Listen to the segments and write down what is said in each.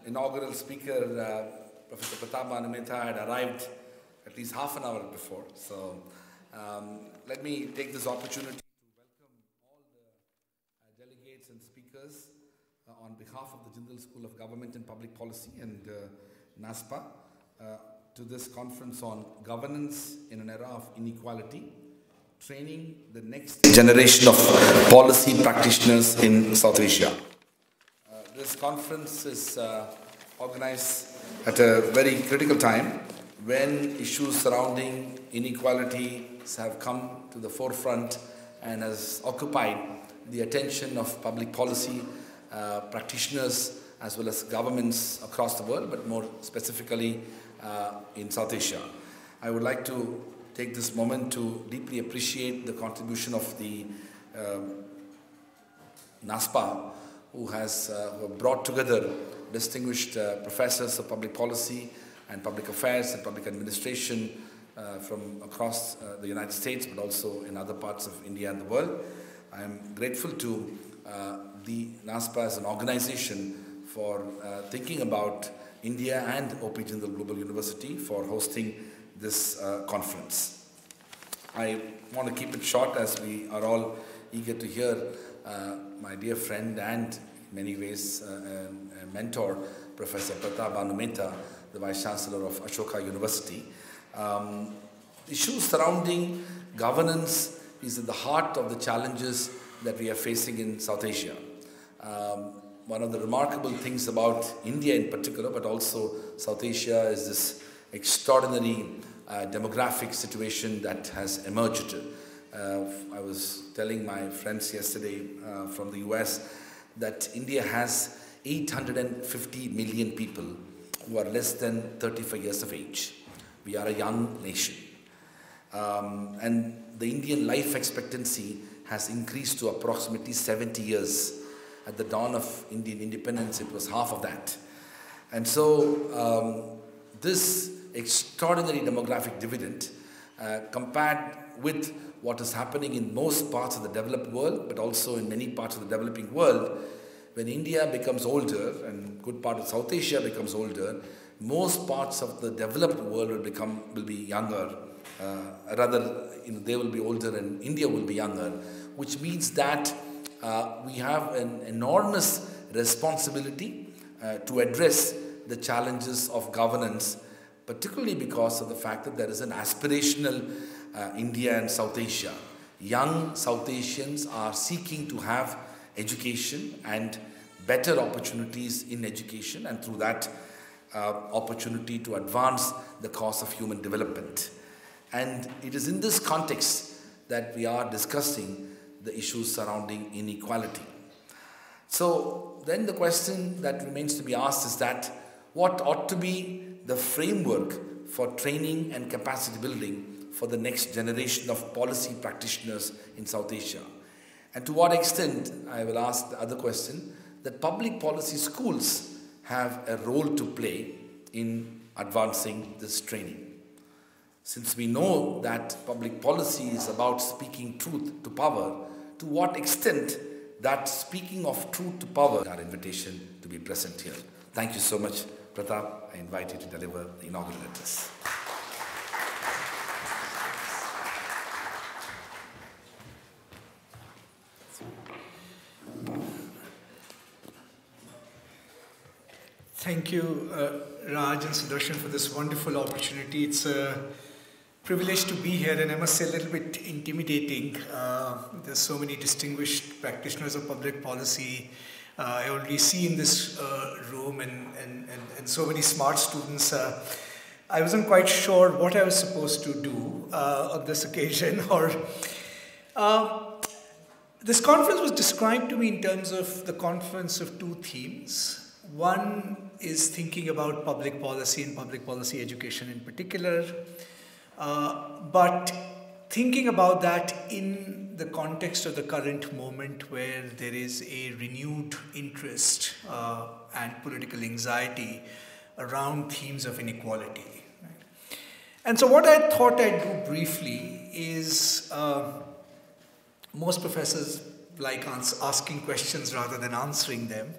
Inaugural speaker, Professor Pratap Banumeta, had arrived at least half an hour before. So let me take this opportunity to welcome all the delegates and speakers on behalf of the Jindal School of Government and Public Policy and NASPA to this conference on governance in an era of inequality, training the next generation of policy practitioners in South Asia. This conference is organized at a very critical time when issues surrounding inequality have come to the forefront and has occupied the attention of public policy practitioners as well as governments across the world, but more specifically in South Asia. I would like to take this moment to deeply appreciate the contribution of the NASPA, who has brought together distinguished professors of public policy and public affairs and public administration from across the United States, but also in other parts of India and the world. I am grateful to the NASPA as an organization for thinking about India and OP Jindal Global University for hosting this conference. I want to keep it short as we are all eager to hear my dear friend and in many ways a mentor, Professor Pratap Banumeta, the Vice Chancellor of Ashoka University. Issues surrounding governance is at the heart of the challenges that we are facing in South Asia. One of the remarkable things about India in particular, but also South Asia, is this extraordinary demographic situation that has emerged. I was telling my friends yesterday from the US that India has 850 million people who are less than 35 years of age. We are a young nation. And the Indian life expectancy has increased to approximately 70 years. At the dawn of Indian independence, it was half of that. And so this extraordinary demographic dividend compared with what is happening in most parts of the developed world, but also in many parts of the developing world, when India becomes older and good part of South Asia becomes older, most parts of the developed world will be younger. They will be older and India will be younger, which means that we have an enormous responsibility to address the challenges of governance, particularly because of the fact that there is an aspirational India and South Asia. Young South Asians are seeking to have education and better opportunities in education, and through that opportunity to advance the cause of human development. And it is in this context that we are discussing the issues surrounding inequality. So then the question that remains to be asked is that what ought to be the framework for training and capacity building for the next generation of policy practitioners in South Asia? And to what extent, I will ask the other question, that public policy schools have a role to play in advancing this training. Since we know that public policy is about speaking truth to power, to what extent that speaking of truth to power, our invitation to be present here. Thank you so much, Pratap. I invite you to deliver the inaugural address. Thank you, Raj and Sudarshan, for this wonderful opportunity. It's a privilege to be here, and I must say a little bit intimidating. There's so many distinguished practitioners of public policy. I already see in this room and so many smart students. I wasn't quite sure what I was supposed to do on this occasion. This conference was described to me in terms of the confluence of two themes. One is thinking about public policy and public policy education in particular, but thinking about that in the context of the current moment where there is a renewed interest and political anxiety around themes of inequality. Right? And so what I thought I'd do briefly is, most professors like asking questions rather than answering them,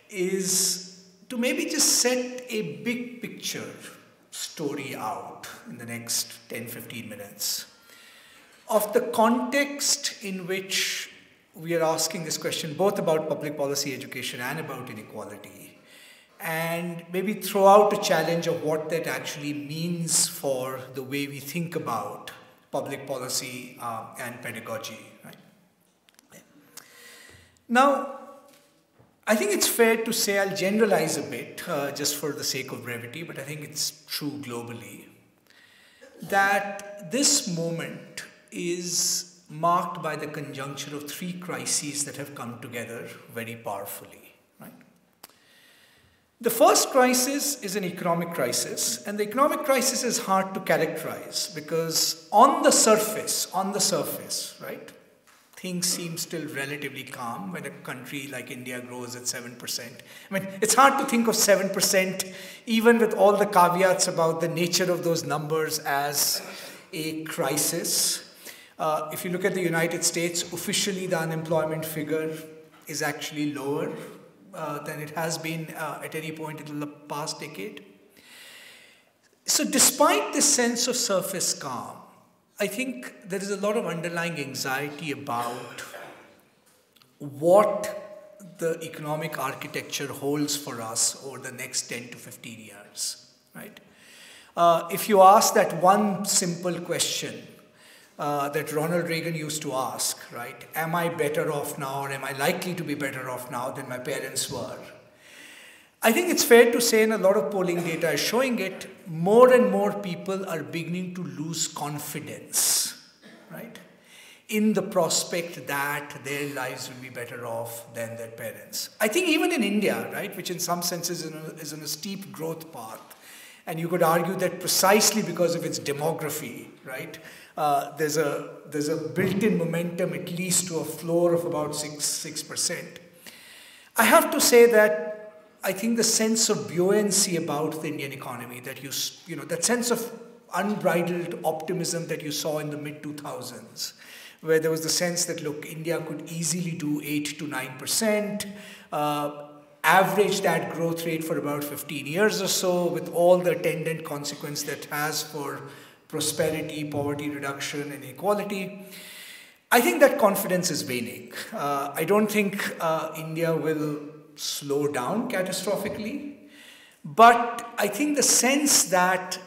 is to maybe just set a big picture story out in the next 10-15 minutes of the context in which we are asking this question, both about public policy education and about inequality, and maybe throw out a challenge of what that actually means for the way we think about public policy and pedagogy. Right? Now, I think it's fair to say, I'll generalize a bit just for the sake of brevity, but I think it's true globally, that this moment is marked by the conjunction of three crises that have come together very powerfully. Right? The first crisis is an economic crisis, and the economic crisis is hard to characterize because on the surface, right, things seem still relatively calm when a country like India grows at 7%. I mean, it's hard to think of 7%, even with all the caveats about the nature of those numbers, as a crisis. If you look at the United States, officially the unemployment figure is actually lower than it has been at any point in the past decade. So despite this sense of surface calm, I think there is a lot of underlying anxiety about what the economic architecture holds for us over the next 10 to 15 years. Right? If you ask that one simple question that Ronald Reagan used to ask, right? Am I better off now, or am I likely to be better off now than my parents were? I think it's fair to say, and a lot of polling data is showing it, more and more people are beginning to lose confidence, right, in the prospect that their lives will be better off than their parents. I think even in India, right, which in some senses is on a steep growth path, and you could argue that precisely because of its demography, right, there's a built-in momentum at least to a floor of about 6%. I have to say that I think the sense of buoyancy about the Indian economy, that that sense of unbridled optimism that you saw in the mid-2000s, where there was the sense that, look, India could easily do 8 to 9%, average that growth rate for about 15 years or so, with all the attendant consequence that has for prosperity, poverty reduction, and equality. I think that confidence is waning. I don't think India will slow down catastrophically, but I think the sense that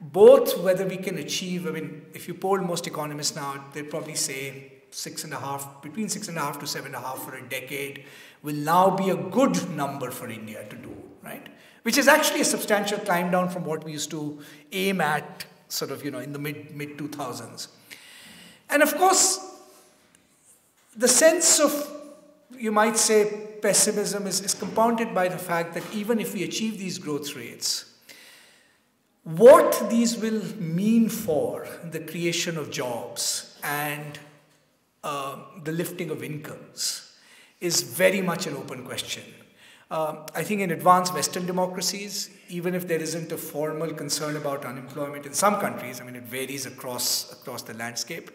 both whether we can achieve, I mean, if you poll most economists now, they'd probably say between 6.5 to 7.5 for a decade will now be a good number for India to do, right? Which is actually a substantial climb down from what we used to aim at sort of, in the mid-2000s. And of course, the sense of, you might say, pessimism is compounded by the fact that even if we achieve these growth rates, what these will mean for the creation of jobs and the lifting of incomes is very much an open question. I think in advanced Western democracies, even if there isn't a formal concern about unemployment in some countries, I mean, it varies across the landscape,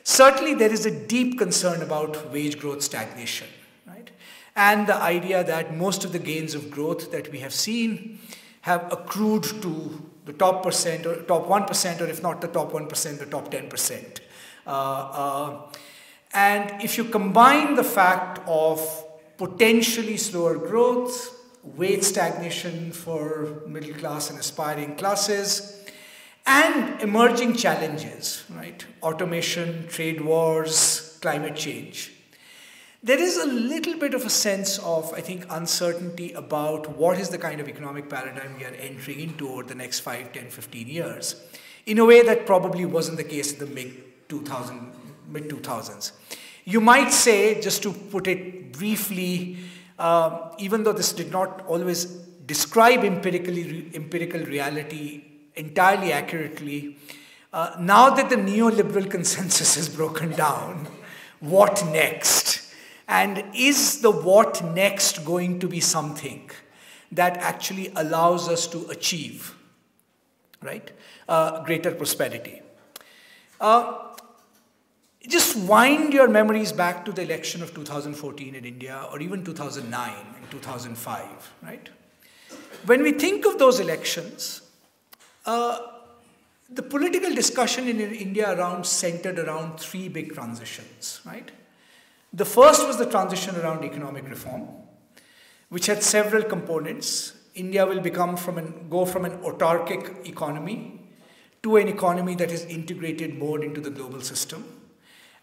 certainly there is a deep concern about wage growth stagnation, right? And the idea that most of the gains of growth that we have seen have accrued to the top percent or top 1%, or if not the top 1%, the top 10%. And if you combine the fact of potentially slower growth, wage stagnation for middle class and aspiring classes, and emerging challenges, right? Automation, trade wars, climate change. There is a little bit of a sense of, I think, uncertainty about what is the kind of economic paradigm we are entering into over the next 5, 10, 15 years, in a way that probably wasn't the case in the mid-2000s. You might say, just to put it briefly, even though this did not always describe empirical reality entirely accurately, now that the neoliberal consensus is broken down, what next? And is the what next going to be something that actually allows us to achieve, right, greater prosperity? Just wind your memories back to the election of 2014 in India, or even 2009 and 2005, right? when we think of those elections, the political discussion in India centered around three big transitions, right? The first was the transition around economic reform, which had several components. India will go from an autarkic economy to an economy that is integrated more into the global system.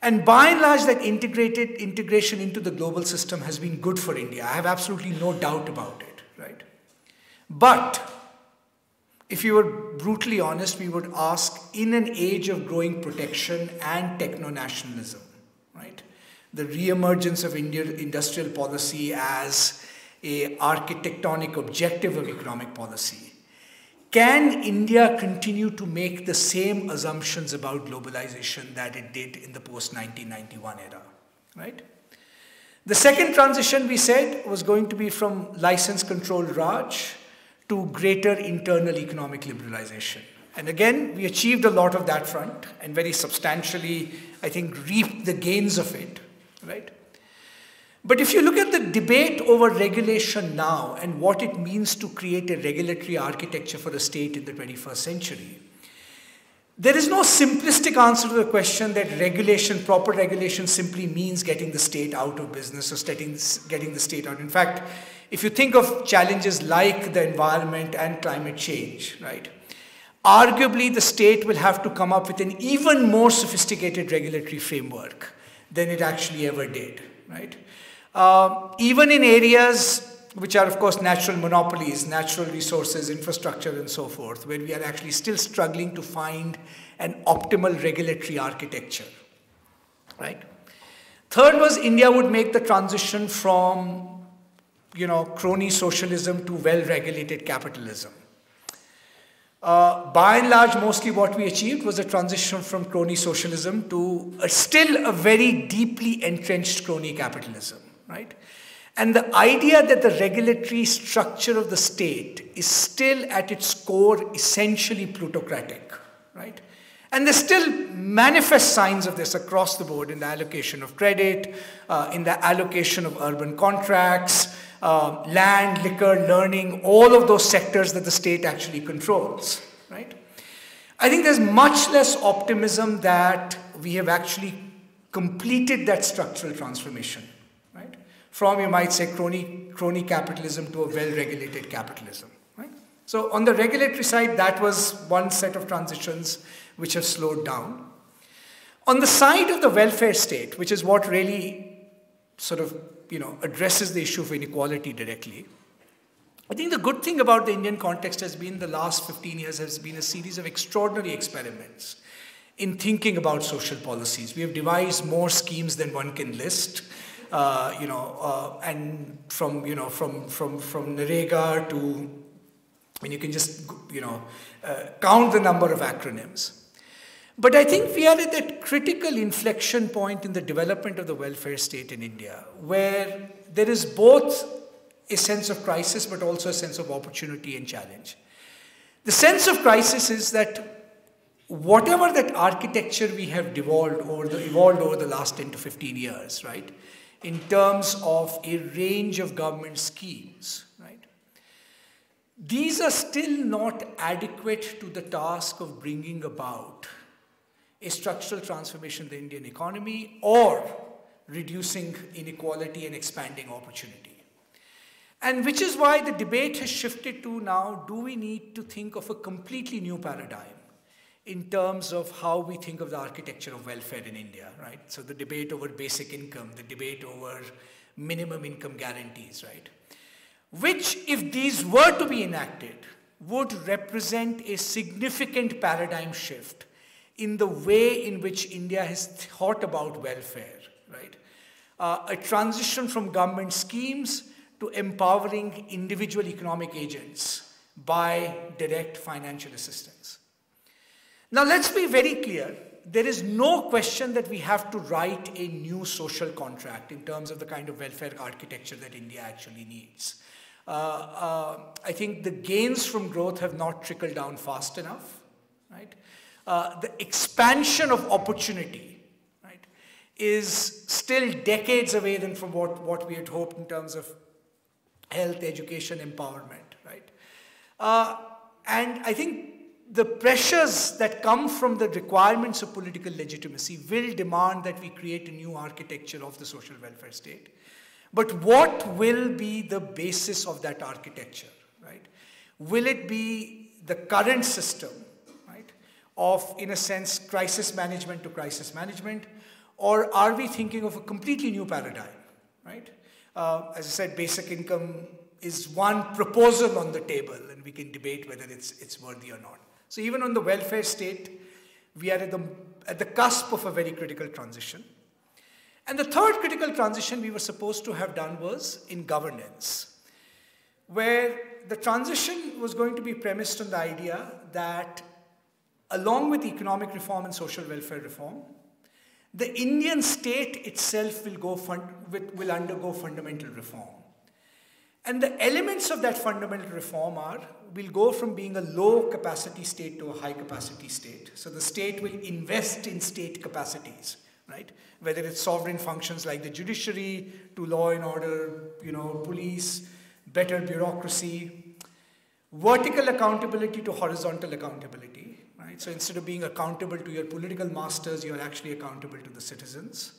And by and large, that integration into the global system has been good for India. I have absolutely no doubt about it, right? But if you were brutally honest, we would ask, in an age of growing protection and techno-nationalism, right? The re-emergence of Indian industrial policy as an architectonic objective of economic policy, can India continue to make the same assumptions about globalization that it did in the post-1991 era, right? The second transition, we said, was going to be from license-controlled Raj to greater internal economic liberalization. And again, we achieved a lot of that front and very substantially, I think, reaped the gains of it, right? But if you look at the debate over regulation now and what it means to create a regulatory architecture for a state in the 21st century, there is no simplistic answer to the question that proper regulation simply means getting the state out of business or getting the state out. In fact, if you think of challenges like the environment and climate change, right, arguably the state will have to come up with an even more sophisticated regulatory framework than it actually ever did, right? Even in areas which are, of course, natural monopolies, natural resources, infrastructure, and so forth, where we are actually still struggling to find an optimal regulatory architecture, right? Third was India would make the transition from, crony socialism to well-regulated capitalism. By and large, mostly what we achieved was a transition from crony socialism to still a very deeply entrenched crony capitalism, right? And the idea that the regulatory structure of the state is still at its core essentially plutocratic, right? And there's still manifest signs of this across the board in the allocation of credit, in the allocation of urban contracts, land, liquor, learning, all of those sectors that the state actually controls, right? I think there's much less optimism that we have actually completed that structural transformation, right? From, you might say, crony capitalism to a well-regulated capitalism, right? So on the regulatory side, that was one set of transitions which have slowed down. On the side of the welfare state, which is what really sort of addresses the issue of inequality directly, I think the good thing about the Indian context has been the last 15 years has been a series of extraordinary experiments in thinking about social policies. We have devised more schemes than one can list, and from Narega to, you can just, count the number of acronyms. But I think we are at that critical inflection point in the development of the welfare state in India, where there is both a sense of crisis, but also a sense of opportunity and challenge. The sense of crisis is that whatever that architecture we have evolved over the last 10 to 15 years, right, in terms of a range of government schemes, right, these are still not adequate to the task of bringing about a structural transformation of the Indian economy or reducing inequality and expanding opportunity. And which is why the debate has shifted to now, do we need to think of a completely new paradigm in terms of how we think of the architecture of welfare in India, right? So the debate over basic income, the debate over minimum income guarantees, right? Which, if these were to be enacted, would represent a significant paradigm shift in the way in which India has thought about welfare, right? A transition from government schemes to empowering individual economic agents by direct financial assistance. Now let's be very clear, there is no question that we have to write a new social contract in terms of the kind of welfare architecture that India actually needs. I think the gains from growth have not trickled down fast enough, right? The expansion of opportunity, right, is still decades away from what we had hoped in terms of health, education, empowerment, right? And I think the pressures that come from the requirements of political legitimacy will demand that we create a new architecture of the social welfare state. But what will be the basis of that architecture, right? Will it be the current system, right, of, in a sense, crisis management to crisis management, or are we thinking of a completely new paradigm, right? As I said, basic income is one proposal on the table, and we can debate whether it's worthy or not. So even on the welfare state, we are at the cusp of a very critical transition. And the third critical transition we were supposed to have done was in governance, where the transition was going to be premised on the idea that along with economic reform and social welfare reform, the Indian state itself will undergo fundamental reform. And the elements of that fundamental reform will go from being a low capacity state to a high capacity state. So the state will invest in state capacities, right? Whether it's sovereign functions like the judiciary, to law and order, police, better bureaucracy, vertical accountability to horizontal accountability, right? So instead of being accountable to your political masters, you're actually accountable to the citizens.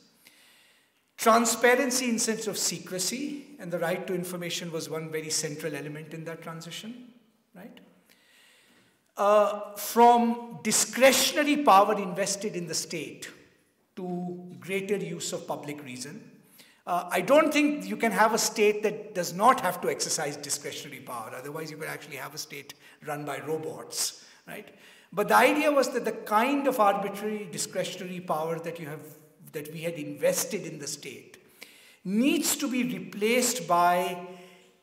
Transparency in sense of secrecy, and the right to information was one very central element in that transition, right? From discretionary power invested in the state to greater use of public reason. I don't think you can have a state that does not have to exercise discretionary power. Otherwise, you could actually have a state run by robots, right? But the idea was that the kind of arbitrary discretionary power that we had invested in the state needs to be replaced by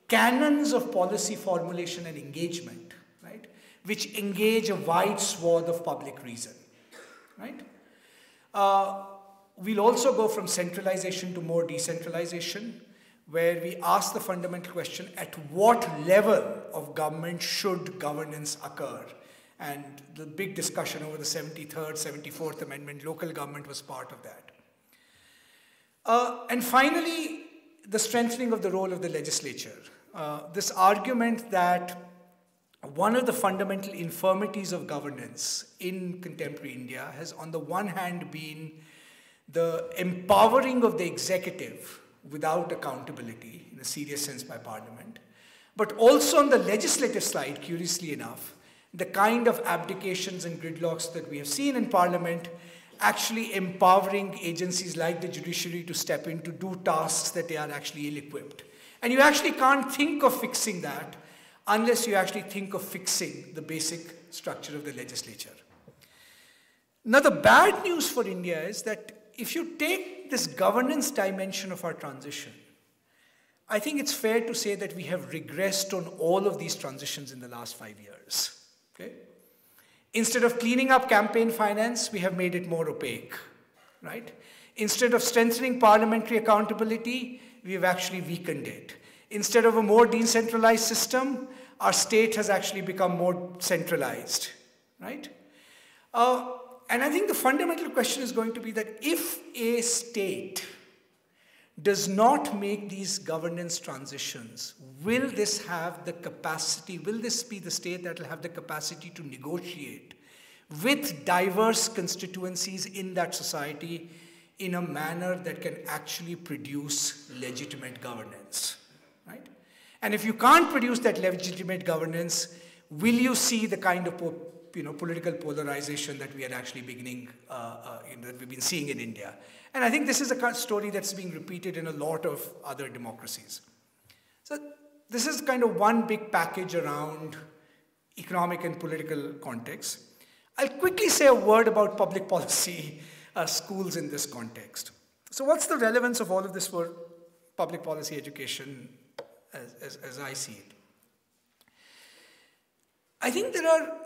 canons of policy formulation and engagement, right, which engage a wide swath of public reason, right? We'll also go from centralization to more decentralization, where we ask the fundamental question, at what level of government should governance occur? And the big discussion over the 73rd, 74th Amendment, local government was part of that. And finally, the strengthening of the role of the legislature. This argument that one of the fundamental infirmities of governance in contemporary India has, on the one hand, been the empowering of the executive without accountability, in a serious sense, by Parliament, but also on the legislative side, curiously enough, the kind of abdications and gridlocks that we have seen in Parliament actually empowering agencies like the judiciary to step in to do tasks that they are actually ill-equipped. And you actually can't think of fixing that unless you actually think of fixing the basic structure of the legislature. Now, the bad news for India is that if you take this governance dimension of our transition, I think it's fair to say that we have regressed on all of these transitions in the last 5 years. Okay? Instead of cleaning up campaign finance, we have made it more opaque, right? Instead of strengthening parliamentary accountability, we have actually weakened it. Instead of a more decentralized system, our state has actually become more centralized, right? And I think the fundamental question is going to be that if a state does not make these governance transitions, will this have the capacity, will this be the state that will have the capacity to negotiate with diverse constituencies in that society in a manner that can actually produce legitimate governance, right? And if you can't produce that legitimate governance, will you see the kind of political polarization that we are actually that we've been seeing in India? And I think this is a story that's being repeated in a lot of other democracies. So this is kind of one big package around economic and political context. I'll quickly say a word about public policy schools in this context. So what's the relevance of all of this for public policy education as I see it? I think there are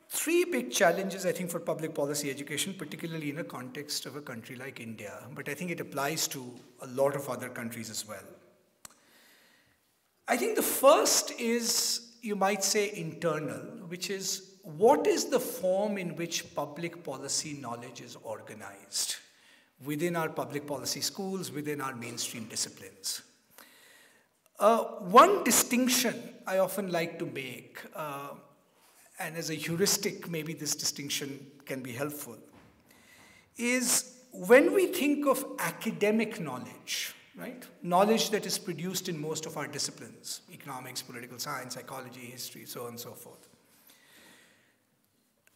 three big challenges, I think, for public policy education, particularly in a context of a country like India, but I think it applies to a lot of other countries as well. I think the first is, you might say, internal, which is, what is the form in which public policy knowledge is organized within our public policy schools, within our mainstream disciplines? One distinction I often like to make, and as a heuristic, maybe this distinction can be helpful, is when we think of academic knowledge, right? Knowledge that is produced in most of our disciplines, economics, political science, psychology, history, so on and so forth.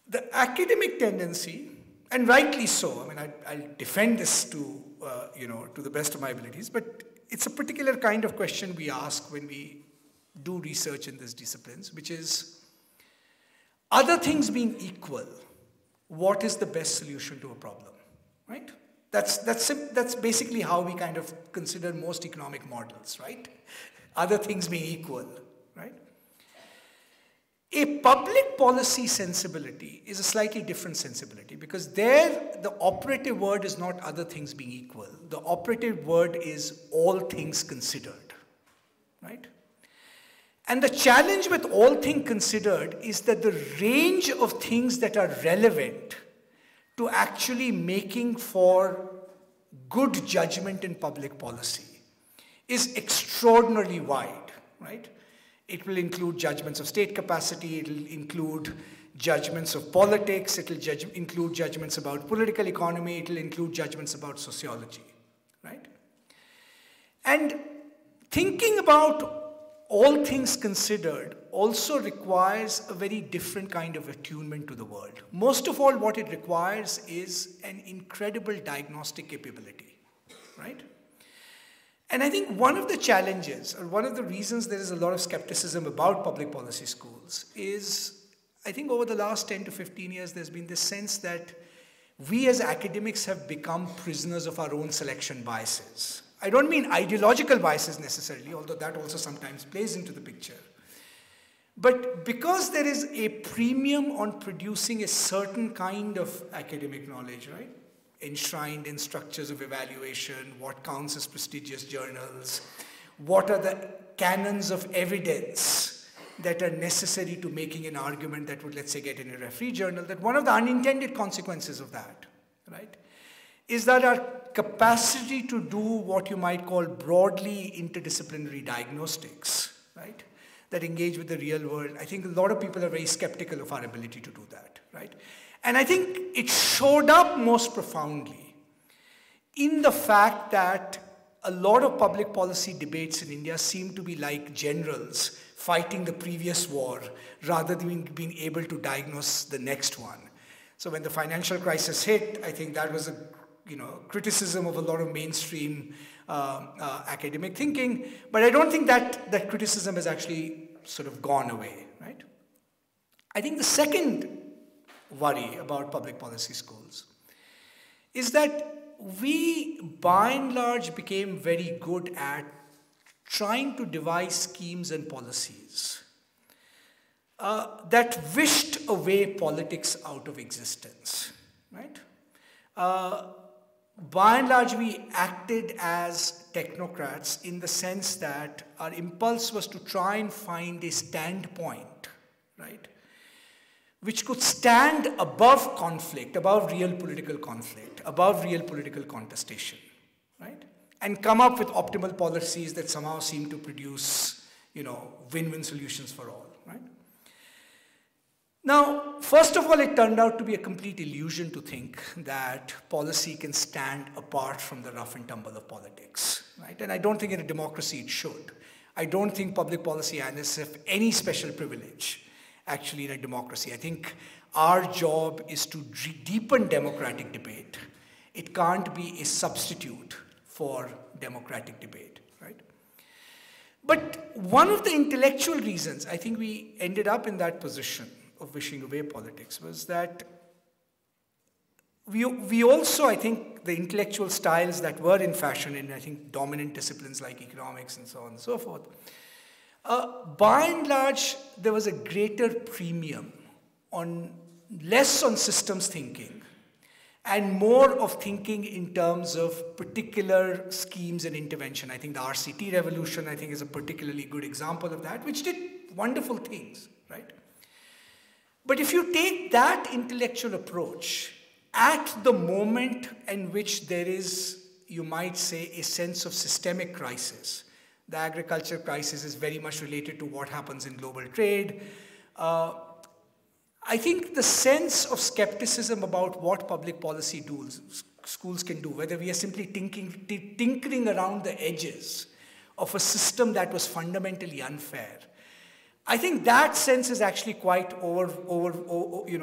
The academic tendency, and rightly so, I mean, I'll defend this to the best of my abilities, but it's a particular kind of question we ask when we do research in these disciplines, which is, other things being equal, what is the best solution to a problem, right? That's basically how we kind of consider most economic models, right? Other things being equal, right? A public policy sensibility is a slightly different sensibility, because there the operative word is not other things being equal. The operative word is all things considered, right? And the challenge with all things considered is that the range of things that are relevant to actually making for good judgment in public policy is extraordinarily wide, right? It will include judgments of state capacity, it will include judgments of politics, it will include judgments about political economy, it will include judgments about sociology, right? And thinking about all things considered also requires a very different kind of attunement to the world. Most of all, what it requires is an incredible diagnostic capability, right? And I think one of the challenges, or one of the reasons there is a lot of skepticism about public policy schools is, I think over the last 10 to 15 years, there's been this sense that we as academics have become prisoners of our own selection biases. I don't mean ideological biases necessarily, although that also sometimes plays into the picture. But because there is a premium on producing a certain kind of academic knowledge, right? Enshrined in structures of evaluation, what counts as prestigious journals, what are the canons of evidence that are necessary to making an argument that would, let's say, get in a referee journal, that one of the unintended consequences of that, right, is that our capacity to do what you might call broadly interdisciplinary diagnostics, right, that engage with the real world, I think a lot of people are very skeptical of our ability to do that, right? And I think it showed up most profoundly in the fact that a lot of public policy debates in India seem to be like generals fighting the previous war rather than being able to diagnose the next one. So when the financial crisis hit, I think that was a criticism of a lot of mainstream academic thinking, but I don't think that criticism has actually sort of gone away, right? I think the second worry about public policy schools is that we, by and large, became very good at trying to devise schemes and policies that wished away politics out of existence, right? By and large, we acted as technocrats in the sense that our impulse was to try and find a standpoint, right, which could stand above conflict, above real political conflict, above real political contestation, right, and come up with optimal policies that somehow seem to produce, win-win solutions for all, right? Now, first of all, it turned out to be a complete illusion to think that policy can stand apart from the rough and tumble of politics, right? And I don't think in a democracy it should. I don't think public policy analysts have any special privilege, actually, in a democracy. I think our job is to deepen democratic debate. It can't be a substitute for democratic debate, right? But one of the intellectual reasons I think we ended up in that position of wishing away politics was that we also, I think, the intellectual styles that were in fashion in, I think, dominant disciplines like economics and so on and so forth, by and large, there was a greater premium on less on systems thinking and more of thinking in terms of particular schemes and intervention. I think the RCT revolution, I think, is a particularly good example of that, which did wonderful things, right? But if you take that intellectual approach at the moment in which there is, you might say, a sense of systemic crisis, The agriculture crisis is very much related to what happens in global trade. I think the sense of skepticism about what public policy schools can do, whether we are simply tinkering around the edges of a system that was fundamentally unfair, I think that sense is actually quite overwhelming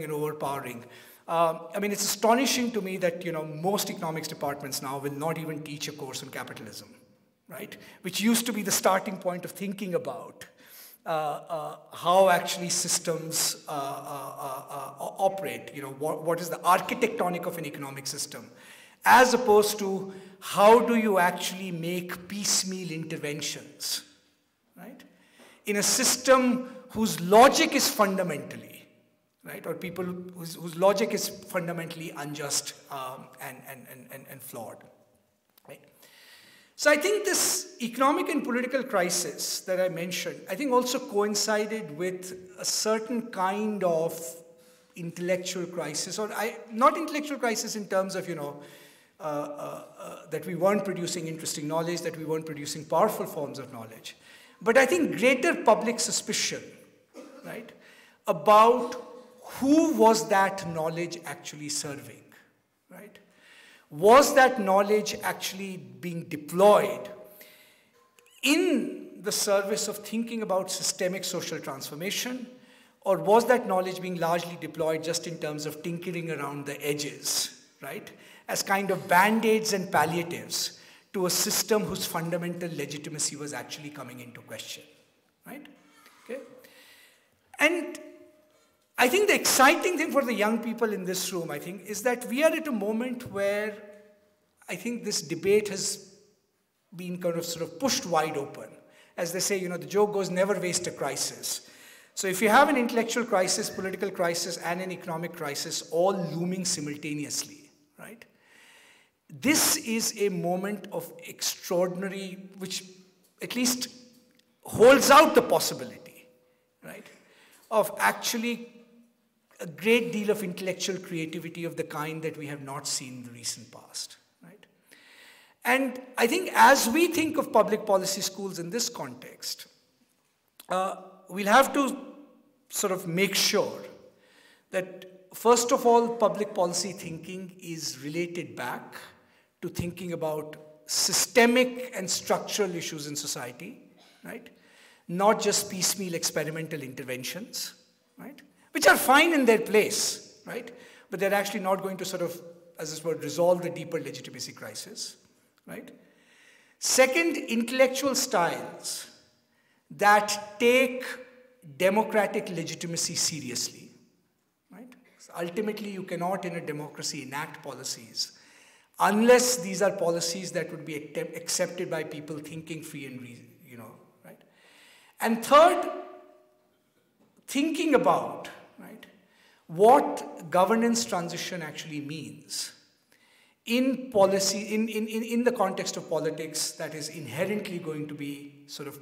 and overpowering. I mean, it's astonishing to me that most economics departments now will not even teach a course on capitalism, right? Which used to be the starting point of thinking about how actually systems operate. What is the architectonic of an economic system, as opposed to how do you actually make piecemeal interventions, right? In a system whose logic is fundamentally, right, or people whose logic is fundamentally unjust and flawed, right? So I think this economic and political crisis that I mentioned, I think also coincided with a certain kind of intellectual crisis, or not intellectual crisis in terms of, that we weren't producing interesting knowledge, that we weren't producing powerful forms of knowledge, but I think greater public suspicion, right, about who was that knowledge actually serving, right? Was that knowledge actually being deployed in the service of thinking about systemic social transformation, or was that knowledge being largely deployed just in terms of tinkering around the edges, right, as kind of band-aids and palliatives to a system whose fundamental legitimacy was actually coming into question, right? Okay? And I think the exciting thing for the young people in this room, I think, is that we are at a moment where I think this debate has been kind of sort of pushed wide open. As they say, the joke goes, never waste a crisis. So if you have an intellectual crisis, political crisis, and an economic crisis all looming simultaneously, right? This is a moment of extraordinary, which at least holds out the possibility, right, of actually a great deal of intellectual creativity of the kind that we have not seen in the recent past, right? And I think as we think of public policy schools in this context, we'll have to sort of make sure that, first of all, public policy thinking is related back to thinking about systemic and structural issues in society, right? Not just piecemeal experimental interventions, right? Which are fine in their place, right? But they're actually not going to sort of, as it were, resolve the deeper legitimacy crisis, right? Second, intellectual styles that take democratic legitimacy seriously, right? So ultimately, you cannot in a democracy enact policies unless these are policies that would be accepted by people thinking free and reason, right? And third, thinking about, right, what governance transition actually means in policy, in the context of politics that is inherently going to be sort of,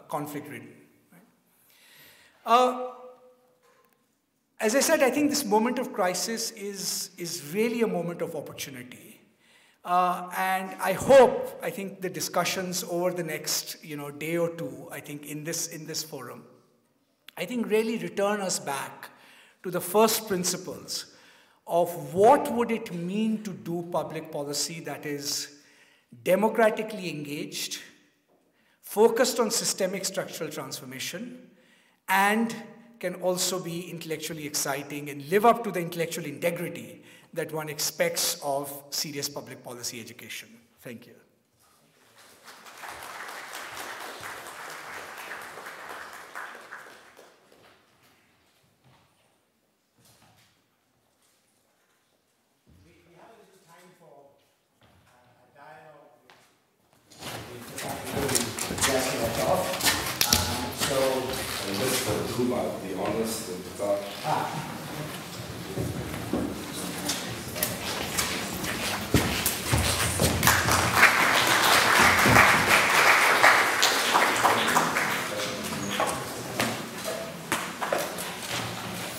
conflict-ridden. Right? As I said, I think this moment of crisis is really a moment of opportunity. And I think the discussions over the next, day or two, I think in this forum, I think really return us back to the first principles of what would it mean to do public policy that is democratically engaged, focused on systemic structural transformation, and can also be intellectually exciting and live up to the intellectual integrity that one expects of serious public policy education. Thank you.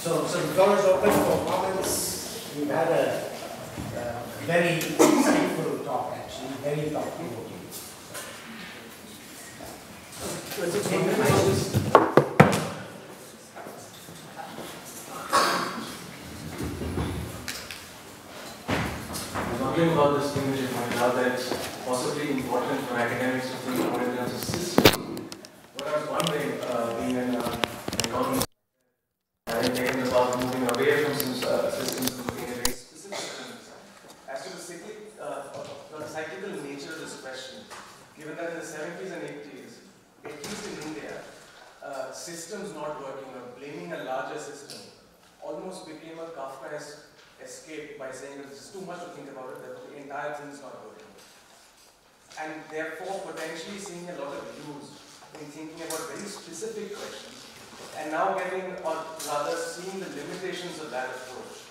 So the floor is open for comments. We've had a very insightful talk, actually, very thought-provoking. Talking about this thing which you pointed out that it's possibly important for academics to think about in terms of systems. What I was wondering, being an economist, having taken about moving away from some systems and looking at very specific things, as to the cyclical nature of this question, given that in the 70s and 80s, at least in India, systems not working or blaming a larger system almost became a Kafkaesque escape by saying that this is too much to think about it, that the entire thing is not working. And therefore potentially seeing a lot of use in thinking about very specific questions and now getting, or rather seeing the limitations of that approach.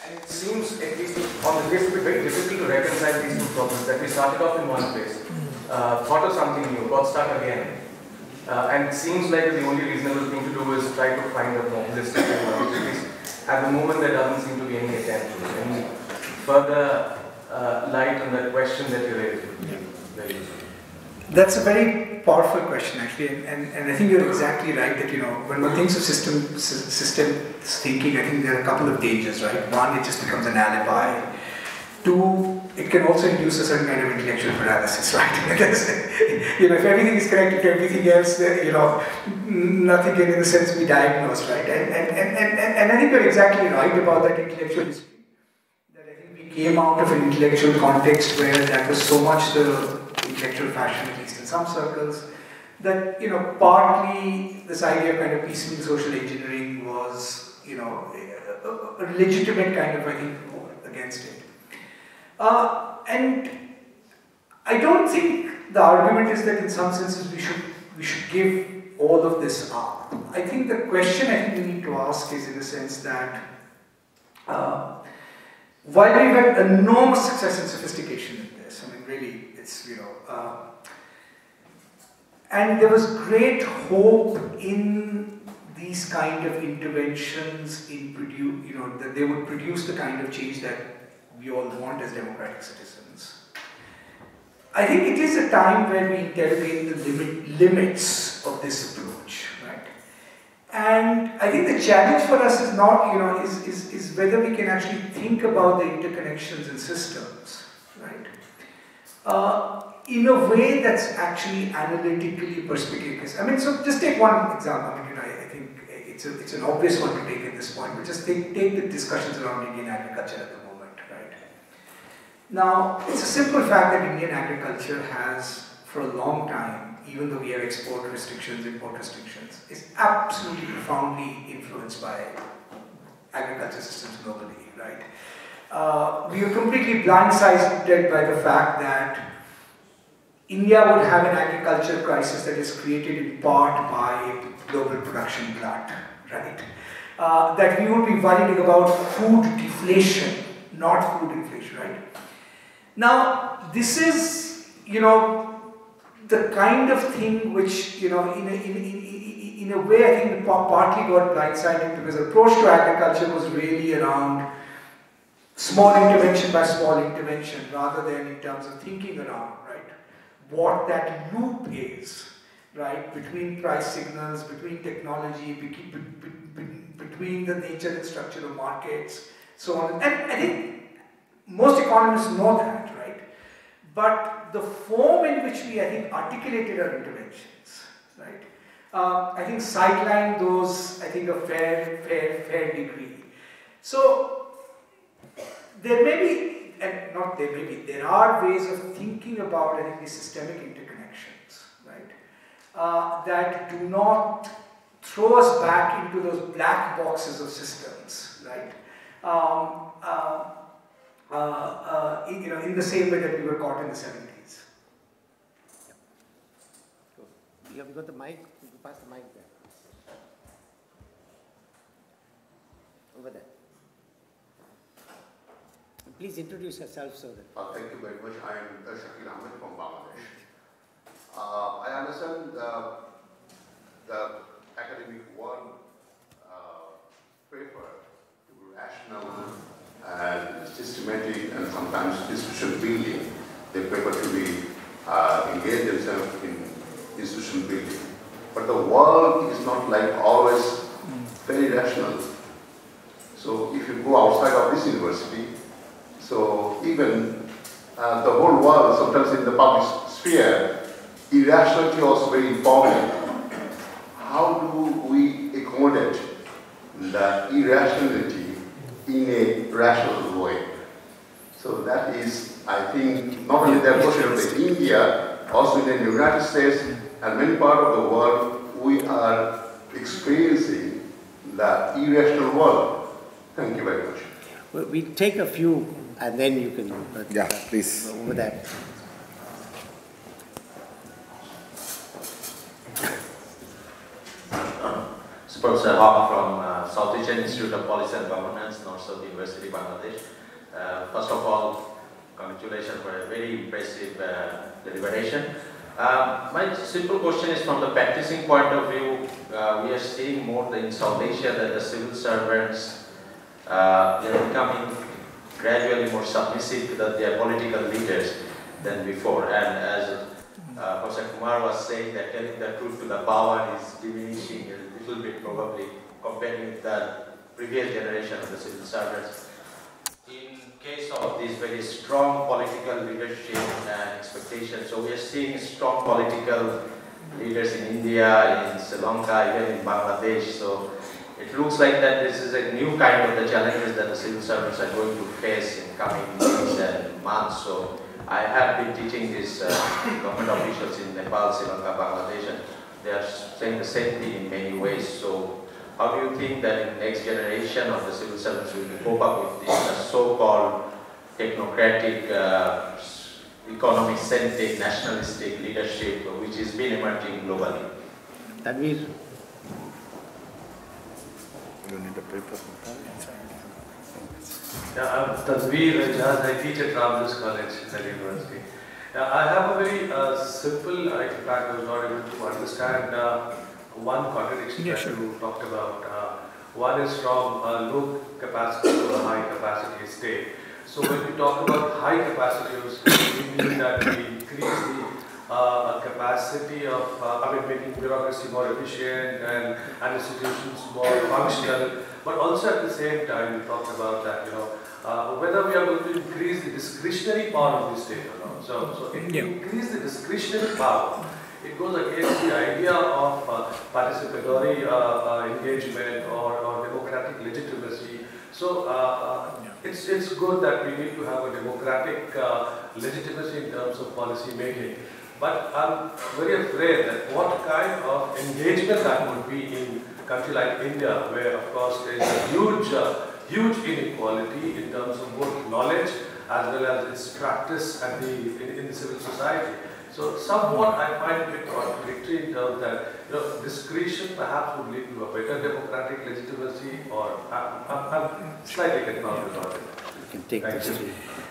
And it seems, at least on the face of it, very difficult to reconcile these two problems, that we started off in one place, thought of something new, got stuck again. And it seems like the only reasonable thing to do is try to find a more holistic approach. At least at the moment, there doesn't seem to be any attempt to any further light on that question that you raised. Very useful. That's a very powerful question, actually, and I think you're exactly right that, when one thinks of systems thinking, I think there are a couple of dangers, right? One, it just becomes an alibi. Two, it can also induce a certain kind of intellectual paralysis, right? If everything is connected to everything else, then, nothing can, in a sense, be diagnosed, right? And I think you're exactly right about that intellectual history. That I think we came out of an intellectual context where that was so much the intellectual fashion, at least in some circles, that, partly this idea of kind of piecemeal social engineering was, a legitimate kind of, I think, against it. And I don't think the argument is that in some senses we should give all of this up. I think the question I think we need to ask is, in the sense that while we've had enormous success and sophistication in this, I mean really it's, and there was great hope in these kind of interventions in that they would produce the kind of change that we all want as democratic citizens. I think it is a time where we interrogate the limits of this approach, right? And I think the challenge for us is not, is whether we can actually think about the interconnections in systems, right? In a way that's actually analytically perspicacious. I mean, so just take one example. I mean, I think it's an obvious one to take at this point, but just take the discussions around Indian agriculture at the moment, right? Now, it's a simple fact that Indian agriculture has, for a long time, even though we have export restrictions, import restrictions, is absolutely profoundly influenced by agriculture systems globally, right? We are completely blindsided by the fact that India would have an agriculture crisis that is created in part by global production glut, right? That we would be worrying about food deflation, not food inflation, right? Now, this is, the kind of thing which, in a way, I think partly got blindsided because the approach to agriculture was really around small intervention by small intervention rather than in terms of thinking around, right, what that loop is, right, between price signals, between technology, between the nature and structure of markets, so on. And I think most economists know that, right? But the form in which we, I think, articulated our interventions, right, I think sidelined those, I think, a fair degree. So there may be, and not there may be, there are ways of thinking about, I think, these systemic interconnections, right, that do not throw us back into those black boxes of systems, right, in the same way that we were caught in the 70s. You have got the mic, you can pass the mic there. Over there. Please introduce yourself so that. Thank you very much. I am Shakil Ahmed from Bangladesh. I understand the academic world prefer to be rational and systematic and sometimes institution building. They prefer to be engage themselves in institution building. but the world is not like always very rational. So if you go outside of this university, so even the whole world, sometimes in the public sphere, irrationality is also very important. How do we accommodate the irrationality in a rational way? So that is, I think, not only the question of India, also in the United States and many parts of the world, we are experiencing the irrational world. Thank you very much. Well, we take a few and then you can please. Over that. Professor Haq from South Asian Institute of Policy and Governance, North South University, Bangladesh. First of all, congratulations for a very impressive deliberation. My simple question is from the practicing point of view. We are seeing more in South Asia that the civil servants they are becoming gradually more submissive to their political leaders than before. And as Professor Kumar was saying, that telling the truth to the power is diminishing a little bit, probably compared with the previous generation of the civil servants. In case of this very strong political leadership and expectations, so we are seeing strong political leaders in India, in Sri Lanka, even in Bangladesh. So it looks like that this is a new kind of the challenges that the civil servants are going to face in coming weeks and months. So I have been teaching these government officials in Nepal, Sri Lanka, Bangladesh, and they are saying the same thing in many ways. So how do you think that in the next generation of the civil servants will cope up with this so-called technocratic, economic-centric, nationalistic leadership which has been emerging globally? Tanveer. You need a paper. Yeah, I'm Tanveer Jaz. I teach at Ramdas College at university. I have a very simple, in fact I was not able to understand one contradiction that you talked about. One is from low capacity to a high capacity state. So when we talk about high capacity, we mean that we increase the capacity of, making bureaucracy more efficient and institutions more functional. But also at the same time, we talked about that, whether we are going to increase the discretionary power of the state or not. So if we increase the discretionary power, it goes against the idea of participatory engagement or democratic legitimacy. So it's good that we need to have a democratic legitimacy in terms of policy making. But I'm very afraid that what kind of engagement that would be in a country like India, where of course there is a huge inequality in terms of both knowledge as well as its practice at in the civil society. So somewhat I find it contradictory in terms that discretion perhaps would lead to a better democratic legitimacy, or I'm slightly confused about it. You can take this.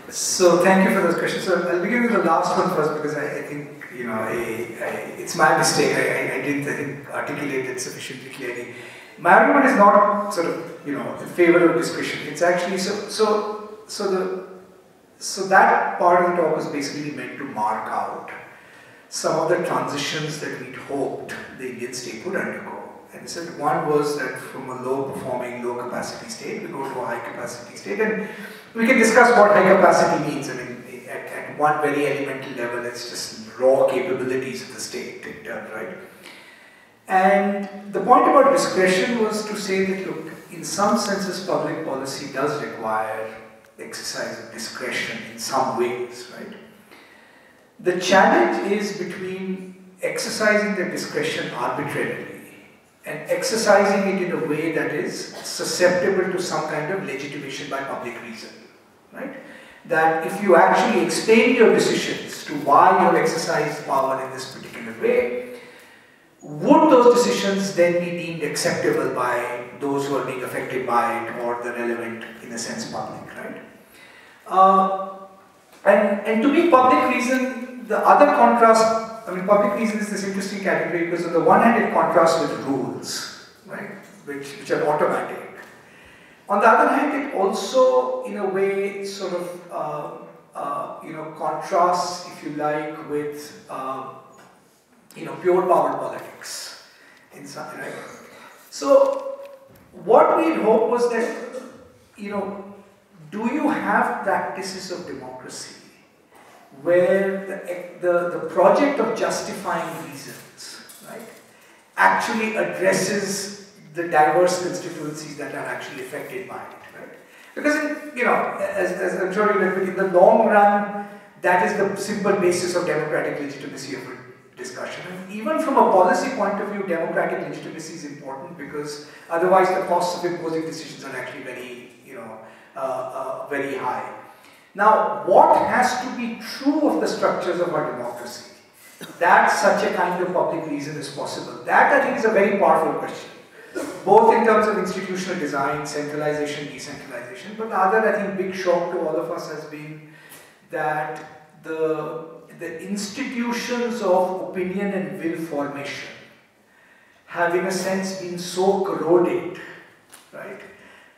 So thank you for those questions. So I'll begin with the last one first, because I think it's my mistake. I didn't articulate it sufficiently clearly. My argument is not sort of in favor of discretion. It's actually so that part of the talk was basically meant to mark out some of the transitions that we'd hoped the Indian state would undergo. And so one was that from a low-performing, low-capacity state, we go to a high-capacity state. And we can discuss what high-capacity means. I mean, at one very elemental level, it's just raw capabilities of the state in turn, right? And the point about discretion was to say that, look, in some senses, public policy does require exercise of discretion in some ways, right? The challenge is between exercising the discretion arbitrarily and exercising it in a way that is susceptible to some kind of legitimation by public reason, right? That if you actually explain your decisions to why you have exercised power in this particular way, would those decisions then be deemed acceptable by those who are being affected by it, or the relevant, in a sense, public, right? And to me, public reason, the other contrast, public reason is this interesting category because on the one hand it contrasts with rules, right, which are automatic. On the other hand, it also, in a way, sort of, contrasts, if you like, with, pure power politics. inside, right? So what we hope was that, do you have practices of democracy where the project of justifying reasons, right, actually addresses the diverse constituencies that are actually affected by it, right? Because, as I'm sure you'll agree, in the long run, that is the simple basis of democratic legitimacy of a discussion. And even from a policy point of view, democratic legitimacy is important because otherwise the costs of imposing decisions are actually very, very high. Now, what has to be true of the structures of our democracy that such a kind of public reason is possible? That, I think, is a very powerful question, both in terms of institutional design, centralization, decentralization, but the other, I think, big shock to all of us has been that the institutions of opinion and will formation have, in a sense, been so corroded, right,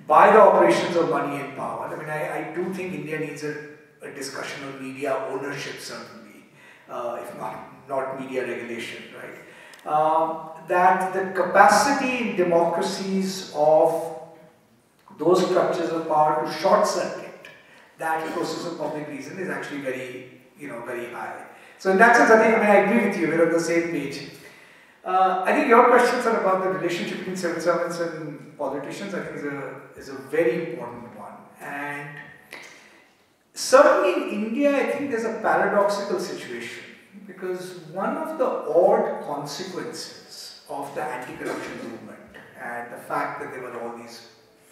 by the operations of money and power. I mean, I do think India needs a discussion on media ownership, certainly, if not media regulation, right? That the capacity in democracies of those structures of power to short-circuit that process of public reason is actually very, very high. So in that sense, I agree with you, we're on the same page. I think your questions are about the relationship between civil servants and politicians. I think is a very important one. And certainly in India, I think there's a paradoxical situation because one of the odd consequences of the anti-corruption movement and the fact that there were all these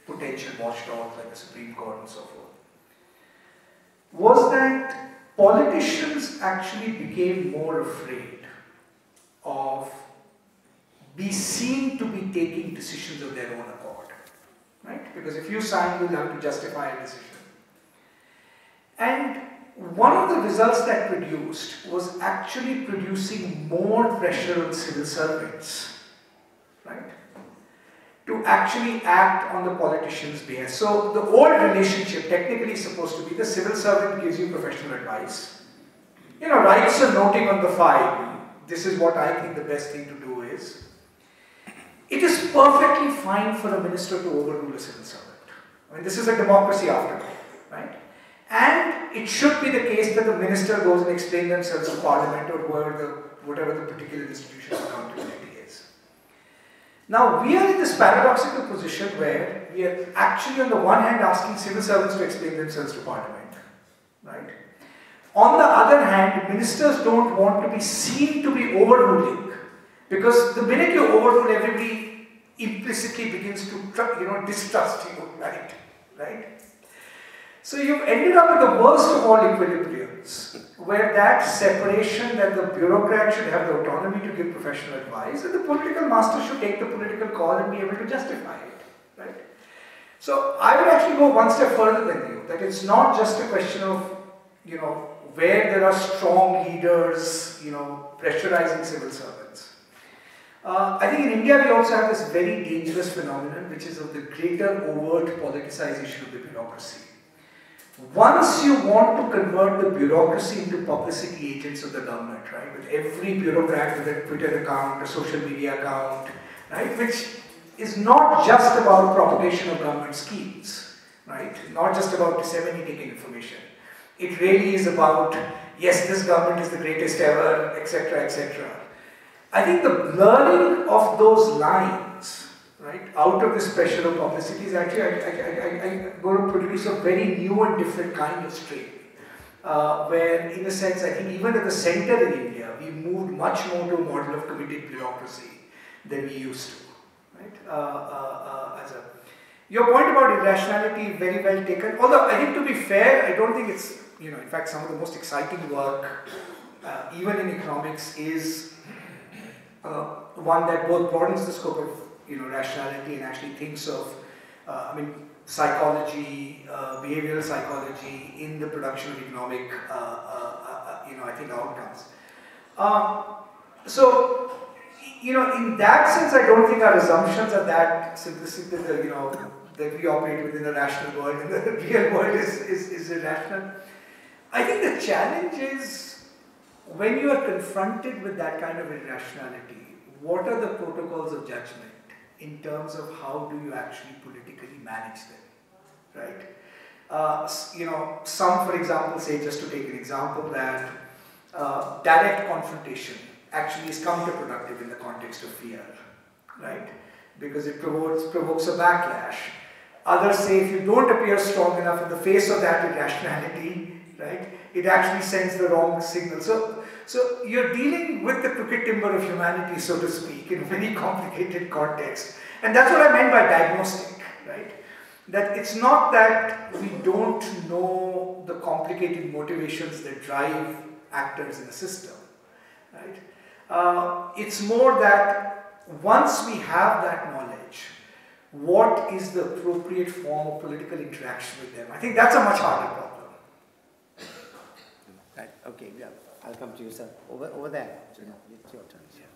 potential watchdogs like the Supreme Court and so forth was that politicians actually became more afraid of be seen to be taking decisions of their own accord, right? Because if you sign, you'll have to justify a decision. And one of the results that produced was actually producing more pressure on civil servants, right, to actually act on the politician's behalf. So the old relationship technically is supposed to be the civil servant gives you professional advice, writes a noting on the file, this is what I think the best thing to do is. It is perfectly fine for a minister to overrule a civil servant. I mean, this is a democracy after all, right? And it should be the case that the minister goes and explains themselves to Parliament or whatever the particular institution of accountability is. Now, we are in this paradoxical position where we are actually on the one hand asking civil servants to explain themselves to Parliament, right? On the other hand, ministers don't want to be seen to be overruling because the minute you overrule, everybody implicitly begins to distrust you, right? So you've ended up with the worst of all equilibriums, where that separation that the bureaucrat should have the autonomy to give professional advice and the political master should take the political call and be able to justify it, right? So I would actually go one step further than you, that it's not just a question of, where there are strong leaders, pressurizing civil servants. I think in India we also have this very dangerous phenomenon, which is of the greater overt politicization of the bureaucracy. Once you want to convert the bureaucracy into publicity agents of the government, right, with every bureaucrat with a Twitter account, a social media account, right, which is not just about propagation of government schemes, right, not just about disseminating information. It really is about, yes, this government is the greatest ever, etc., etc. I think the blurring of those lines, right, out of this pressure of publicity is actually I'm going to produce a very new and different kind of strain, where in a sense I think even at the center in India, we moved much more to a model of committed bureaucracy than we used to, right? Your point about irrationality, very well taken, although I think to be fair, I don't think it's, in fact some of the most exciting work, even in economics, is one that both broadens the scope of rationality and actually thinks of, psychology, behavioral psychology in the production of economic, I think outcomes. So, in that sense, I don't think our assumptions are that simplistic that that we operate within a rational world and the real world is irrational. I think the challenge is when you are confronted with that kind of irrationality, what are the protocols of judgment in terms of how do you actually politically manage them, right? Some, for example, say, just to take an example, that direct confrontation actually is counterproductive in the context of fear, right? Because it provokes a backlash. Others say if you don't appear strong enough in the face of that irrationality, right, it actually sends the wrong signal. So you're dealing with the crooked timber of humanity, so to speak, in a very complicated context. And that's what I meant by diagnostic, right? That it's not that we don't know the complicated motivations that drive actors in the system, right? It's more that once we have that knowledge, what is the appropriate form of political interaction with them? I think that's a much harder problem. Right. Okay, yeah. I'll come to you, sir. Over there. It's your turn. Yeah.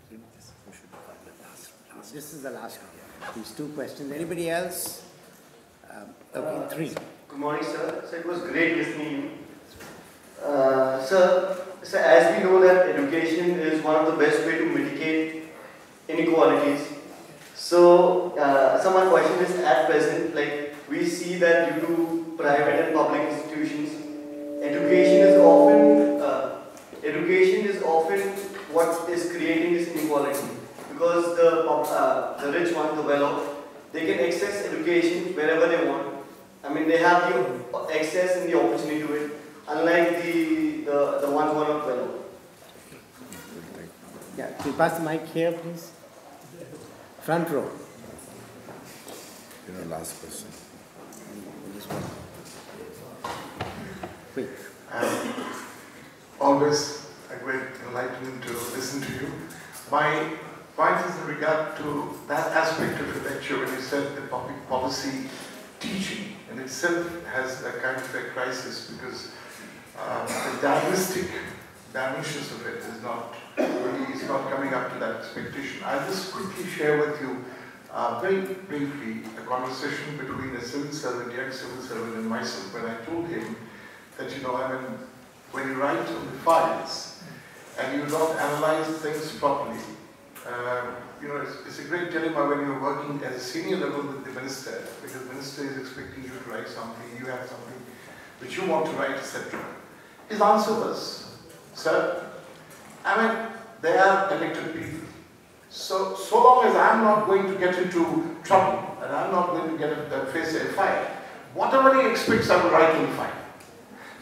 This is the last one. These two questions. Anybody else? Okay, three. Good morning, sir. So it was great listening to you. Sir, as we know that education is one of the best way to mitigate inequalities. So my question is, at present, like we see that due to private and public institutions, education is often what is creating this inequality, because the rich ones, the well-off, they can access education wherever they want. I mean, they have the access and the opportunity to it, unlike the ones who are not well-off. Yeah, can you pass the mic here, please? Front row. Last question. Quick. Always a great enlightenment to listen to you. My point is in regard to that aspect of your lecture when you said the public policy teaching in itself has a kind of a crisis, because the diagnostic dimensions of it is not coming up to that expectation. I'll just quickly share with you very briefly a conversation between a civil servant, young civil servant, and myself, when I told him that, when you write on the files and you don't analyze things properly, it's a great dilemma when you're working at a senior level with the minister, because the minister is expecting you to write something, you have something which you want to write, etc. His answer was, sir, they are elected people. So long as I'm not going to get into trouble and I'm not going to face a fire, whatever he expects, I will write in the file.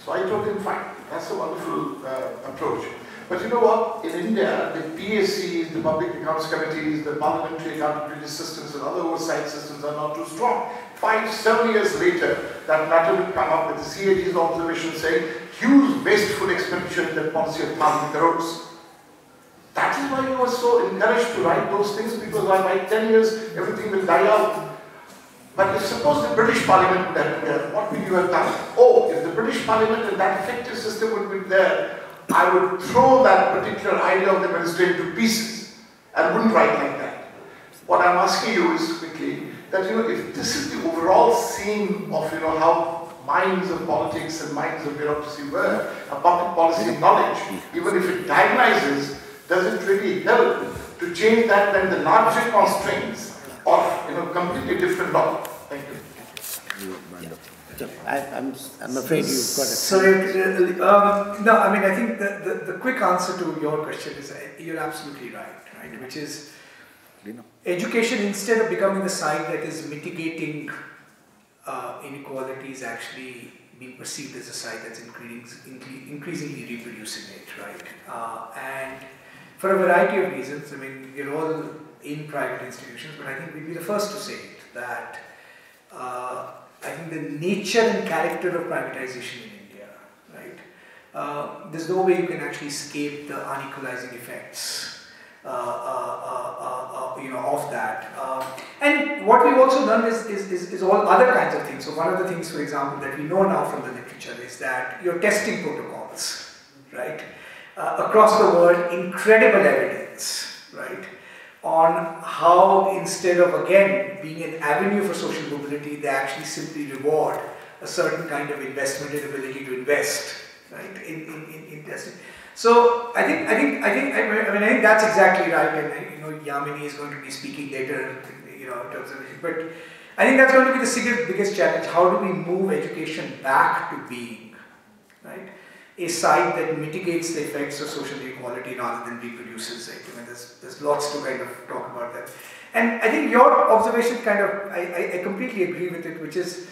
So I told him, fine, that's a wonderful approach. But you know what? In India, the PACs, the Public Accounts Committees, the Parliamentary Accountability Systems and other oversight systems are not too strong. 5-7 years later, that matter will come up with the CAG's observation saying, huge wasteful expenditure in the policy of Parliament arose. That is why you were so encouraged to write those things, because by 10 years, everything will die out. But if suppose the British Parliament would have been there, what would you have done? Oh, if the British Parliament and that effective system would be there, I would throw that particular idea of the ministry into pieces and wouldn't write like that. What I'm asking you is quickly that if this is the overall scene of how minds of politics and minds of bureaucracy were, a public policy knowledge, even if it diagnoses, does it really help to change that when the larger constraints of completely different law? Thank you. I'm afraid you've got it. Sorry, no, I think the quick answer to your question is you're absolutely right, which is education, instead of becoming the side that is mitigating inequality, is actually being perceived as a side that's increasingly reproducing it, right? And for a variety of reasons, we're all in private institutions, but I think we'd be the first to say it, that I think the nature and character of privatization in India, right? There's no way you can actually escape the unequalizing effects of that. And what we've also done is all other kinds of things. So one of the things, for example, that we know now from the literature is that your testing protocols, right? Across the world, incredible evidence, right? On how, instead of again being an avenue for social mobility, they actually simply reward a certain kind of investment and ability to invest, right? In testing. So I think that's exactly right, and Yamini is going to be speaking later, in terms of it. But I think that's going to be the biggest challenge. How do we move education back to being, right, a side that mitigates the effects of social inequality rather than reproduces it? There's lots to kind of talk about that. And I think your observation I completely agree with it, which is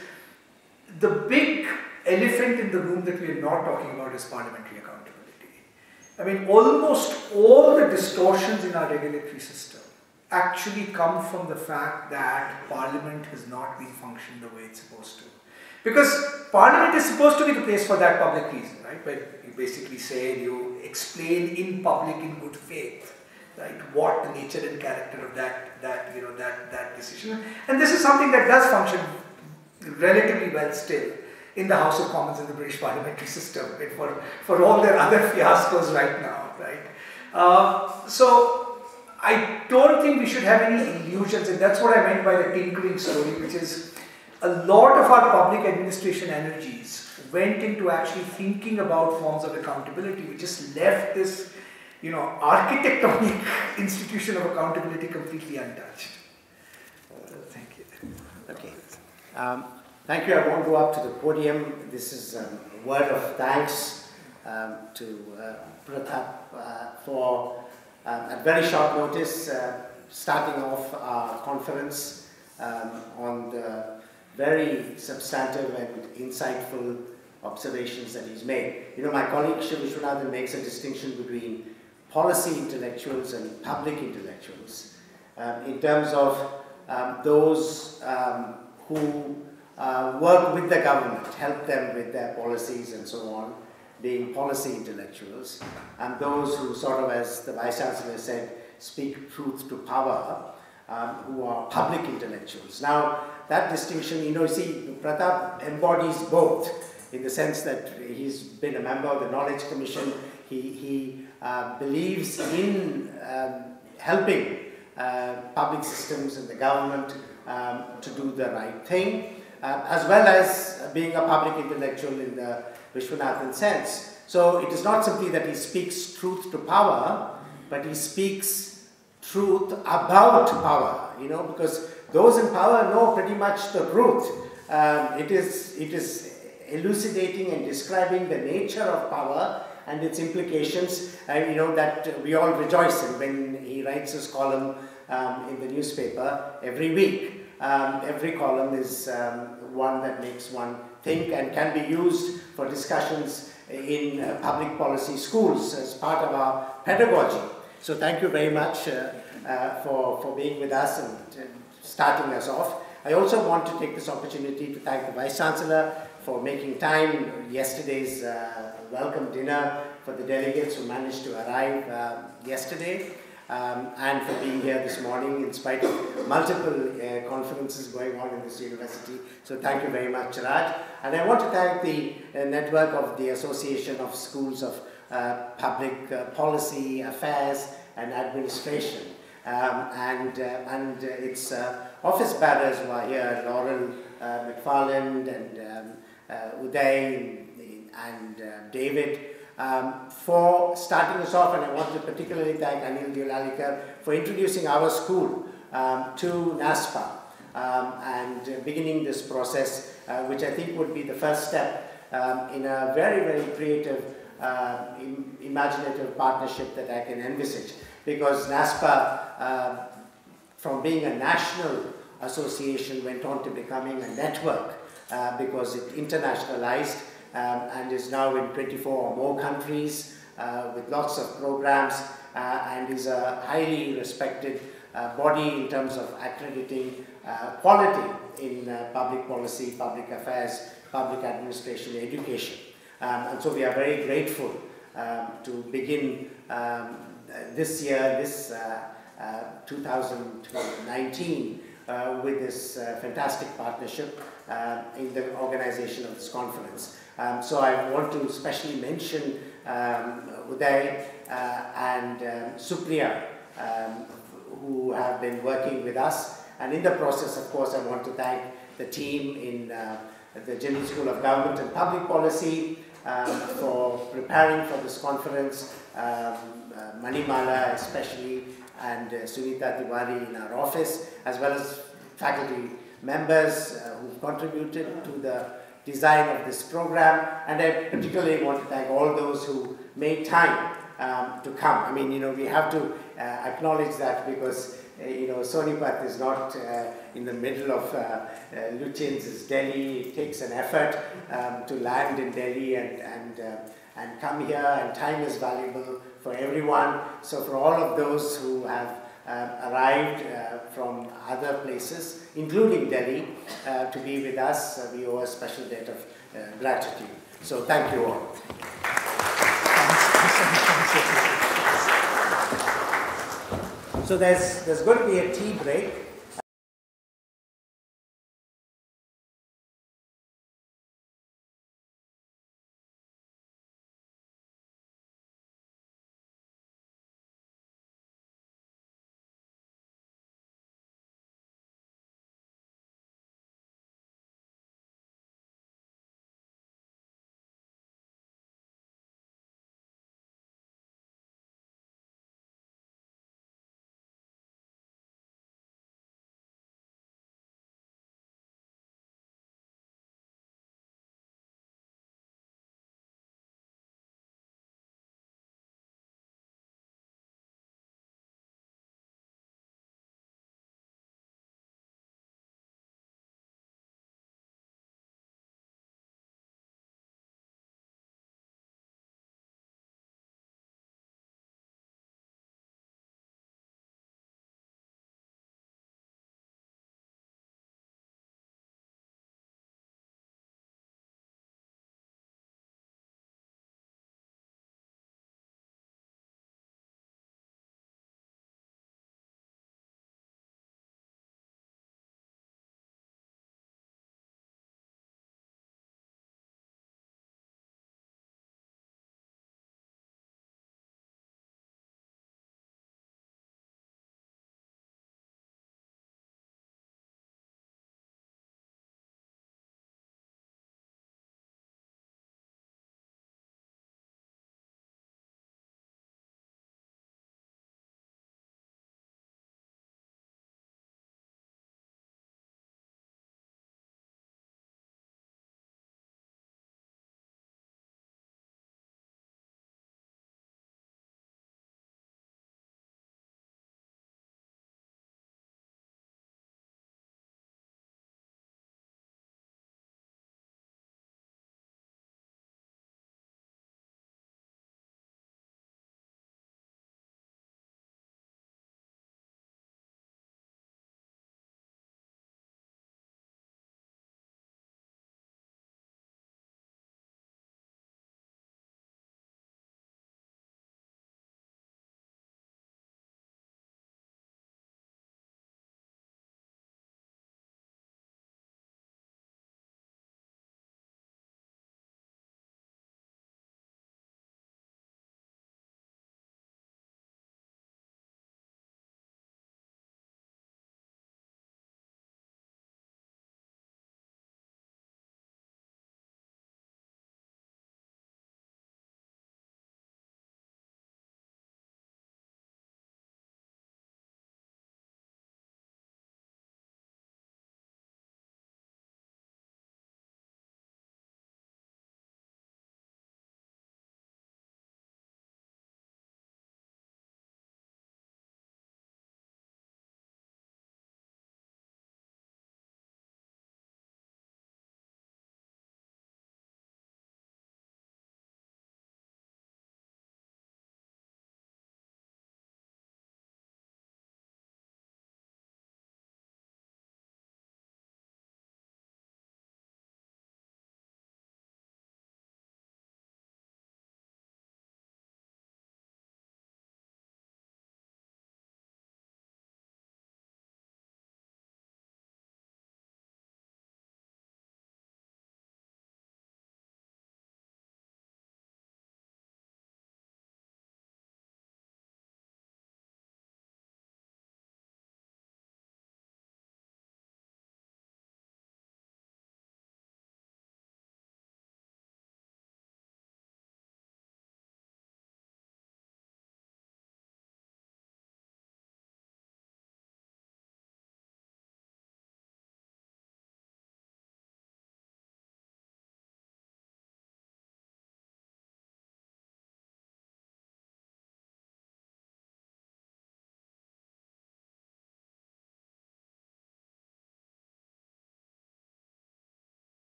the big elephant in the room that we are not talking about is parliamentary accountability. Almost all the distortions in our regulatory system actually come from the fact that Parliament has not been functioning the way it's supposed to. Because Parliament is supposed to be the place for that public reason, right? Where you basically say, you explain in public in good faith, right, what the nature and character of that decision. And this is something that does function relatively well still in the House of Commons in the British parliamentary system, for all their other fiascos right now, right? So I don't think we should have any illusions, and that's what I meant by the tinkering story, which is a lot of our public administration energies went into actually thinking about forms of accountability. We just left this, architectonic institution of accountability completely untouched. Thank you. Okay. Thank you. I won't go up to the podium. This is a word of thanks to Pratap for, at very short notice, starting off our conference on the very substantive and insightful observations that he's made. My colleague Shiv Vishwanathan makes a distinction between policy intellectuals and public intellectuals in terms of those who work with the government, help them with their policies and so on, being policy intellectuals, and those who sort of, as the Vice Chancellor said, speak truth to power, who are public intellectuals. Now, that distinction, you see, Pratap embodies both, in the sense that he's been a member of the Knowledge Commission. He believes in helping public systems and the government to do the right thing, as well as being a public intellectual in the Vishwanathan sense. So it is not simply that he speaks truth to power, but he speaks truth about power, because those in power know pretty much the truth. It is elucidating and describing the nature of power and its implications, that we all rejoice in when he writes his column in the newspaper every week. Every column is one that makes one think and can be used for discussions in public policy schools as part of our pedagogy. So thank you very much for being with us and starting us off. I also want to take this opportunity to thank the Vice Chancellor for making time, yesterday's welcome dinner for the delegates who managed to arrive yesterday, and for being here this morning in spite of multiple conferences going on in this university. So thank you very much, Raj. And I want to thank the network of the Association of Schools of Public Policy, Affairs and Administration, and its office bearers who are here, Laurel McFarland and Uday and David, for starting us off. And I want to particularly thank Anil Dulalekar for introducing our school to NASPA and beginning this process, which I think would be the first step in a very, very creative, imaginative partnership that I can envisage. Because NASPA, from being a national association, went on to becoming a network because it internationalized and is now in 24 or more countries with lots of programs and is a highly respected body in terms of accrediting quality in public policy, public affairs, public administration, education. And so we are very grateful to begin this year, this 2019, with this fantastic partnership in the organization of this conference. So I want to especially mention Uday and Supriya, who have been working with us. And in the process, of course, I want to thank the team in the Delhi School of Government and Public Policy for preparing for this conference, Manimala especially, and Sunita Tiwari in our office, as well as faculty members who contributed to the design of this program. And I particularly want to thank all those who made time to come. I mean, we have to acknowledge that, because Sonipat is not in the middle of Lutyens' Delhi. It takes an effort to land in Delhi and come here, and time is valuable for everyone. So for all of those who have arrived from other places, including Delhi, to be with us, we owe a special debt of gratitude. So thank you all. So there's going to be a tea break.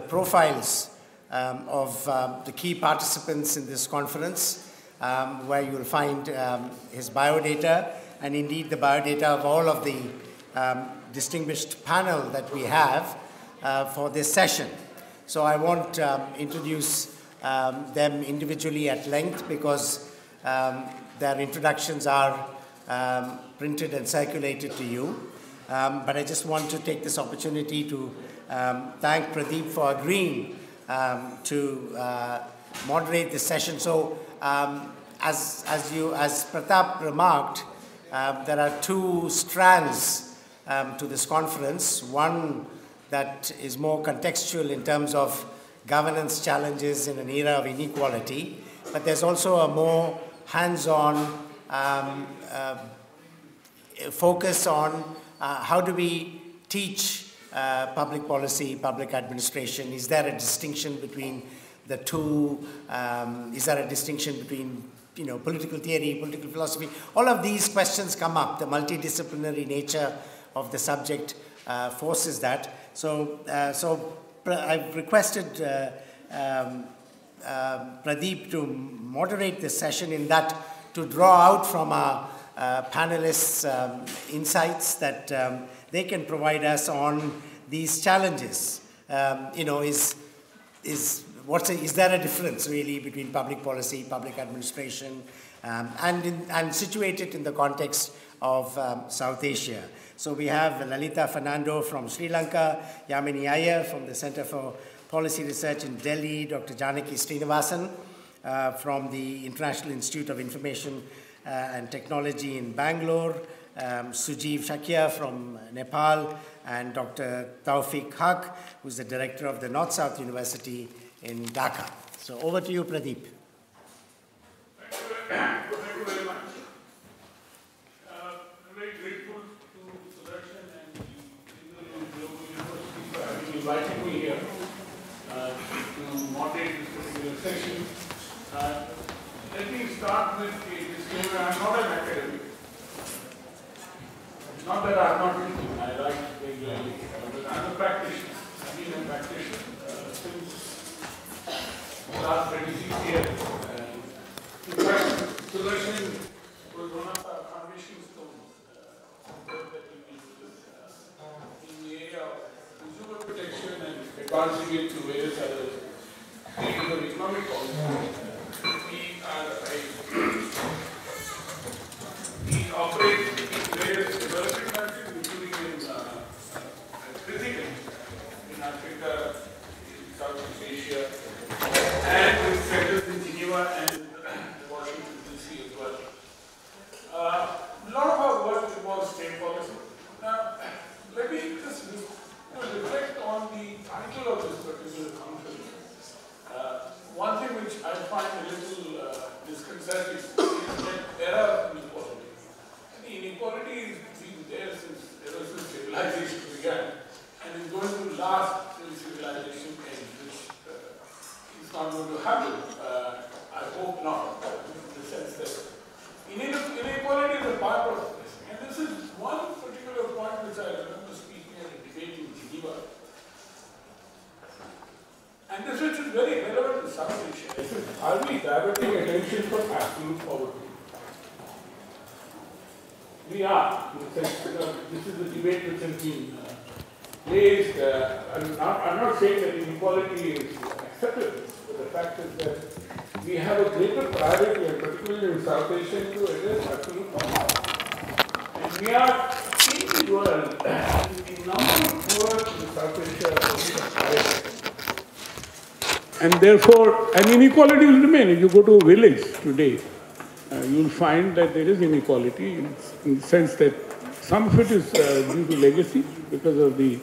profiles of the key participants in this conference, where you will find his biodata and indeed the biodata of all of the distinguished panel that we have for this session. So I won't introduce them individually at length because their introductions are printed and circulated to you. But I just want to take this opportunity to thank Pradeep for agreeing to moderate this session. So as Pratap remarked, there are two strands to this conference. One that is more contextual in terms of governance challenges in an era of inequality, but there's also a more hands-on focus on how do we teach public policy, public administration. Is there a distinction between the two? Is there a distinction between political theory, political philosophy? All of these questions come up. The multidisciplinary nature of the subject forces that. So I've requested Pradeep to moderate this session, in that to draw out from our panelists insights that they can provide us on these challenges. Is there a difference really between public policy, public administration, and situate it in the context of South Asia? So we have Lalita Fernando from Sri Lanka, Yamini Iyer from the Center for Policy Research in Delhi, Dr. Janaki Srinivasan from the International Institute of Information and Technology in Bangalore, Sujeev Shakia from Nepal, and Dr. Tawfiq Haq, who's the director of the North-South University in Dhaka. So over to you, Pradeep. Thank you very much. I'm very grateful to Sudarshan and the Global University for having invited me here to moderate this particular session. Let me start with a disclaimer. I'm not an academic. Not that I'm not reading, I write regularly, but I'm a practitioner. I've been a practitioner since the last 26 years. In fact, Sudarshan was one of our foundation stones that we did in the area of consumer protection and advancing it to various other areas of economic policy. We operate in various developing countries, including in physically in Africa, in Southeast Asia, and with centers in Geneva and Washington, D.C. as well. A lot of our work involves state policy. Now, let me just reflect on the title of this particular conference. One thing which I find a little disconcerting is that era of inequality. The inequality has been there ever since civilization began, and is going to last till civilization ends, which is not going to happen. I hope not, in the sense that inequality is a part of this. And this is one particular point which I remember speaking at a debate in Geneva. And this which is very relevant to South Asia. This is, are we diverting attention from absolute poverty? We are, in the sense that this is the debate which has been raised. I'm not saying that inequality is acceptable, but the fact is that we have a greater priority, and particularly in South Asia, to address absolute poverty. And we are in the world, the number of poor in South Asia are higher. And therefore, and inequality will remain. If you go to a village today, you will find that there is inequality in the sense that some of it is due to legacy because of the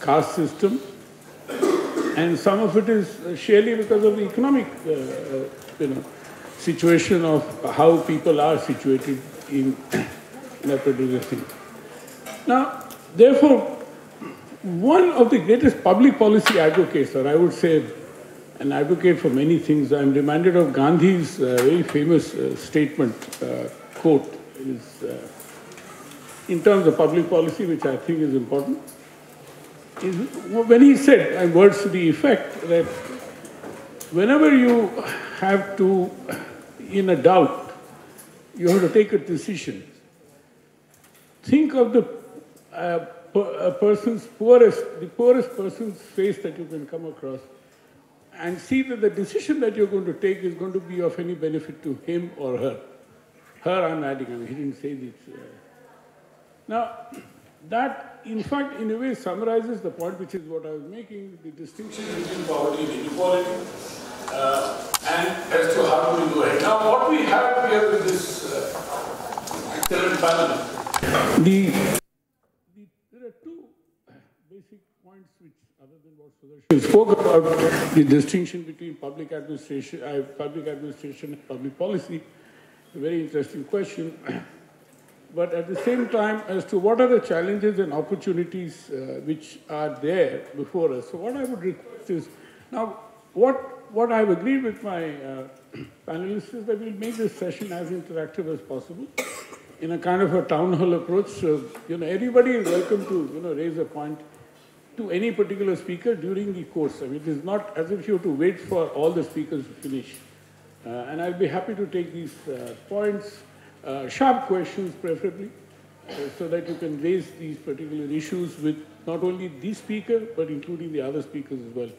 caste system, and some of it is surely because of the economic situation of how people are situated in a particular thing. Now, therefore, one of the greatest public policy advocates, or I would say an advocate for many things, I'm reminded of Gandhi's very famous statement, quote, is, in terms of public policy, which I think is important. is when he said, words to the effect, that whenever you have to, in a doubt, you have to take a decision, think of the poorest person's face that you can come across, and see that the decision that you're going to take is going to be of any benefit to him or her. Her, I'm adding, he didn't say this. Now, that, in fact, in a way summarizes the point, which is what I was making, the distinction between poverty and inequality, and as to how do we go ahead. Now, what we have here in this excellent panel, there are two basic points which, other than what Sudarshan spoke about, the distinction between public administration and public policy. A very interesting question. But at the same time, as to what are the challenges and opportunities which are there before us. So what I would request is, now, what I've agreed with my panelists is that we'll make this session as interactive as possible in a kind of a town hall approach. So, everybody is welcome to, raise a point to any particular speaker during the course. I mean, it is not as if you have to wait for all the speakers to finish. And I'll be happy to take these points, sharp questions preferably, so that you can raise these particular issues with not only this speaker, but including the other speakers as well.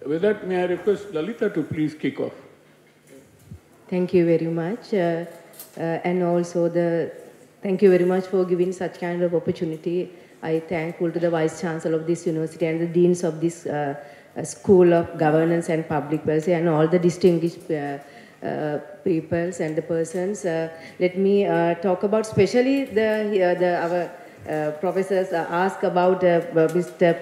With that, may I request Lalita to please kick off. Thank you very much. And also, thank you very much for giving such kind of opportunity. I thankful to the Vice Chancellor of this university and the Deans of this School of Governance and Public Policy and all the distinguished peoples and the persons. Let me talk about, especially our professors ask about Mr.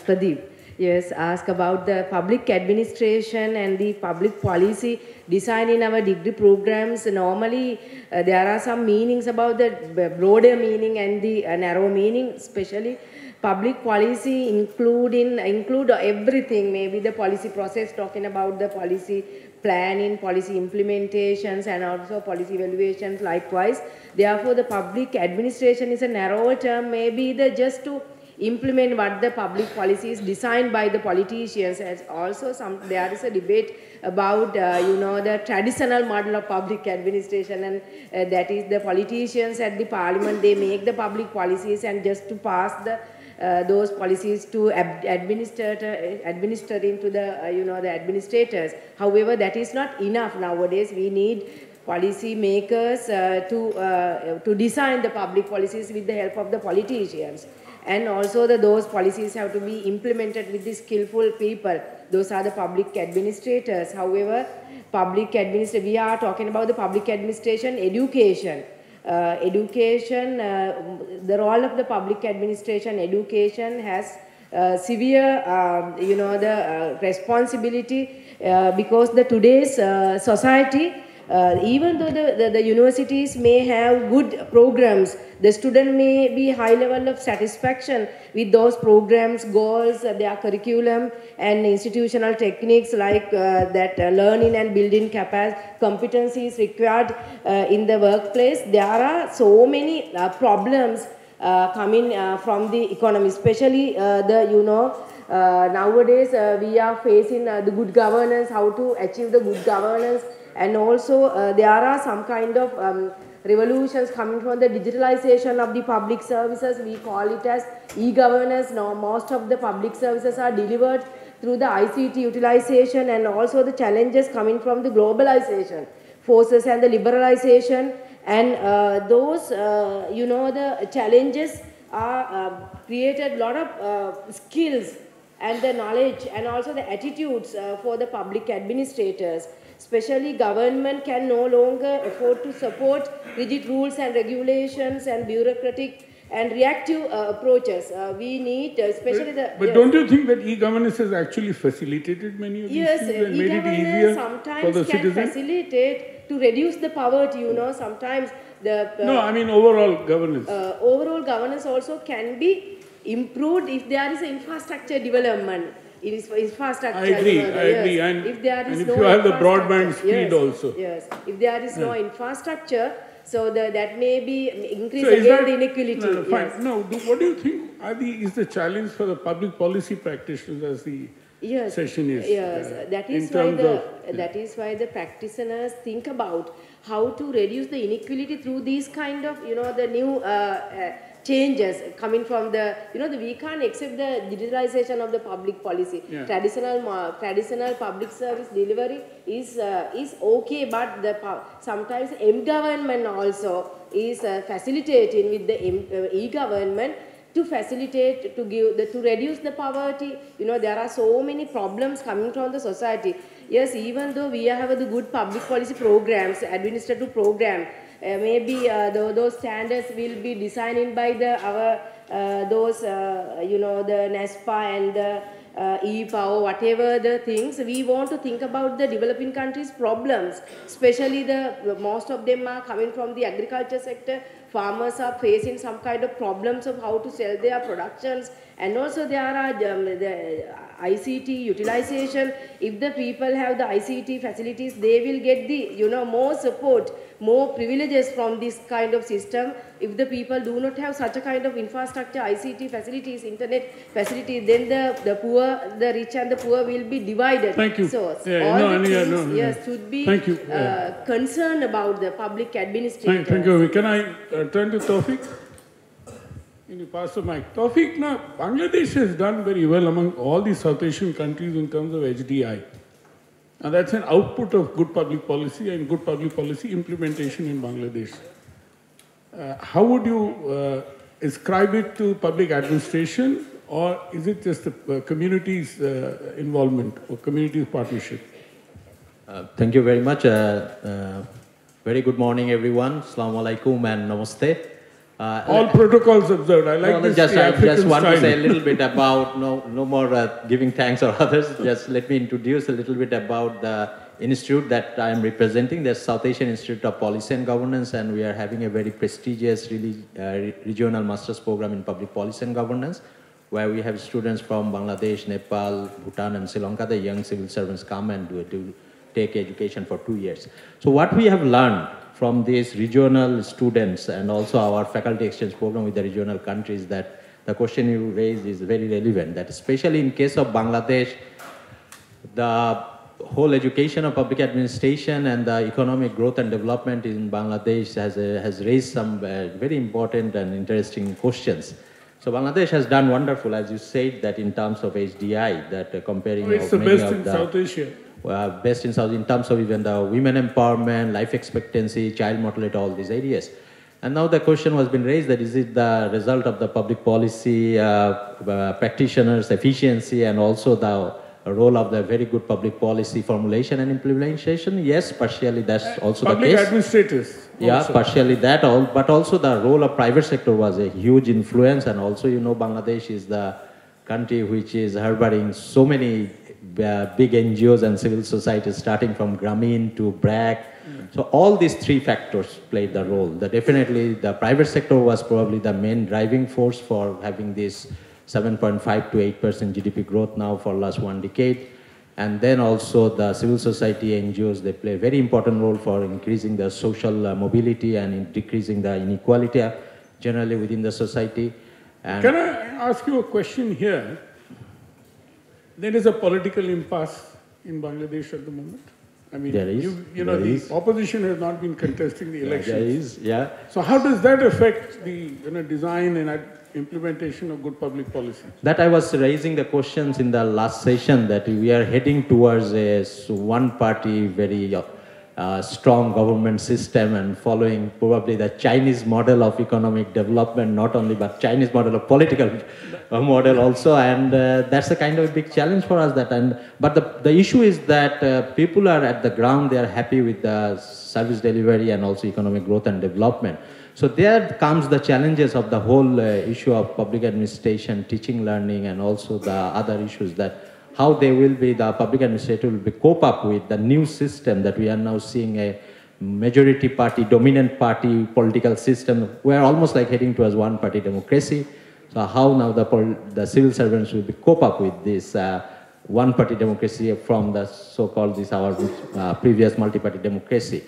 Pradeep. Yes, ask about the public administration and the public policy design in our degree programs. Normally, there are some meanings about the broader meaning and the narrow meaning, especially public policy include everything, maybe the policy process, talking about the policy planning, policy implementations, and also policy evaluations likewise. Therefore, the public administration is a narrower term, maybe just to implement what the public policy is designed by the politicians. As also there is a debate about the traditional model of public administration, and that is the politicians at the parliament, they make the public policies and just to pass those policies to administer into the administrators. However, that is not enough nowadays. We need policy makers to design the public policies with the help of the politicians. And also those policies have to be implemented with the skillful people. Those are the public administrators. However, we are talking about the public administration education. The role of the public administration education has severe, the responsibility because today's society, even though the universities may have good programs, the student may be high level of satisfaction with those programs, goals, their curriculum and institutional techniques like that learning and building competencies required in the workplace. There are so many problems coming from the economy, especially nowadays we are facing the good governance, how to achieve the good governance. And also there are some kind of revolutions coming from the digitalization of the public services. We call it as e-governance. Now most of the public services are delivered through the ICT utilization, and also the challenges coming from the globalization forces and the liberalization. And those, the challenges are created a lot of skills and the knowledge and also the attitudes for the public administrators. Especially government can no longer afford to support rigid rules and regulations and bureaucratic and reactive approaches. We need, especially But don't you think that e-governance has actually facilitated many of these things and made it easier for the citizen? Sometimes can facilitate to reduce the poverty, sometimes the... no, I mean overall governance. Overall governance also can be improved if there is infrastructure development. It is infrastructure. I agree. And if there is if you have the broadband speed yes, also. Yes. If there is no infrastructure, So that may be increase So again the inequality. No, fine. Yes. No, what do you think is the challenge for the public policy practitioners as the session is? Yes, that is why the practitioners think about how to reduce the inequality through these kind of, the new changes coming from the, we can't accept the digitalization of the public policy. Yeah. Traditional public service delivery is okay, but sometimes M-government also is facilitating with the e-government to facilitate, to reduce the poverty. There are so many problems coming from the society. Yes, even though we have the good public policy programs, administrative program, maybe those standards will be designed by the NESPA and the e-power, whatever the things. We want to think about the developing countries' problems, especially most of them are coming from the agriculture sector. Farmers are facing some kind of problems of how to sell their productions, and also there are the ICT utilization. If the people have the ICT facilities, they will get the more support, more privileges from this kind of system. If the people do not have such a kind of infrastructure, ICT facilities, internet facilities, then the poor, the rich and the poor will be divided. Thank you. So should be concerned about the public administration. Thank you. Can I turn to Tawfiq? Can you pass the mic? Tawfiq, now Bangladesh has done very well among all the South Asian countries in terms of HDI. And that's an output of good public policy and good public policy implementation in Bangladesh. How would you ascribe it to public administration, or is it just the community's involvement or community's partnership? Thank you very much. Very good morning, everyone. Assalamu alaikum and namaste. All protocols observed. I like this. I just want to say a little bit about, no more giving thanks or others. Just let me introduce a little bit about the institute that I am representing. The South Asian Institute of Policy and Governance, and we are having a very prestigious regional master's program in public policy and governance, where we have students from Bangladesh, Nepal, Bhutan, and Sri Lanka. The young civil servants come and do take education for 2 years. So what we have learned from these regional students and also our faculty exchange program with the regional countries, that the question you raised is very relevant, that especially in case of Bangladesh, the whole education of public administration and the economic growth and development in Bangladesh has raised some very important and interesting questions. So Bangladesh has done wonderful, as you said, that in terms of HDI, that comparing it's the best in South Asia. Best in South, in terms of even the women empowerment, life expectancy, child mortality, all these areas. And now the question has been raised that is it the result of the public policy, practitioners' efficiency, and also the role of the very good public policy formulation and implementation? Yes, partially that's also the case. Public administrators. Yeah, also. partially that, but also the role of private sector was a huge influence, and also Bangladesh is the country which is harboring so many big NGOs and civil society, starting from Grameen to BRAC. So all these three factors played the role. Definitely the private sector was probably the main driving force for having this 7.5 to 8% GDP growth now for last 1 decade. And then also the civil society NGOs, they play a very important role for increasing the social mobility and decreasing the inequality generally within the society. And can I ask you a question here? There is a political impasse in Bangladesh at the moment. I mean, there is, the opposition has not been contesting the elections. There is, yeah. So how does that affect the design and implementation of good public policy? That I was raising the questions in the last session, that we are heading towards a one-party, very strong government system, and following probably the Chinese model of economic development, not only but Chinese model of political model also, and that's a kind of a big challenge for us. But the issue is that people are at the ground, they are happy with the service delivery and also economic growth and development. So there comes the challenges of the whole issue of public administration, teaching, learning, and also the other issues, that how they will be, the public administrator will be cope up with the new system that we are now seeing, a majority party, dominant party political system. We are almost like heading towards one-party democracy. So how now the civil servants will be cope up with this one-party democracy from the so-called our previous multi-party democracy.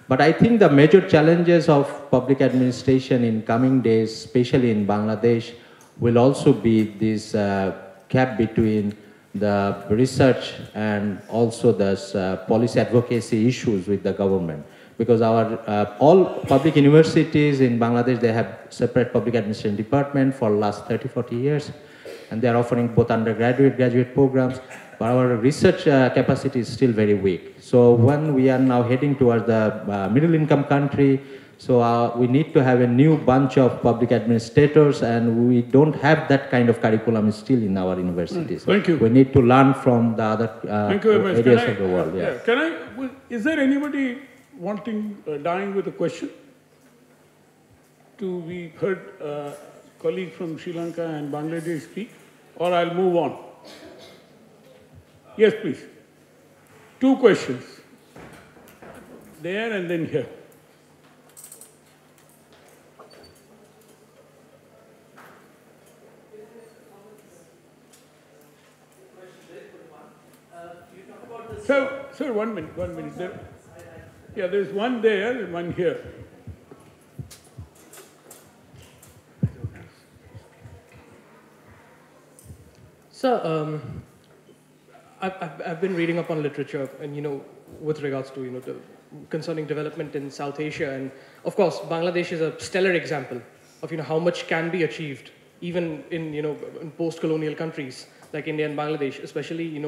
But I think the major challenges of public administration in coming days, especially in Bangladesh, will also be this gap between the research and also the policy advocacy issues with the government. Because our all public universities in Bangladesh, they have separate public administration department for the last 30, 40 years, and they are offering both undergraduate, graduate programs. But our research capacity is still very weak. So when we are now heading towards the middle income country, so we need to have a new bunch of public administrators, and we don't have that kind of curriculum still in our universities. Thank you. We need to learn from the other areas of the world. Yeah. Is there anybody wanting, dying with a question? We heard colleague from Sri Lanka and Bangladesh speak, or I'll move on. Yes, please. 2 questions. There and then here. Sir, 1 minute, 1 minute. There's one there and one here. So, I've been reading up on literature, and with regards to concerning development in South Asia, and of course, Bangladesh is a stellar example of how much can be achieved, even in in post-colonial countries like India and Bangladesh. Especially,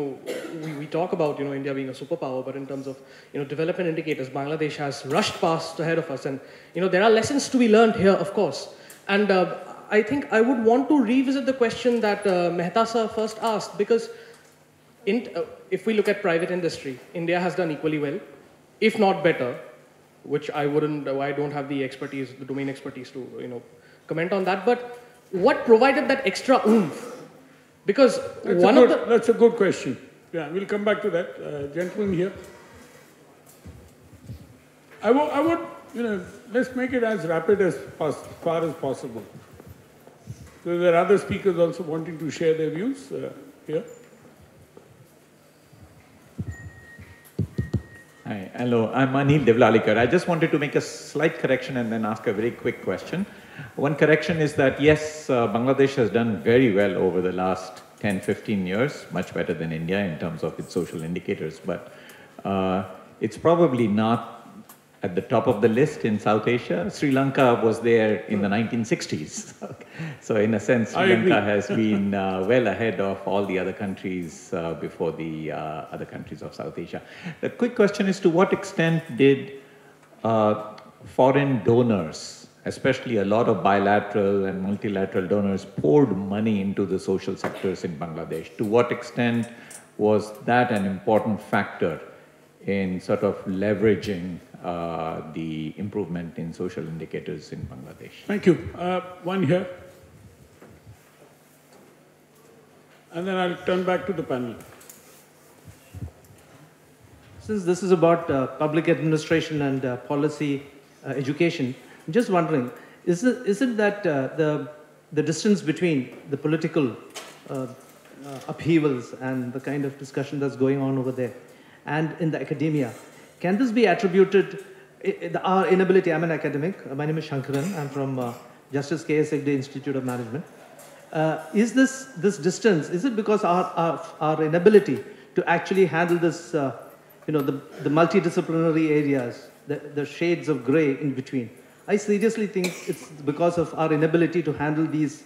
we talk about India being a superpower, but in terms of development indicators, Bangladesh has rushed past ahead of us, and there are lessons to be learned here, of course. And I think I would want to revisit the question that Mehta sir first asked, because if we look at private industry, India has done equally well, if not better, which I don't have the expertise, the domain expertise to comment on that. But what provided that extra oomph? Because that's a good question. Yeah, we'll come back to that. Gentleman here. I would, let's make it as rapid as far as possible. So there are other speakers also wanting to share their views here. Hi, hello, I'm Anil Devlalikar. I just wanted to make a slight correction and then ask a very quick question. One correction is that, yes, Bangladesh has done very well over the last 10, 15 years, much better than India in terms of its social indicators, but it's probably not at the top of the list in South Asia. Sri Lanka was there in the 1960s. So in a sense, Sri Lanka has been well ahead of all the other countries before the other countries of South Asia. The quick question is, to what extent did foreign donors, especially a lot of bilateral and multilateral donors, poured money into the social sectors in Bangladesh? To what extent was that an important factor in sort of leveraging the improvement in social indicators in Bangladesh? Thank you. One here. And then I'll turn back to the panel. Since this is about public administration and policy education, I'm just wondering, is it that the distance between the political upheavals and the kind of discussion that's going on over there and in the academia, can this be attributed, our inability? I'm an academic, my name is Shankaran, I'm from Justice K.S. Hegde Institute of Management. Is this distance, is it because our inability to actually handle this, the multidisciplinary areas, the shades of gray in between? I seriously think it's because of our inability to handle these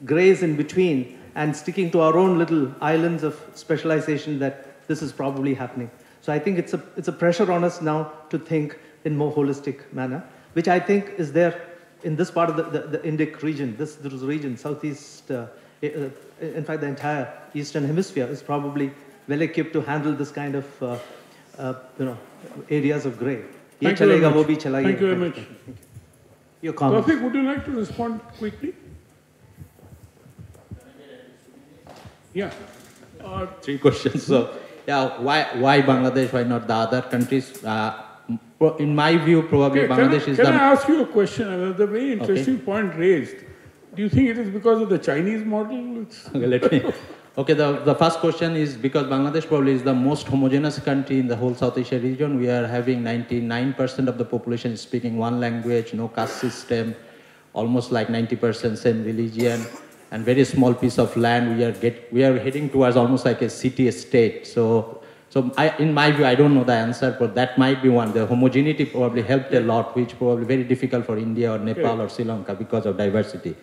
grays in between and sticking to our own little islands of specialization that this is probably happening. So I think it's a pressure on us now to think in more holistic manner, which I think is there in this part of the Indic region, this region, Southeast, in fact the entire Eastern Hemisphere is probably well equipped to handle this kind of areas of grey. Thank you very much. Thank you very much. Your comments. Tawfiq, would you like to respond quickly? Yeah. 3 questions. So, yeah, why Bangladesh? Why not the other countries? In my view, probably Bangladesh is. Can I ask you a question? The very interesting point raised. Do you think it is because of the Chinese model? Okay, let me. Okay, the first question is because Bangladesh probably is the most homogeneous country in the whole South Asia region. We are having 99% of the population speaking one language, no caste system, almost like 90% same religion, and very small piece of land. We are heading towards almost like a city-state. So in my view, I don't know the answer, but that might be one. The homogeneity probably helped a lot, which probably very difficult for India or Nepal or Sri Lanka because of diversity.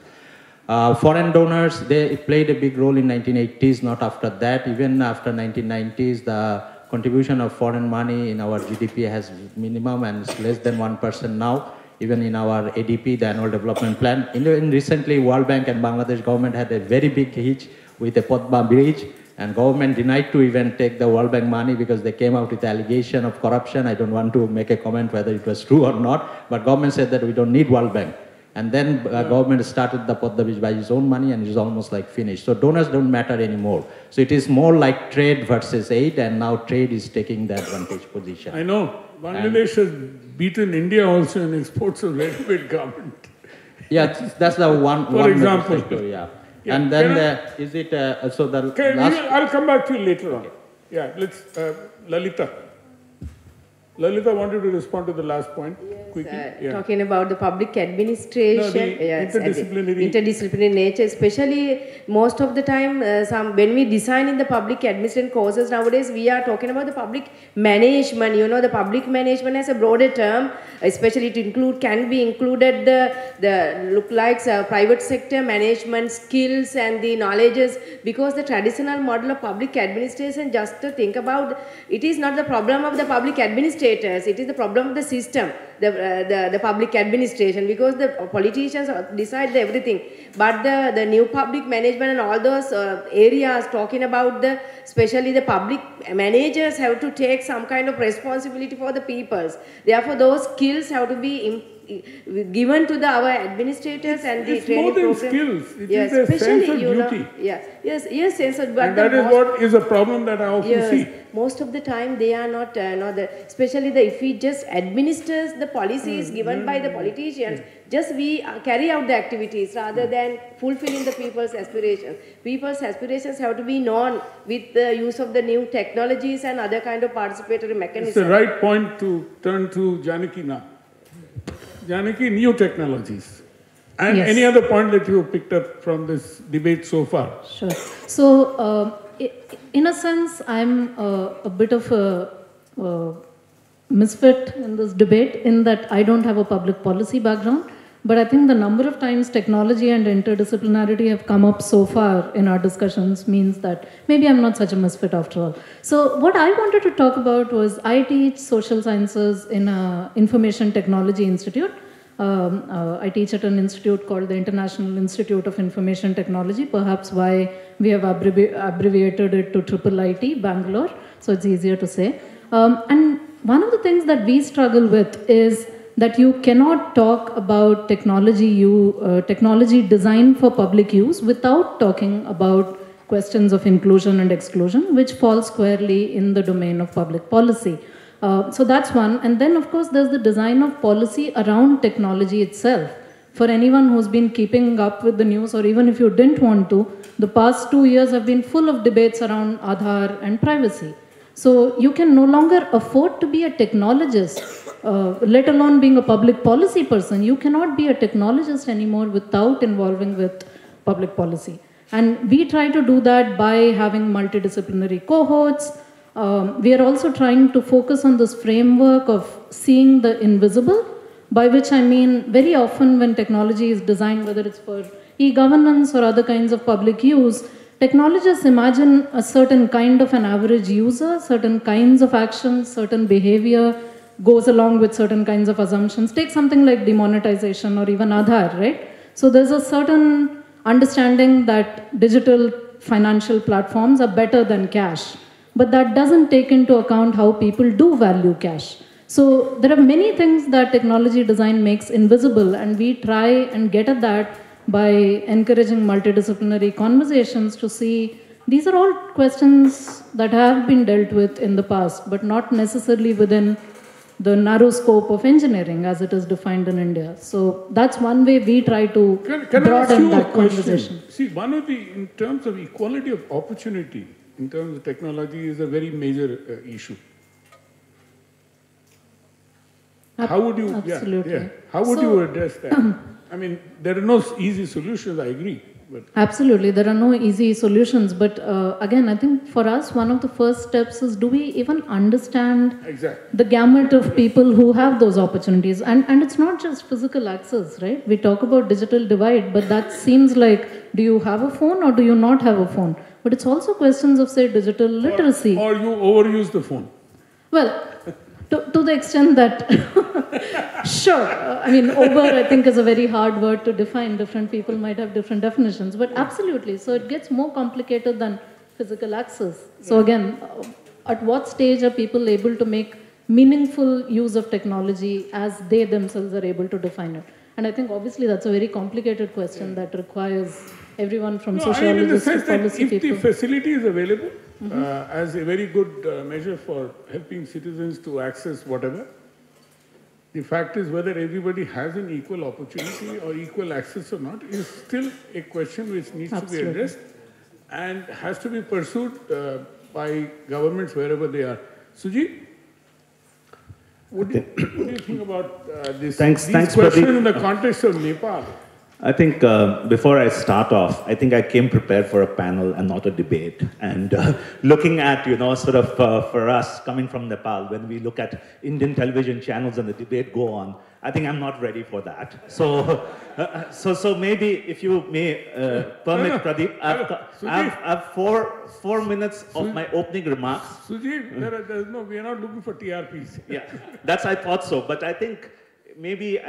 Foreign donors, they played a big role in 1980s, not after that. Even after 1990s, the contribution of foreign money in our GDP has minimum and it's less than 1% now. Even in our ADP, the Annual Development Plan. Recently, World Bank and Bangladesh government had a very big hitch with the Padma Bridge, and government denied to even take the World Bank money because they came out with allegation of corruption. I don't want to make a comment whether it was true or not, but government said that we don't need World Bank. And then government started the Padma Bridge by its own money and it's almost like finished. So donors don't matter anymore. So it is more like trade versus aid, and now trade is taking the advantage position. I know. Bangladesh has beaten India also in exports of ready-made garment. Yeah, that's the one. For example. Sector, yeah. And then is it, so the last... I'll come back to you later on. Yeah, let's, Lalita. Lalita wanted to respond to the last point quickly. Talking about the public administration, interdisciplinary nature, especially most of the time, when we design in the public administration courses nowadays, we are talking about the public management. You know, the public management has a broader term, especially can be included the lookalikes, private sector management skills and the knowledges, because the traditional model of public administration, just to think about, it is not the problem of the public administration. It is the problem of the system, the public administration, because the politicians decide everything. But the new public management and all those areas talking about especially the public managers have to take some kind of responsibility for the peoples. Therefore, those skills have to be given to our administrators and the training program. It's more than skills. It is a sense of duty. Yes, sense of duty. And that is what is a problem that I often see. Most of the time they are not, especially if we just administers the policies given by the politicians, just we carry out the activities rather than fulfilling the people's aspirations. People's aspirations have to be known with the use of the new technologies and other kind of participatory mechanisms. It's the right point to turn to Janaki now. Janaki, new technologies. And any other point that you picked up from this debate so far? Sure. So, in a sense, I'm a bit of a misfit in this debate in that I don't have a public policy background, but I think the number of times technology and interdisciplinarity have come up so far in our discussions means that maybe I'm not such a misfit after all. So what I wanted to talk about was I teach social sciences in an information technology institute. I teach at an institute called the International Institute of Information Technology, perhaps why we have abbreviated it to IIIT, Bangalore, so it's easier to say. And one of the things that we struggle with is that you cannot talk about technology designed for public use without talking about questions of inclusion and exclusion, which fall squarely in the domain of public policy. So that's one. And then, of course, there's the design of policy around technology itself. For anyone who's been keeping up with the news, or even if you didn't want to, the past 2 years have been full of debates around Aadhaar and privacy. So you can no longer afford to be a technologist, let alone being a public policy person. You cannot be a technologist anymore without involving with public policy. And we try to do that by having multidisciplinary cohorts. We are also trying to focus on this framework of seeing the invisible, by which I mean very often when technology is designed, whether it's for e-governance or other kinds of public use, technologists imagine a certain kind of an average user, certain kinds of actions, certain behavior goes along with certain kinds of assumptions. Take something like demonetization or even Aadhaar, right? So there's a certain understanding that digital financial platforms are better than cash. But that doesn't take into account how people do value cash. So there are many things that technology design makes invisible, and we try and get at that by encouraging multidisciplinary conversations to see these are all questions that have been dealt with in the past, but not necessarily within the narrow scope of engineering as it is defined in India. So that's one way we try to broaden that conversation. See, in terms of equality of opportunity, in terms of technology, is a very major issue. How would you, Absolutely. How would you address that? I mean, there are no easy solutions, I agree. But absolutely, there are no easy solutions. But again, I think for us, one of the first steps is, do we even understand the gamut of people who have those opportunities? And it's not just physical access, right? We talk about digital divide, but that seems like, do you have a phone or do you not have a phone? But it's also questions of, say, digital literacy. Or you overuse the phone. Well, to the extent that, sure, I mean, over I think is a very hard word to define. Different people might have different definitions, but absolutely. So it gets more complicated than physical access. So again, at what stage are people able to make meaningful use of technology as they themselves are able to define it? And I think obviously that's a very complicated question that requires everyone from sociologists to policy people. If the facility is available, as a very good measure for helping citizens to access whatever. The fact is whether everybody has an equal opportunity or equal access or not is still a question which needs to be addressed and has to be pursued by governments wherever they are. Sujit, what do you think about this question in the context of Nepal? I think before I start off, I think I came prepared for a panel and not a debate. And looking at, sort of for us coming from Nepal, when we look at Indian television channels and the debate go on, I think I'm not ready for that. So, so maybe if you may permit, Pradeep, I have four minutes of my opening remarks. Sujit, we are not looking for TRPs. Yeah, I thought so. But I think maybe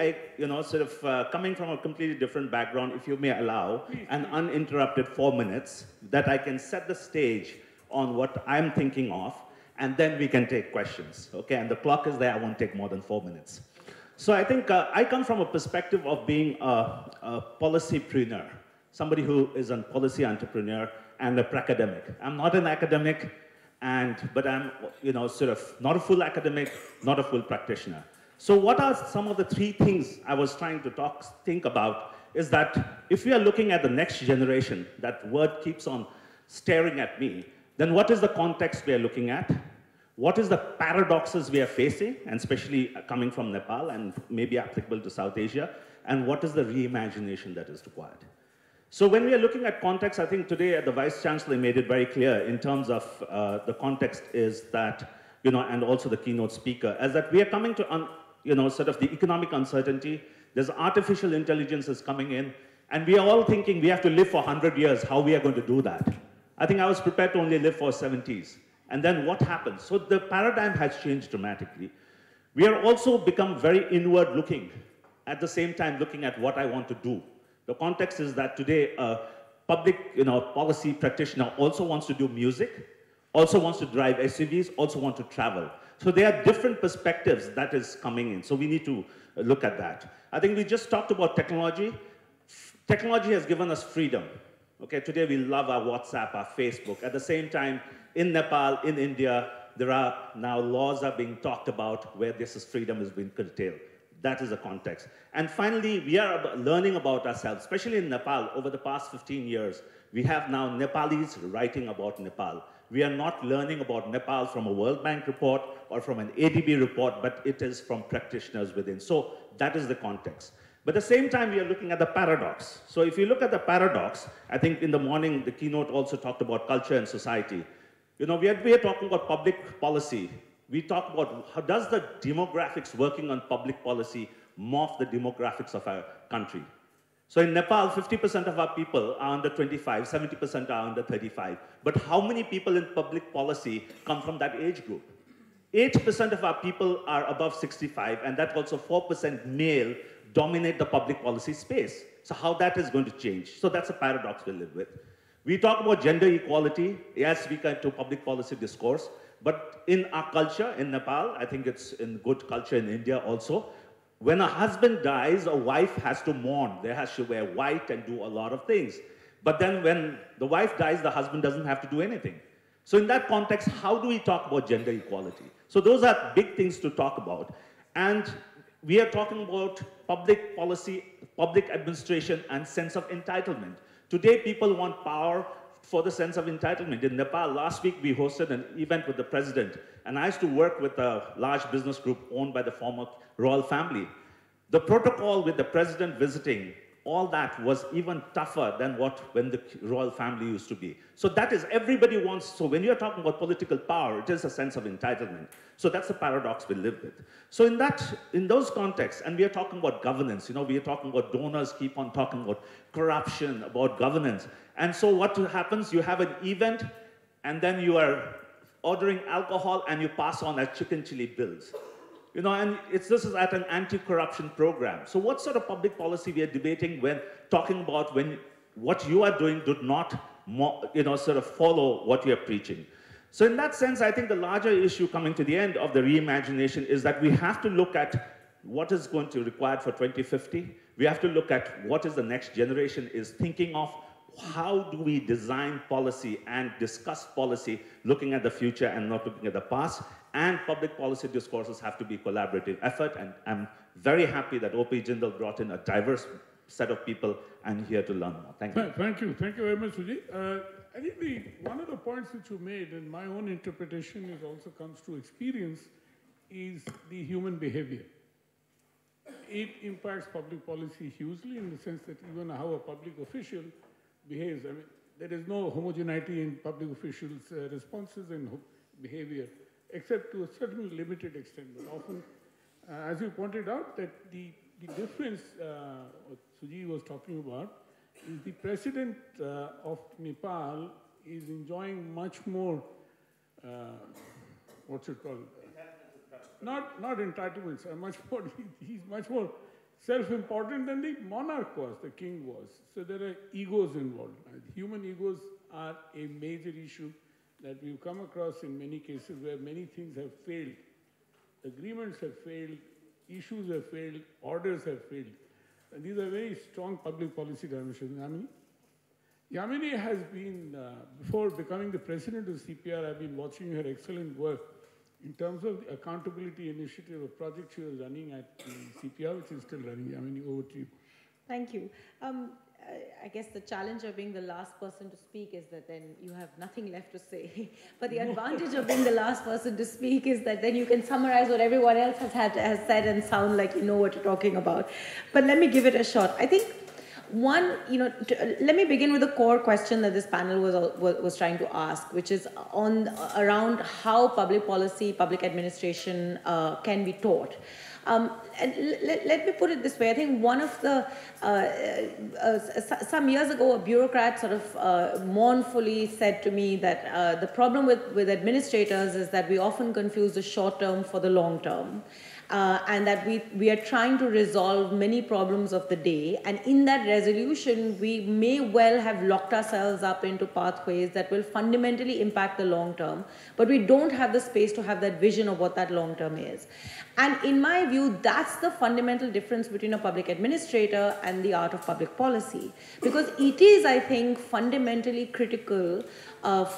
sort of coming from a completely different background, if you may allow, an uninterrupted 4 minutes, that I can set the stage on what I'm thinking of, and then we can take questions, okay? And the clock is there, I won't take more than 4 minutes. So I think I come from a perspective of being a policypreneur, somebody who is a policy entrepreneur and a pracademic. I'm not an academic, but I'm sort of not a full academic, not a full practitioner. So what are some of the three things I was trying to think about is that if we are looking at the next generation, that word keeps on staring at me, then what is the context we are looking at? What is the paradoxes we are facing, and especially coming from Nepal and maybe applicable to South Asia, and what is the reimagination that is required? So when we are looking at context, I think today the Vice Chancellor made it very clear in terms of the context is that, and also the keynote speaker, is that we are coming to sort of the economic uncertainty. There's artificial intelligence is coming in, and we are all thinking we have to live for 100 years, how we are going to do that. I think I was prepared to only live for 70s. And then what happens? So the paradigm has changed dramatically. We are also become very inward looking, at the same time looking at what I want to do. The context is that today a public policy practitioner also wants to do music, also wants to drive SUVs, also want to travel. So there are different perspectives that is coming in. So we need to look at that. I think we just talked about technology. Technology has given us freedom. Okay, today we love our WhatsApp, our Facebook. At the same time, in Nepal, in India, there are now laws are being talked about where this freedom is being curtailed. That is the context. And finally, we are learning about ourselves, especially in Nepal. Over the past 15 years, we have now Nepalis writing about Nepal. We are not learning about Nepal from a World Bank report or from an ADB report, but it is from practitioners within. So that is the context. But at the same time, we are looking at the paradox. So if you look at the paradox, I think in the morning, the keynote also talked about culture and society. We are talking about public policy. We talk about how does the demographics working on public policy morph the demographics of our country. So in Nepal, 50% of our people are under 25, 70% are under 35. But how many people in public policy come from that age group? 8% of our people are above 65, and that also 4% male dominate the public policy space. So how that is going to change? So that's a paradox we live with. We talk about gender equality. Yes, we come to public policy discourse. But in our culture, in Nepal, I think it's in good culture in India also, when a husband dies, a wife has to mourn. They has to wear white and do a lot of things. But then when the wife dies, the husband doesn't have to do anything. So in that context, how do we talk about gender equality? So those are big things to talk about. And we are talking about public policy, public administration, and sense of entitlement. Today, people want power for the sense of entitlement. In Nepal, last week, we hosted an event with the president, and I used to work with a large business group owned by the former royal family. The protocol with the president visiting, all that was even tougher than when the royal family used to be. So that is, everybody wants, so when you're talking about political power, it is a sense of entitlement. So that's the paradox we live with. So in those contexts, and we are talking about governance, we are talking about donors keep on talking about corruption, about governance. And so what happens, you have an event, and then you are ordering alcohol, and you pass on as chicken chili bills. And this is at an anti-corruption program. So what sort of public policy we are debating when talking about when what you are doing do not, sort of follow what you are preaching. So in that sense, I think the larger issue coming to the end of the reimagination is that we have to look at what is going to be required for 2050. We have to look at what is the next generation is thinking of. How do we design policy and discuss policy looking at the future and not looking at the past? And public policy discourses have to be collaborative effort, and I'm very happy that O.P. Jindal brought in a diverse set of people and here to learn more. Thank you. Thank you very much, Sujit. I think one of the points that you made, and my own interpretation is also comes to experience, is the human behavior. It impacts public policy hugely in the sense that even how a public official behaves. I mean, there is no homogeneity in public officials' responses and behavior, except to a certain limited extent. But often, as you pointed out, that the difference what Suji was talking about is the president of Nepal is enjoying much more, what's it called? Not entitlements, he's much more self-important than the monarch was, the king was. So there are egos involved. Human egos are a major issue that we've come across in many cases where many things have failed. Agreements have failed, issues have failed, orders have failed. And these are very strong public policy dimensions. Yamini has been, before becoming the president of CPR, I've been watching her excellent work in terms of the accountability initiative, a project she was running at the CPR, which is still running. Yamini, over to you. Thank you. I guess the challenge of being the last person to speak is that then you have nothing left to say. But the advantage of being the last person to speak is that then you can summarize what everyone else has said and sound like you know what you're talking about. But let me give it a shot. I think one, let me begin with the core question that this panel was trying to ask, which is around how public policy, public administration can be taught. And let me put it this way. I think one of the, some years ago, a bureaucrat sort of mournfully said to me that the problem with administrators is that we often confuse the short term for the long term. And that we are trying to resolve many problems of the day. And in that resolution, we may well have locked ourselves up into pathways that will fundamentally impact the long term. But we don't have the space to have that vision of what that long term is. And in my view, that's the fundamental difference between a public administrator and the art of public policy. Because it is, I think, fundamentally critical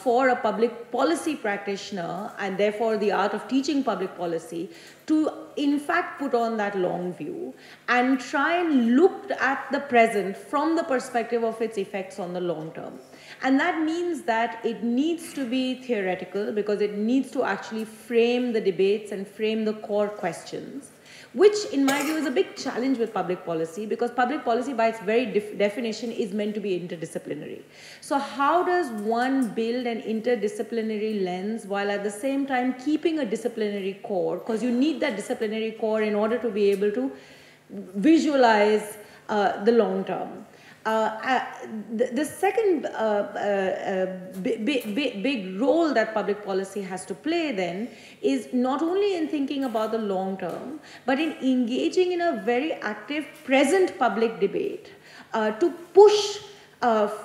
for a public policy practitioner, and therefore the art of teaching public policy, to in fact put on that long view and try and look at the present from the perspective of its effects on the long term. And that means that it needs to be theoretical because it needs to actually frame the debates and frame the core questions, which in my view is a big challenge with public policy, because public policy by its very definition is meant to be interdisciplinary. So how does one build an interdisciplinary lens while at the same time keeping a disciplinary core? Because you need that disciplinary core in order to be able to visualize the long term. The second big role that public policy has to play then is not only in thinking about the long term, but in engaging in a very active present public debate to push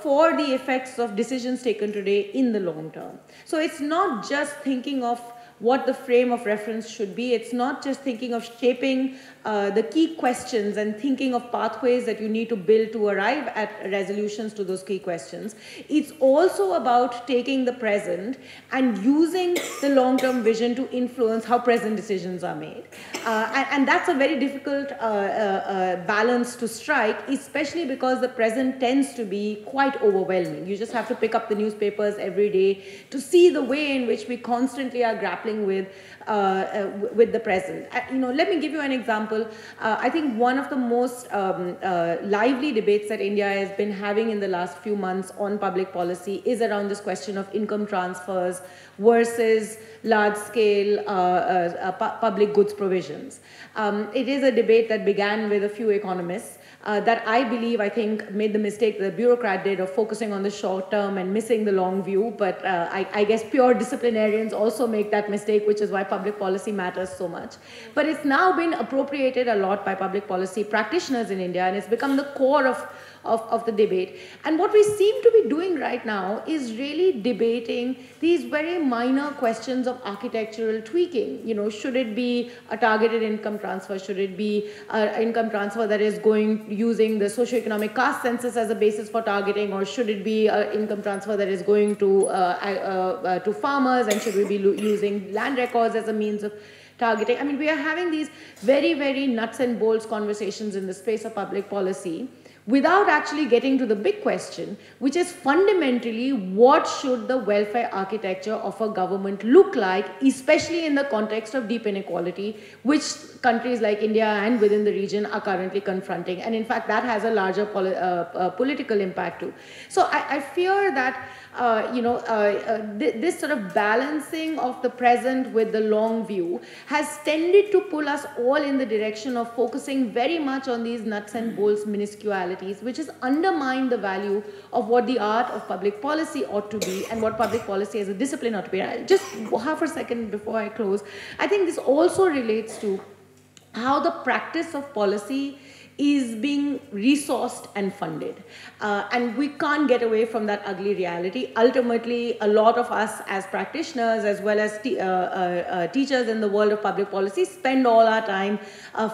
for the effects of decisions taken today in the long term. So it's not just thinking of what the frame of reference should be. It's not just thinking of shaping the key questions and thinking of pathways that you need to build to arrive at resolutions to those key questions. It's also about taking the present and using the long-term vision to influence how present decisions are made. And that's a very difficult balance to strike, especially because the present tends to be quite overwhelming. You just have to pick up the newspapers every day to see the way in which we constantly are grappling with the present. Let me give you an example. I think one of the most lively debates that India has been having in the last few months on public policy is around this question of income transfers versus large-scale public goods provisions. It is a debate that began with a few economists that I think made the mistake the bureaucrat did of focusing on the short term and missing the long view, but I guess pure disciplinarians also make that mistake, which is why public policy matters so much. But it's now been appropriated a lot by public policy practitioners in India, and it's become the core of the debate. And what we seem to be doing right now is really debating these very minor questions of architectural tweaking. Should it be a targeted income transfer? Should it be an income transfer that is using the socioeconomic caste census as a basis for targeting, or should it be an income transfer that is going to farmers, and should we be using land records as a means of targeting? I mean, we are having these very, very nuts and bolts conversations in the space of public policy without actually getting to the big question, which is fundamentally what should the welfare architecture of a government look like, especially in the context of deep inequality, which countries like India and within the region are currently confronting. And in fact, that has a larger political impact too. So I fear that this sort of balancing of the present with the long view has tended to pull us all in the direction of focusing very much on these nuts and bolts minusculities, which has undermined the value of what the art of public policy ought to be and what public policy as a discipline ought to be. Just half a second before I close, I think this also relates to how the practice of policy is being resourced and funded. And we can't get away from that ugly reality. Ultimately, a lot of us as practitioners, as well as teachers in the world of public policy, spend all our time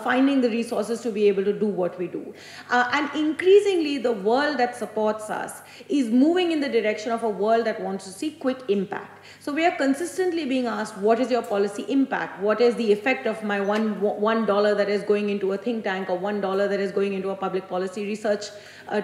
finding the resources to be able to do what we do. And increasingly, the world that supports us is moving in the direction of a world that wants to see quick impact. So we are consistently being asked, what is your policy impact? What is the effect of my $1 that is going into a think tank, or $1 that is going into a public policy research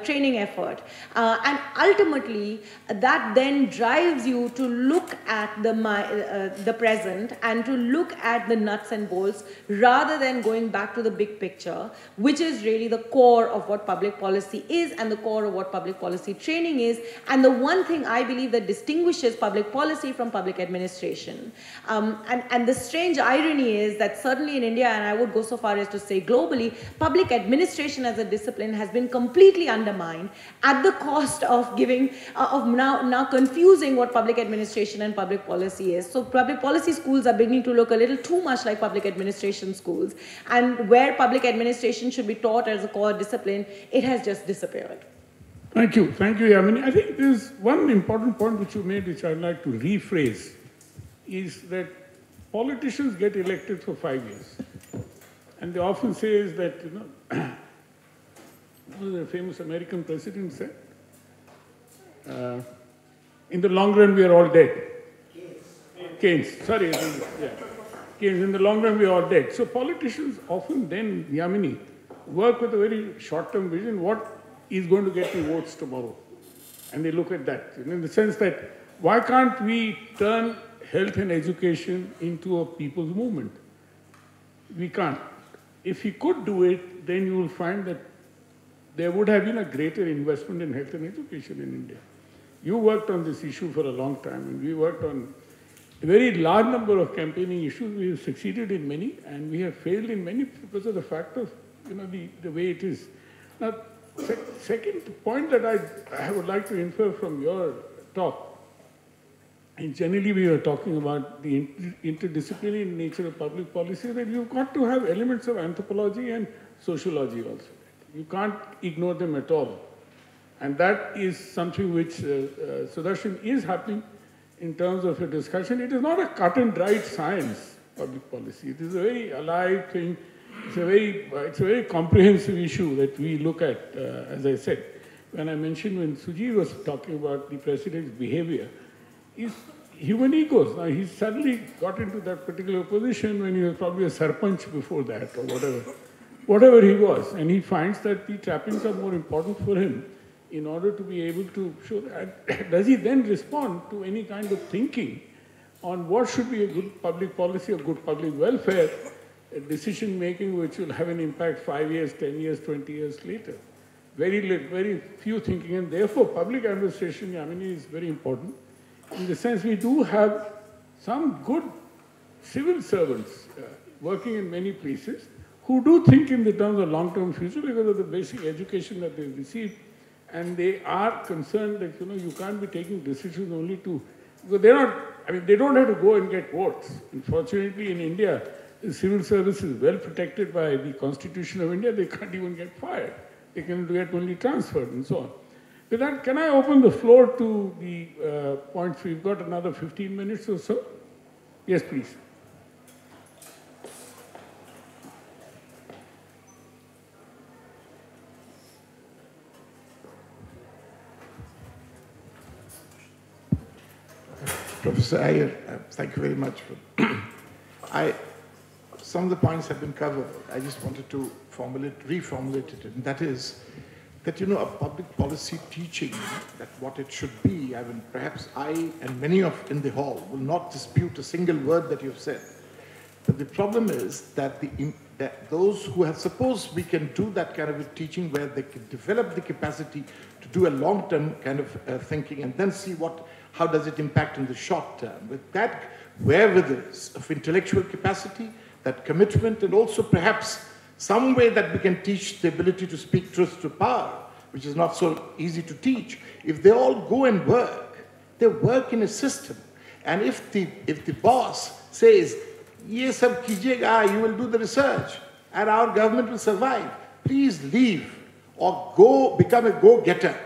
training effort? And ultimately, that then drives you to look at the present and to look at the nuts and bolts rather than going back to the big picture, which is really the core of what public policy is and the core of what public policy training is. And the one thing I believe that distinguishes public policy from public administration. And the strange irony is that certainly in India, and I would go so far as to say globally, public administration as a discipline has been completely undermined at the cost of now confusing what public administration and public policy is. So public policy schools are beginning to look a little too much like public administration schools. And where public administration should be taught as a core discipline, it has just disappeared. Thank you, Yamini. I think there's one important point which you made, which I'd like to rephrase, is that politicians get elected for 5 years. And they often say is that, the famous American president said, in the long run, we are all dead. Keynes, sorry. Yeah. Keynes, in the long run, we are all dead. So politicians often then, Yamini, work with a very short-term vision. What is going to get me votes tomorrow? And they look at that, in the sense that, why can't we turn health and education into a people's movement? We can't. If we could do it, then you will find that there would have been a greater investment in health and education in India. You worked on this issue for a long time, and we worked on a very large number of campaigning issues. We have succeeded in many, and we have failed in many because of the fact of, the way it is. Now, second point that I would like to infer from your talk, and generally we were talking about the interdisciplinary nature of public policy, that you've got to have elements of anthropology and sociology also. You can't ignore them at all. And that is something which, Sudarshan, is happening in terms of a discussion. It is not a cut and dried science, public policy. It is a very alive thing. It's a very comprehensive issue that we look at, as I said. When I mentioned, when Sujit was talking about the president's behavior, is human egos. Now, he suddenly got into that particular position when he was probably a sarpanch before that, or whatever he was. And he finds that the trappings are more important for him in order to be able to show that. Does he then respond to any kind of thinking on what should be a good public policy, a good public welfare, a decision making which will have an impact 5 years, 10 years, 20 years later? Very few thinking, and therefore public administration, Yamini, is very important. In the sense, we do have some good civil servants working in many places who do think in the terms of long-term future because of the basic education that they've received, and they are concerned that you can't be taking decisions only to, because they're not, they don't have to go and get votes. Unfortunately, in India, the civil service is well protected by the Constitution of India. They can't even get fired. They can get only transferred and so on. With that, can I open the floor to the points? We've got another 15 minutes or so. Yes, please. Professor Iyer, thank you very much. Some of the points have been covered. I just wanted to reformulate it, and that is that, a public policy teaching, that what it should be, perhaps I and many in the hall will not dispute a single word that you've said. But the problem is that those who have, suppose we can do that kind of a teaching where they can develop the capacity to do a long-term kind of thinking and then see how does it impact in the short term. With that wherewithal of intellectual capacity, that commitment, and also perhaps some way that we can teach the ability to speak truth to power, which is not so easy to teach. If they all go and work, they work in a system. And if the boss says, "Ye sab kijiyega, you will do the research, and our government will survive. Please leave or go become a go-getter."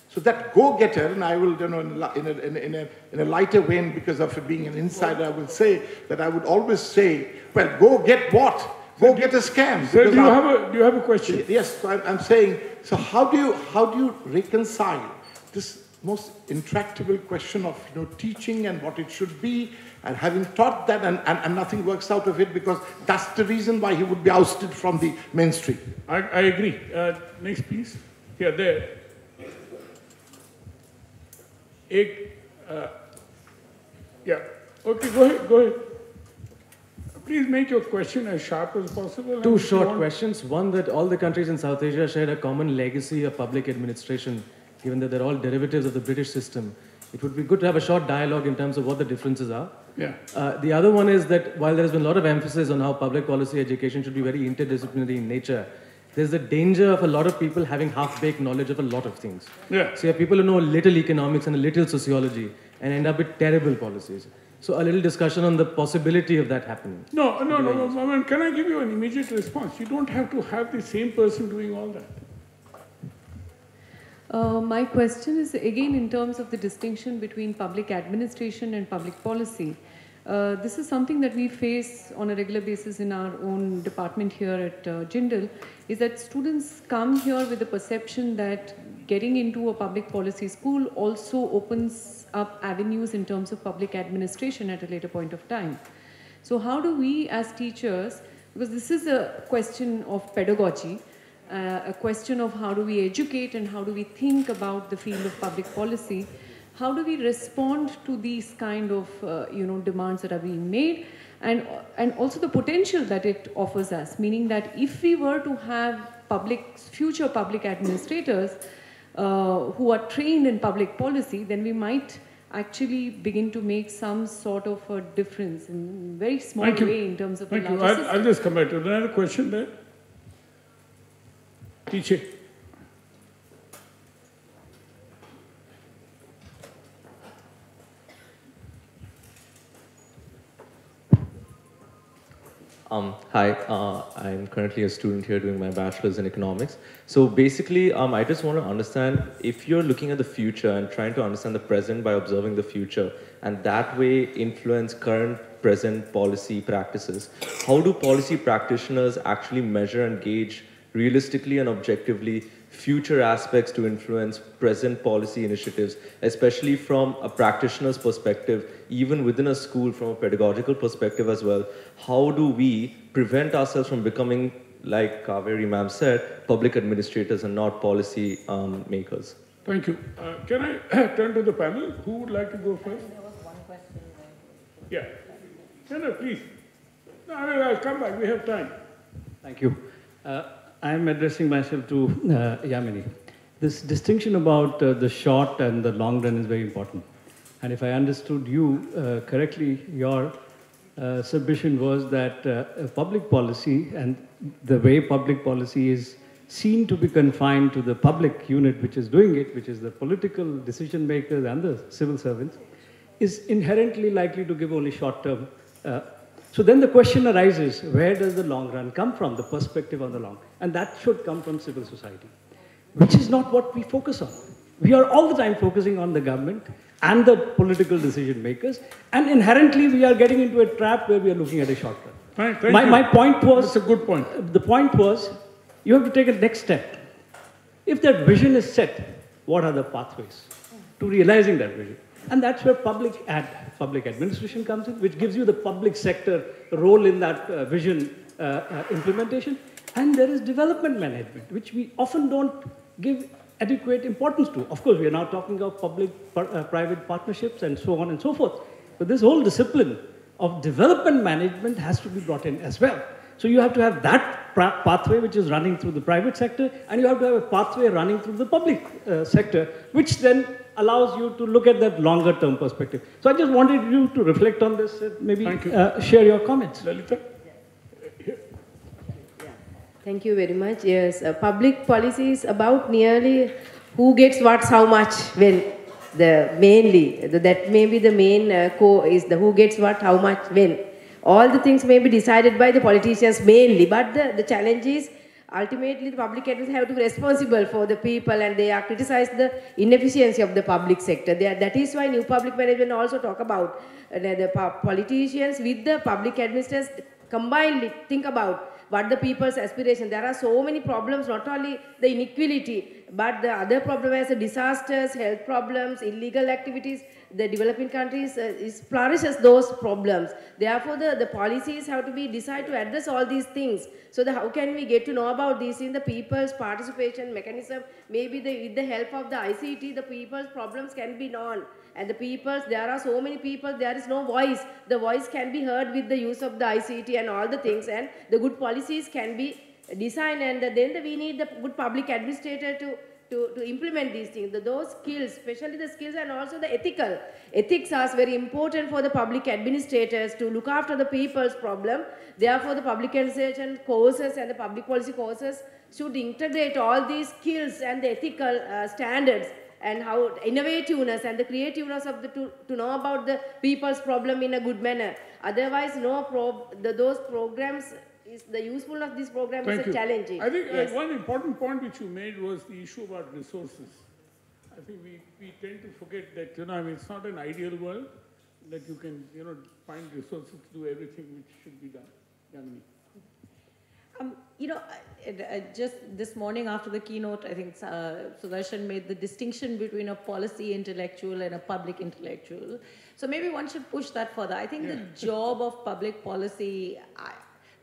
So that go-getter, and I will, in a lighter vein, because of being an insider, I will say that I would always say, well, go get what? Go get a scam. Sir, do you have a question? Yes, so I'm saying, so how do you reconcile this most intractable question of teaching and what it should be, and having taught that and nothing works out of it, because that's the reason why he would be ousted from the mainstream. I agree. Next please. Here, there. Yeah. Okay, go ahead. Please make your question as sharp as possible. Two short questions. One, that all the countries in South Asia share a common legacy of public administration, given that they're all derivatives of the British system. It would be good to have a short dialogue in terms of what the differences are. Yeah. The other one is that while there's been a lot of emphasis on how public policy education should be very interdisciplinary in nature, there's a danger of a lot of people having half-baked knowledge of a lot of things. Yeah. So you have people who know little economics and a little sociology and end up with terrible policies. So a little discussion on the possibility of that happening. No. Can I give you an immediate response? You don't have to have the same person doing all that. My question is again in terms of the distinction between public administration and public policy. This is something that we face on a regular basis in our own department here at Jindal, is that students come here with the perception that getting into a public policy school also opens up avenues in terms of public administration at a later point of time. So how do we as teachers, because this is a question of pedagogy, a question of how do we educate and how do we think about the field of public policy, how do we respond to these kind of demands that are being made, and also the potential that it offers us, meaning that if we were to have future public administrators who are trained in public policy, then we might actually begin to make some sort of a difference in a very small way in terms of the larger system. I'll just come back to another question there. Teacher. Hi, I'm currently a student here doing my bachelor's in economics. So basically, I just want to understand if you're looking at the future and trying to understand the present by observing the future, and that way influence current present policy practices, how do policy practitioners actually measure and gauge realistically and objectively future aspects to influence present policy initiatives, especially from a practitioner's perspective, even within a school from a pedagogical perspective as well? How do we prevent ourselves from becoming, like Kaveri ma'am said, public administrators and not policy makers? Thank you. Can I turn to the panel? Who would like to go first? There was one question. Yeah. No, please. No, I'll come back. We have time. Thank you. I'm addressing myself to Yamini. This distinction about the short and the long run is very important. And if I understood you correctly, your submission was that public policy and the way public policy is seen to be confined to the public unit which is doing it, which is the political decision makers and the civil servants, is inherently likely to give only short-term. So then the question arises, where does the long run come from, the perspective on the long? And that should come from civil society, which is not what we focus on. We are all the time focusing on the government and the political decision makers, and inherently we are getting into a trap where we are looking at a short run. Thank you. My point was... That's a good point. The point was, you have to take a next step. If that vision is set, what are the pathways to realizing that vision? And that's where public administration comes in, which gives you the public sector role in that vision implementation. And there is development management, which we often don't give adequate importance to. Of course, we are now talking of public-private partnerships and so on and so forth. But this whole discipline of development management has to be brought in as well. So you have to have that pathway which is running through the private sector, and you have to have a pathway running through the public sector, which then allows you to look at that longer term perspective. So I just wanted you to reflect on this, maybe share your comments. Lalita? Thank you very much. Yes, public policy is about nearly who gets what, how much, when. Mainly, that may be the main core is the who gets what, how much, when. All the things may be decided by the politicians mainly, but the challenge is ultimately the public administrators have to be responsible for the people, and they are criticized the inefficiency of the public sector. That is why New Public Management also talk about the politicians with the public administrators combinedly think about what the people's aspiration. There are so many problems, not only the inequality, but the other problem as the disasters, health problems, illegal activities. The developing countries flourishes those problems. Therefore, the policies have to be decided to address all these things. So how can we get to know about these in the people's participation mechanism? Maybe with the help of the ICT, the people's problems can be known. And the people's, there are so many people, there is no voice. The voice can be heard with the use of the ICT and all the things, and the good policies can be designed, and then we need the good public administrator to implement these things. Those skills, especially the skills and also the ethical. Ethics are very important for the public administrators to look after the people's problem. Therefore, the public administration courses and the public policy courses should integrate all these skills and the ethical standards, and how innovativeness and the creativeness of to know about the people's problem in a good manner. Otherwise, those programs, the usefulness of this program is challenging. I think one important point which you made was the issue about resources. I think we tend to forget that, it's not an ideal world that you can, find resources to do everything which should be done. Yamini. Just this morning after the keynote, I think Sudarshan made the distinction between a policy intellectual and a public intellectual. So maybe one should push that further. I think the job of public policy,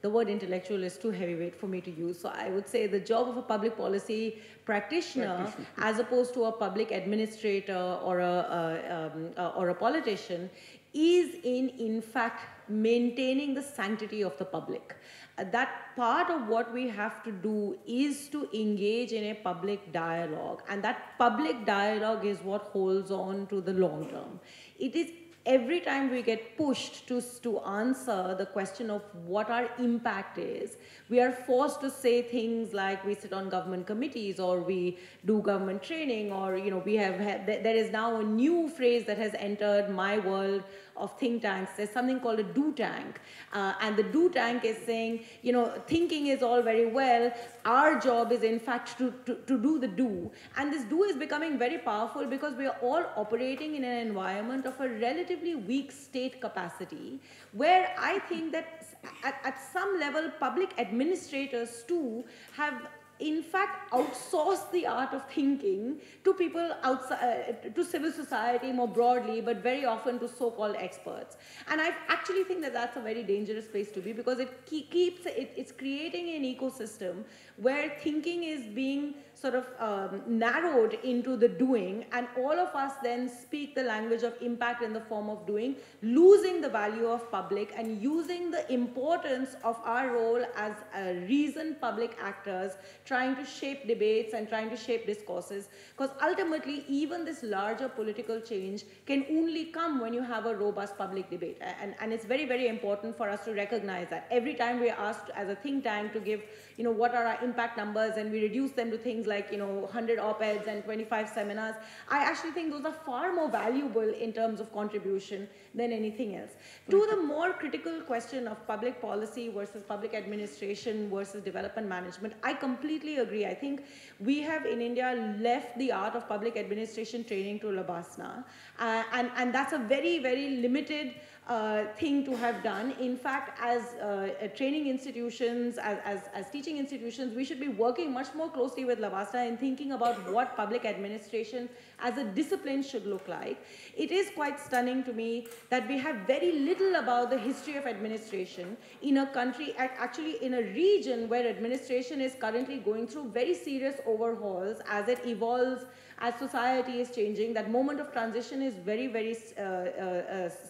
the word intellectual is too heavyweight for me to use. So I would say the job of a public policy practitioner, as opposed to a public administrator or a politician, is in fact maintaining the sanctity of the public. That part of what we have to do is to engage in a public dialogue, and that public dialogue is what holds on to the long term. It is every time we get pushed to answer the question of what our impact is, we are forced to say things like we sit on government committees or we do government training, or we have there is now a new phrase that has entered my world of think tanks. There's something called a do tank, and the do tank is saying, thinking is all very well, our job is in fact to do the do, and this do is becoming very powerful because we are all operating in an environment of a relatively weak state capacity, where I think that at some level public administrators too have in fact outsource the art of thinking to people outside, to civil society more broadly, but very often to so-called experts. And I actually think that that's a very dangerous place to be, because it's creating an ecosystem where thinking is being sort of narrowed into the doing, and all of us then speak the language of impact in the form of doing, losing the value of public and using the importance of our role as reasoned public actors trying to shape debates and trying to shape discourses. Because ultimately, even this larger political change can only come when you have a robust public debate. And it's very, very important for us to recognize that. Every time we are asked as a think tank to give, what are our impact numbers, and we reduce them to things like, 100 op-eds and 25 seminars, I actually think those are far more valuable in terms of contribution than anything else. To the more critical question of public policy versus public administration versus development management, I completely agree. I think we have in India left the art of public administration training to Labasna, and that's a very, very limited thing to have done. In fact, as training institutions, as teaching institutions, we should be working much more closely with Labasna in thinking about what public administration as a discipline should look like. It is quite stunning to me that we have very little about the history of administration in a country, actually in a region where administration is currently going through very serious overhauls as it evolves, as society is changing. That moment of transition is very, very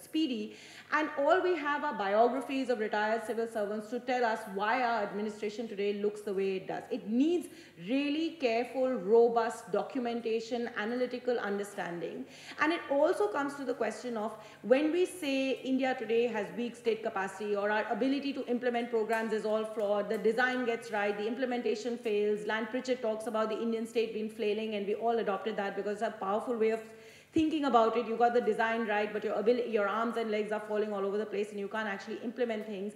speedy. And all we have are biographies of retired civil servants to tell us why our administration today looks the way it does. It needs really careful, robust documentation, analytical understanding. And it also comes to the question of when we say India today has weak state capacity, or our ability to implement programs is all flawed, the design gets right, the implementation fails. Land Pritchett talks about the Indian state being flailing, and we all adopted that because it's a powerful way of thinking about it. You got the design right, but your arms and legs are falling all over the place and you can't actually implement things.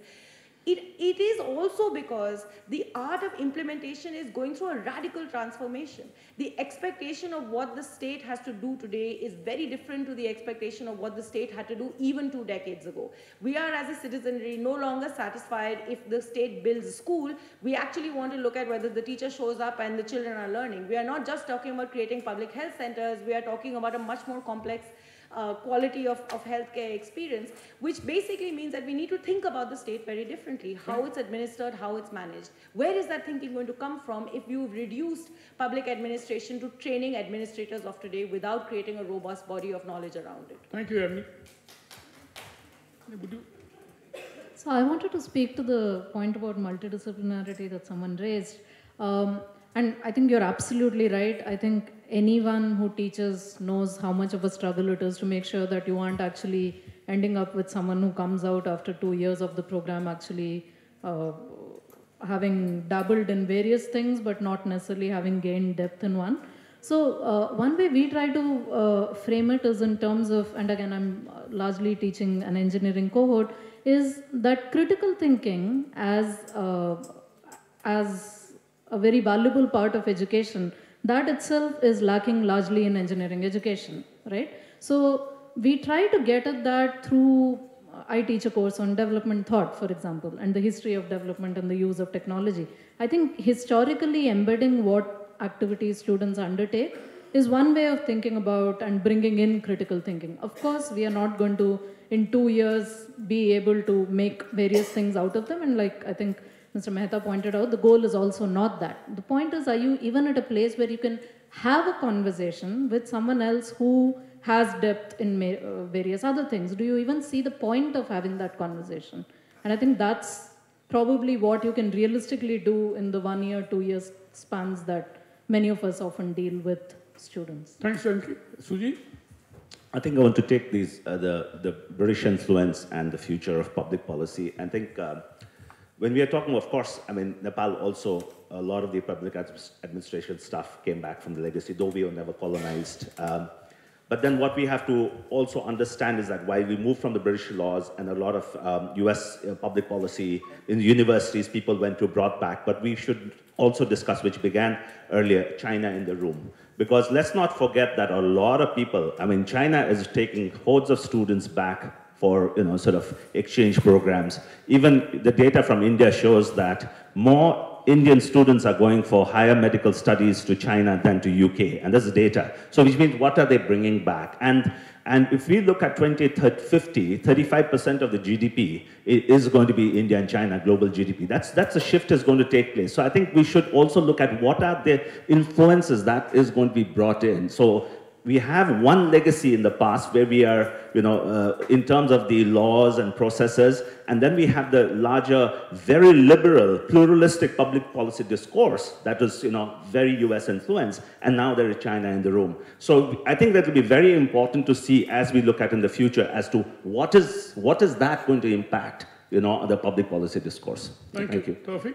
It is also because the art of implementation is going through a radical transformation. The expectation of what the state has to do today is very different to the expectation of what the state had to do even 2 decades ago. We are, as a citizenry, no longer satisfied if the state builds a school. We actually want to look at whether the teacher shows up and the children are learning. We are not just talking about creating public health centers. We are talking about a much more complex quality of healthcare experience, which basically means that we need to think about the state very differently, how it's administered, how it's managed. Where is that thinking going to come from if you've reduced public administration to training administrators of today without creating a robust body of knowledge around it? Thank you, Emily. So I wanted to speak to the point about multidisciplinarity that someone raised. And I think you're absolutely right. I think anyone who teaches knows how much of a struggle it is to make sure that you aren't actually ending up with someone who comes out after 2 years of the program actually having dabbled in various things, but not necessarily having gained depth in one. So one way we try to frame it is in terms of, and again I'm largely teaching an engineering cohort, is that critical thinking as a very valuable part of education, that itself is lacking largely in engineering education, right? So we try to get at that through, I teach a course on development thought, for example, and the history of development and the use of technology. I think historically embedding what activities students undertake is one way of thinking about and bringing in critical thinking. Of course, we are not going to, in 2 years, be able to make various things out of them, and like I think Mr. Mehta pointed out, the goal is also not that. The point is, are you even at a place where you can have a conversation with someone else who has depth in various other things? Do you even see the point of having that conversation? And I think that's probably what you can realistically do in the 1 year, 2 year spans that many of us often deal with students. Thanks, Janki. Suji? I think I want to take these, the British influence and the future of public policy. I think when we are talking, of course, I mean, Nepal also, a lot of the public administration stuff came back from the legacy, though we were never colonized. But then what we have to also understand is that while we moved from the British laws and a lot of US public policy in universities, people went to brought back, but we should also discuss, which began earlier, China in the room. Because let's not forget that a lot of people, I mean, China is taking hordes of students back for, you know, sort of exchange programs. Even the data from India shows that more Indian students are going for higher medical studies to China than to UK, and this is data. So which means what are they bringing back? And if we look at 2050, 35% of the GDP is going to be India and China, global GDP. That's a shift is going to take place. So I think we should also look at what are the influences that is going to be brought in. So we have one legacy in the past where we are, you know, in terms of the laws and processes, and then we have the larger, very liberal, pluralistic public policy discourse that is, you know, very US influenced, and now there is China in the room. So I think that will be very important to see as we look at in the future as to what is that going to impact, you know, the public policy discourse. Thank you. Tawfiq?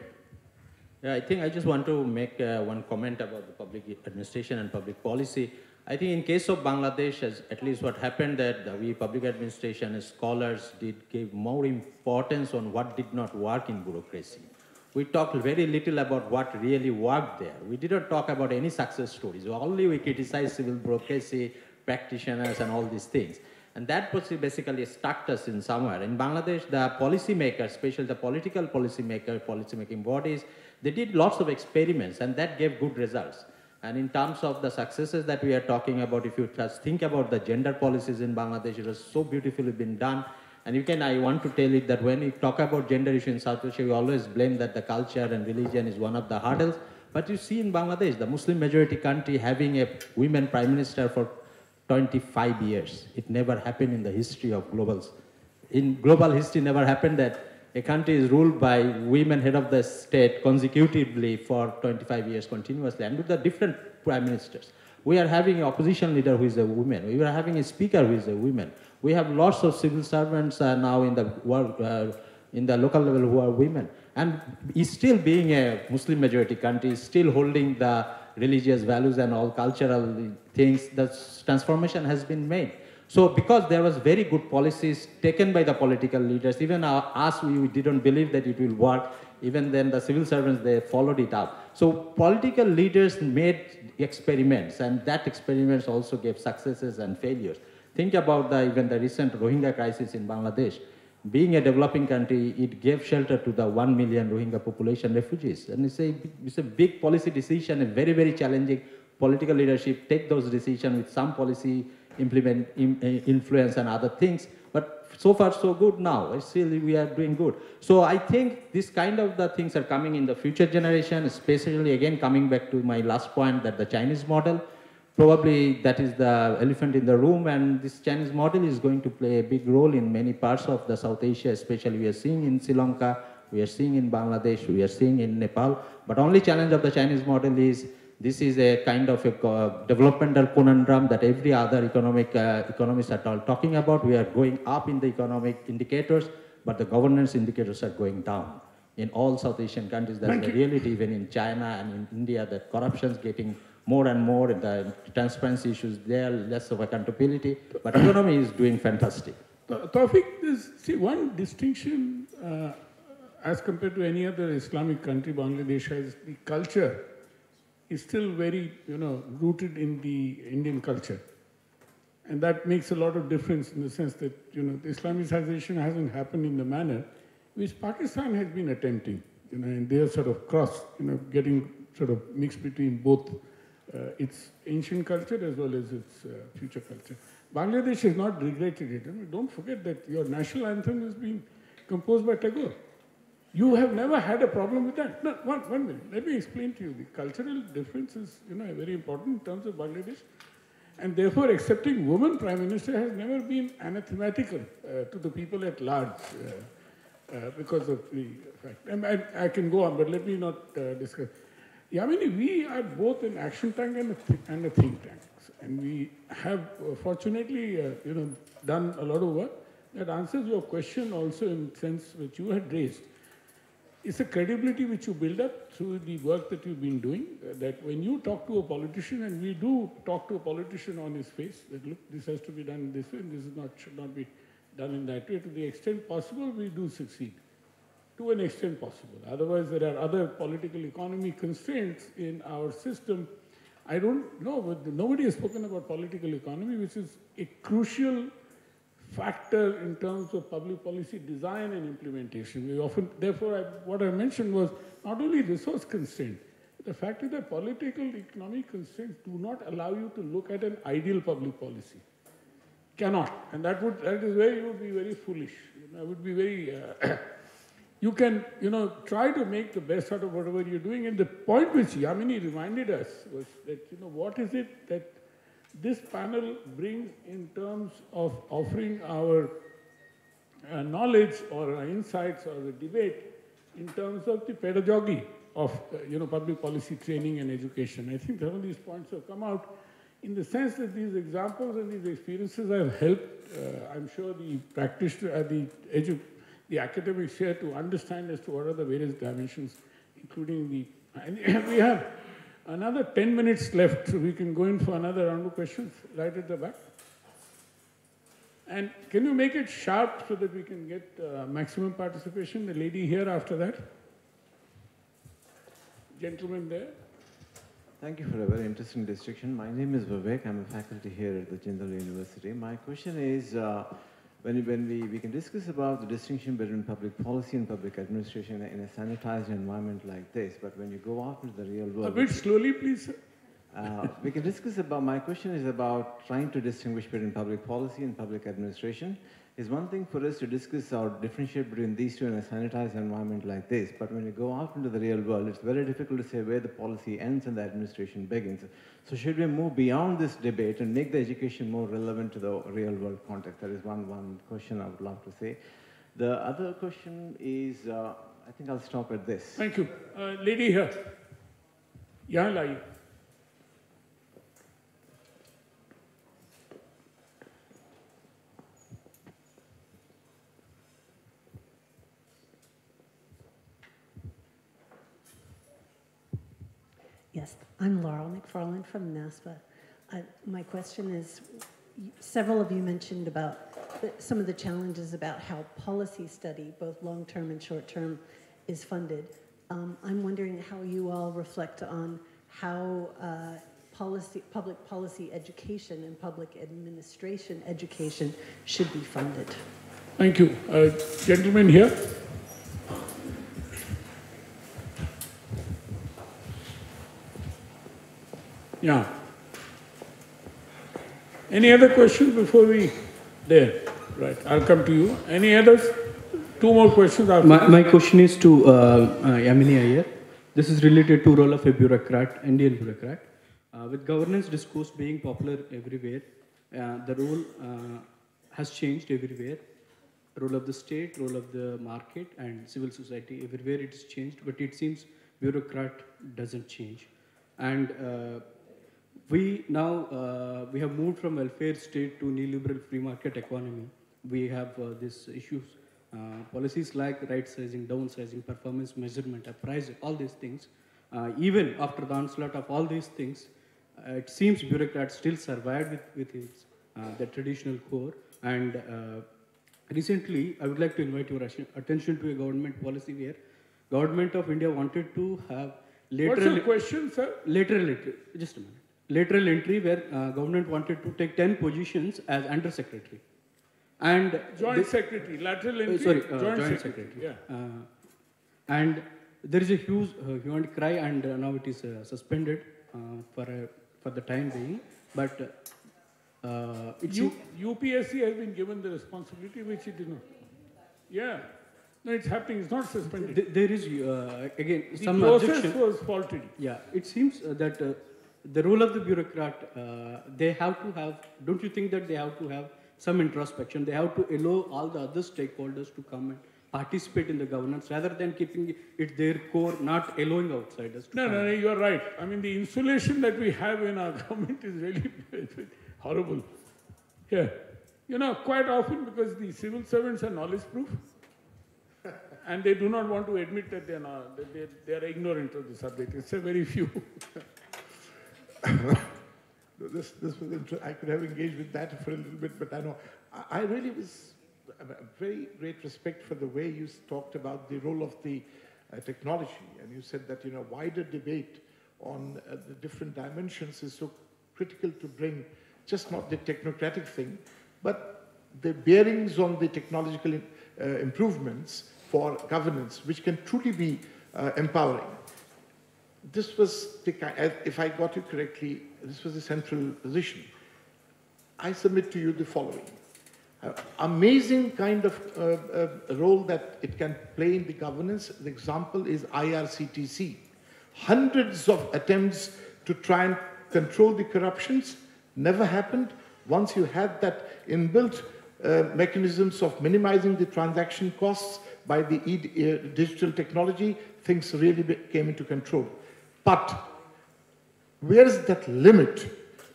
Yeah, I think I just want to make one comment about the public administration and public policy. I think in case of Bangladesh, at least what happened that we public administration scholars did give more importance on what did not work in bureaucracy. We talked very little about what really worked there. We didn't talk about any success stories. Only we criticized civil bureaucracy, practitioners, and all these things. And that basically stuck us in somewhere. In Bangladesh, the policymakers, especially the political policymaking bodies, they did lots of experiments, and that gave good results. And in terms of the successes that we are talking about, if you just think about the gender policies in Bangladesh, it was so beautifully been done. And I want to tell you that when we talk about gender issue in South Asia, we always blame that the culture and religion is one of the hurdles. But you see in Bangladesh, the Muslim majority country having a women prime minister for 25 years. It never happened in the history of globals. In global history, never happened that a country is ruled by women head of the state consecutively for 25 years continuously, and with the different prime ministers. We are having an opposition leader who is a woman. We are having a speaker who is a woman. We have lots of civil servants now in the world, in the local level who are women. And still being a Muslim majority country, still holding the religious values and all cultural things, the transformation has been made. So because there was very good policies taken by the political leaders, even us, we didn't believe that it will work. Even then the civil servants, they followed it up. So political leaders made experiments, and that experiments also gave successes and failures. Think about even the recent Rohingya crisis in Bangladesh. Being a developing country, it gave shelter to the 1 million Rohingya population refugees. And it's a big policy decision, a very, very challenging political leadership, take those decisions with some policy influence and other things, but so far so good now. Still we are doing good. So I think this kind of the things are coming in the future generation, especially again coming back to my last point that the Chinese model, probably that is the elephant in the room, and this Chinese model is going to play a big role in many parts of the South Asia, especially we are seeing in Sri Lanka, we are seeing in Bangladesh, we are seeing in Nepal. But only challenge of the Chinese model is this is a kind of a developmental conundrum that every other economists are talking about. We are going up in the economic indicators, but the governance indicators are going down. In all South Asian countries, that's the reality, even in China and in India, that corruption is getting more and more, the transparency issues there, less of accountability, but economy is doing fantastic. Tawfiq, see, one distinction as compared to any other Islamic country, Bangladesh has the culture is still very, rooted in the Indian culture. And that makes a lot of difference in the sense that, the Islamicization hasn't happened in the manner which Pakistan has been attempting, and they are sort of getting sort of mixed between both its ancient culture as well as its future culture. Bangladesh has not regretted it. Don't forget that your national anthem has been composed by Tagore. You have never had a problem with that. No, one minute. Let me explain to you. The cultural difference is, very important in terms of Bangladesh. And therefore, accepting woman prime minister has never been anathematical to the people at large because of the fact. And I can go on, but let me not discuss. Yamini, we are both an action tank and a think tank. economics, and we have fortunately done a lot of work that answers your question also in the sense which you had raised. It's a credibility which you build up through the work that you've been doing, that when you talk to a politician, and we do talk to a politician on his face, that look, this has to be done this way, and this should not be done in that way, to the extent possible, we do succeed. To an extent possible. Otherwise, there are other political economy constraints in our system. I don't know, but nobody has spoken about political economy, which is a crucial factor in terms of public policy design and implementation. We often, therefore, what I mentioned was not only resource constraint, the fact is that political economic constraints do not allow you to look at an ideal public policy. Cannot. And that is where you would be very foolish. I would be very, you can, try to make the best out of whatever you're doing. And the point which Yamini reminded us was that, what is it that this panel brings in terms of offering our knowledge or our insights or the debate in terms of the pedagogy of public policy training and education. I think some of these points have come out in the sense that these examples and these experiences have helped, I'm sure, the practitioner, the academics here to understand as to what are the various dimensions, including the, and we have another 10 minutes left, so we can go in for another round of questions right at the back. And can you make it sharp so that we can get maximum participation? The lady here after that. Gentleman there. Thank you for a very interesting distinction. My name is Vivek. I'm a faculty here at the Jindal University. My question is, when we can discuss about the distinction between public policy and public administration in a sanitized environment like this, but when you go out into the real world... A bit slowly, please. We can discuss about, my question is about trying to distinguish between public policy and public administration. It's one thing for us to discuss or differentiate between these two in a sanitized environment like this, but when you go out into the real world, it's very difficult to say where the policy ends and the administration begins. So should we move beyond this debate and make the education more relevant to the real world context? That is one question I would love to say. The other question is, I think I'll stop at this. Thank you. Lady here. Yeah, Lai. Yes, I'm Laurel McFarland from NASPA. My question is, several of you mentioned about some of the challenges about how policy study, both long-term and short-term, is funded. I'm wondering how you all reflect on how public policy education and public administration education should be funded. Thank you. Gentleman here. Yeah. Any other questions before we... There. Right. I'll come to you. Any others? Two more questions after my question is to Yamini Iyer. This is related to role of a bureaucrat, Indian bureaucrat. With governance discourse being popular everywhere, the role has changed everywhere. Role of the state, role of the market and civil society, everywhere it's changed, but it seems bureaucrat doesn't change. And we now, we have moved from welfare state to neoliberal free market economy. We have these issues, policies like right sizing, downsizing, performance measurement, appraisal, all these things. Even after the onslaught of all these things, it seems bureaucrats still survived with its, the traditional core. And recently, I would like to invite your attention to a government policy where Government of India wanted to have lateral... What's your question, sir? Lateral entry, just a minute. Lateral entry where government wanted to take 10 positions as under secretary. And joint secretary, lateral entry, joint secretary. Yeah. And there is a huge hue and cry, and now it is suspended for the time being. But UPSC has been given the responsibility, which it did not. Yeah. No, it's happening. It's not suspended. There is, again, some the process objection. Was faulted. Yeah, it seems that the role of the bureaucrat, they have to have, don't you think that they have to have some introspection? They have to allow all the other stakeholders to come and participate in the governance rather than keeping it their core, not allowing outsiders to No, come no, in. you are right. I mean, the insulation that we have in our government is really horrible. Yeah. You know, quite often because the civil servants are knowledge-proof and they do not want to admit that they are not, that they are ignorant of the subject. It's a very few. This was I could have engaged with that for a little bit, but I know I really was a very great respect for the way you talked about the role of the technology, and you said that wider debate on the different dimensions is so critical to bring just not the technocratic thing, but the bearings on the technological improvements for governance, which can truly be empowering. This was, if I got you correctly, this was the central position. I submit to you the following. Amazing kind of role that it can play in the governance. The example is IRCTC. Hundreds of attempts to try and control the corruptions never happened. Once you had that inbuilt mechanisms of minimizing the transaction costs by the digital technology, things really came into control. But where is that limit?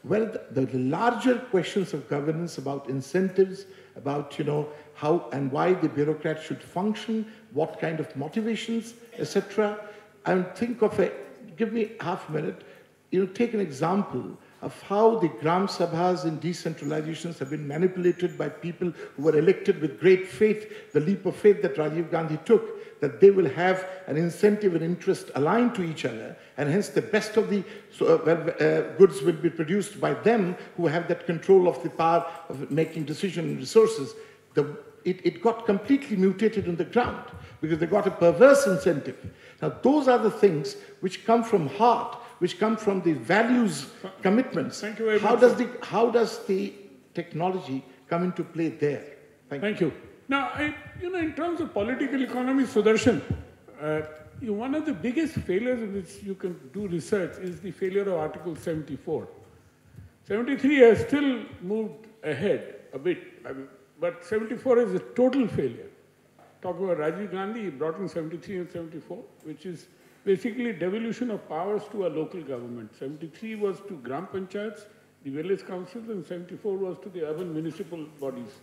Well, the larger questions of governance about incentives, about how and why the bureaucrat should function, what kind of motivations, etc. And think of give me half a minute, take an example of how the Gram Sabhas in decentralizations have been manipulated by people who were elected with great faith, the leap of faith that Rajiv Gandhi took, that they will have an incentive and interest aligned to each other, and hence the best of the goods will be produced by them who have that control of the power of making decisions and resources. It got completely mutated on the ground because they got a perverse incentive. Now, those are the things which come from heart, which come from the values, commitments. Thank you very much. How does the technology come into play there? Thank you. Now, in terms of political economy, Sudarshan, one of the biggest failures in which you can do research is the failure of Article 74. 73 has still moved ahead a bit, but 74 is a total failure. Talk about Rajiv Gandhi, he brought in 73 and 74, which is basically devolution of powers to a local government. 73 was to Gram Panchayats, the village councils, and 74 was to the urban municipal bodies.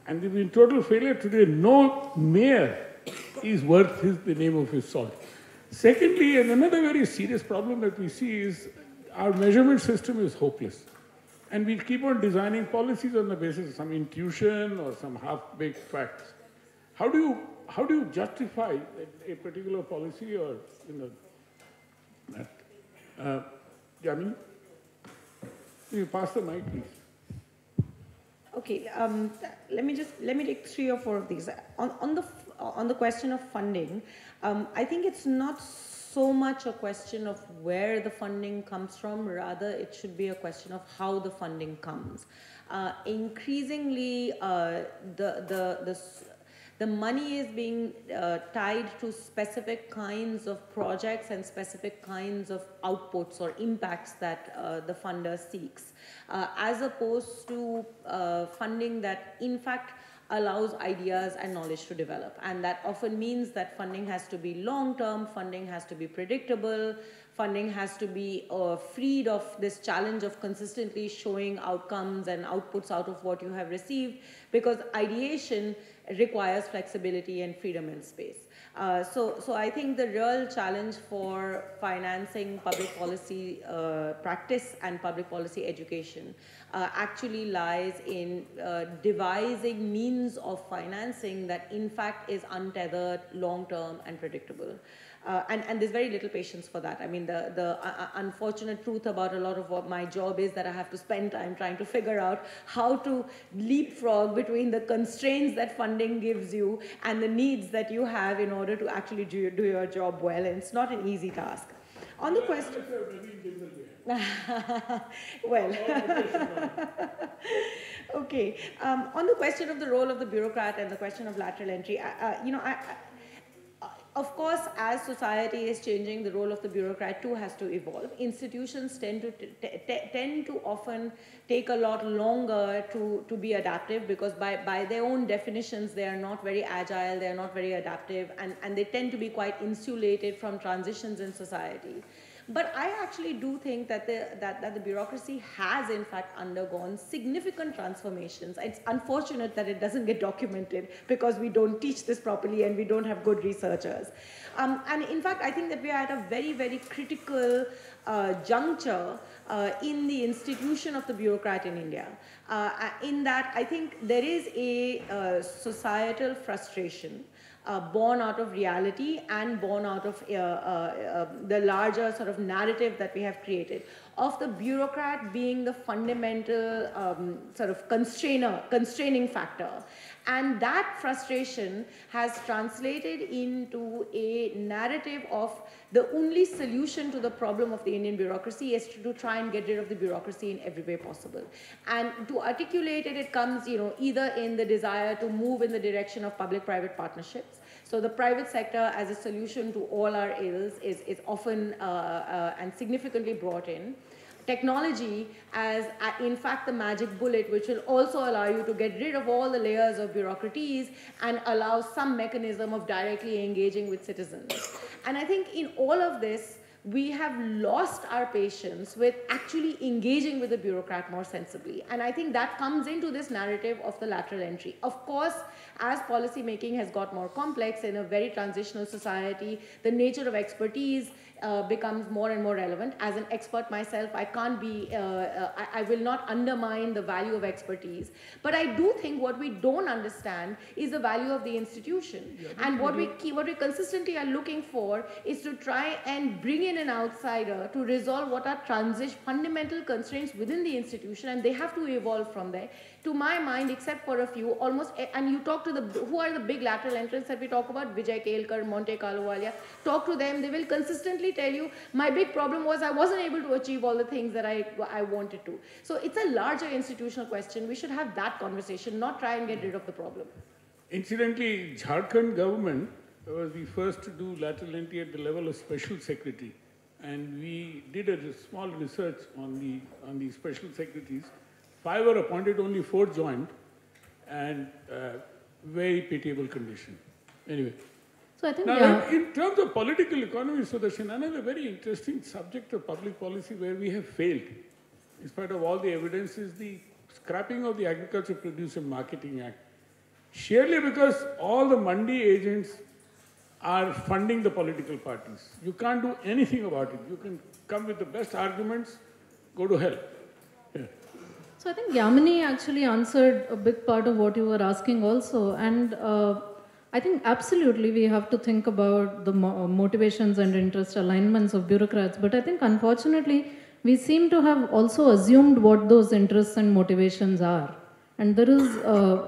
And they've been total failure today. No mayor is worth the name of his salt. Secondly, and another very serious problem that we see is our measurement system is hopeless. And we keep on designing policies on the basis of some intuition or some half-baked facts. How do you justify a particular policy or that? Jamini, you pass the mic, please. Okay, let me take 3 or 4 of these. On the question of funding, I think it's not so much a question of where the funding comes from, rather it should be a question of how the funding comes. Increasingly, the money is being tied to specific kinds of projects and specific kinds of outputs or impacts that the funder seeks, as opposed to funding that in fact allows ideas and knowledge to develop. And that often means that funding has to be long-term, funding has to be predictable, funding has to be freed of this challenge of consistently showing outcomes and outputs out of what you have received, because ideation requires flexibility and freedom in space. So I think the real challenge for financing public policy practice and public policy education actually lies in devising means of financing that in fact is untethered, long-term and predictable. And there's very little patience for that. I mean, the unfortunate truth about a lot of what my job is that I have to spend time trying to figure out how to leapfrog between the constraints that funding gives you and the needs that you have in order to actually do your job well. And it's not an easy task. On the question... Well, okay. On the question of the role of the bureaucrat and the question of lateral entry, Of course, as society is changing, the role of the bureaucrat too has to evolve. Institutions tend to often take a lot longer to be adaptive, because by their own definitions, they are not very agile, they are not very adaptive, and they tend to be quite insulated from transitions in society. But I actually do think that the bureaucracy has in fact undergone significant transformations. It's unfortunate that it doesn't get documented because we don't teach this properly and we don't have good researchers. And in fact, I think that we are at a very, very critical juncture in the institution of the bureaucrat in India. In that, I think there is a societal frustration born out of reality and born out of the larger sort of narrative that we have created of the bureaucrat being the fundamental sort of constraining factor. And that frustration has translated into a narrative of the only solution to the problem of the Indian bureaucracy is to try and get rid of the bureaucracy in every way possible. And to articulate it, it comes, either in the desire to move in the direction of public-private partnerships. So the private sector as a solution to all our ills is often and significantly brought in. Technology as, in fact, the magic bullet, which will also allow you to get rid of all the layers of bureaucracies and allow some mechanism of directly engaging with citizens. And I think in all of this, we have lost our patience with actually engaging with the bureaucrat more sensibly. And I think that comes into this narrative of the lateral entry. Of course, as policy making has got more complex in a very transitional society, the nature of expertise becomes more and more relevant. As an expert myself, I can't be, I will not undermine the value of expertise. But I do think what we don't understand is the value of the institution. Yeah, and what we consistently are looking for is to try and bring in an outsider to resolve what are fundamental constraints within the institution, and they have to evolve from there. To my mind, except for a few, almost, and you talk to who are the big lateral entrants that we talk about, Vijay Kelkar, Monte Carlo Walia, talk to them, they will consistently tell you, my big problem was I wasn't able to achieve all the things that I wanted to. So it's a larger institutional question. We should have that conversation, not try and get rid of the problem. Incidentally, Jharkhand government was the first to do lateral entry at the level of special secretary. And we did a small research on the special secretaries. 5 were appointed, only 4 joined, and very pitiable condition. Anyway. So I think now, in terms of political economy, Sudarshan, another very interesting subject of public policy where we have failed, in spite of all the evidence, is the scrapping of the Agriculture Produce and Marketing Act. Sheerly because all the mandi agents are funding the political parties. You can't do anything about it. You can come with the best arguments, go to hell. Yeah. So I think Yamini actually answered a big part of what you were asking also. And I think absolutely we have to think about the motivations and interest alignments of bureaucrats. But I think unfortunately, we seem to have also assumed what those interests and motivations are. And there is,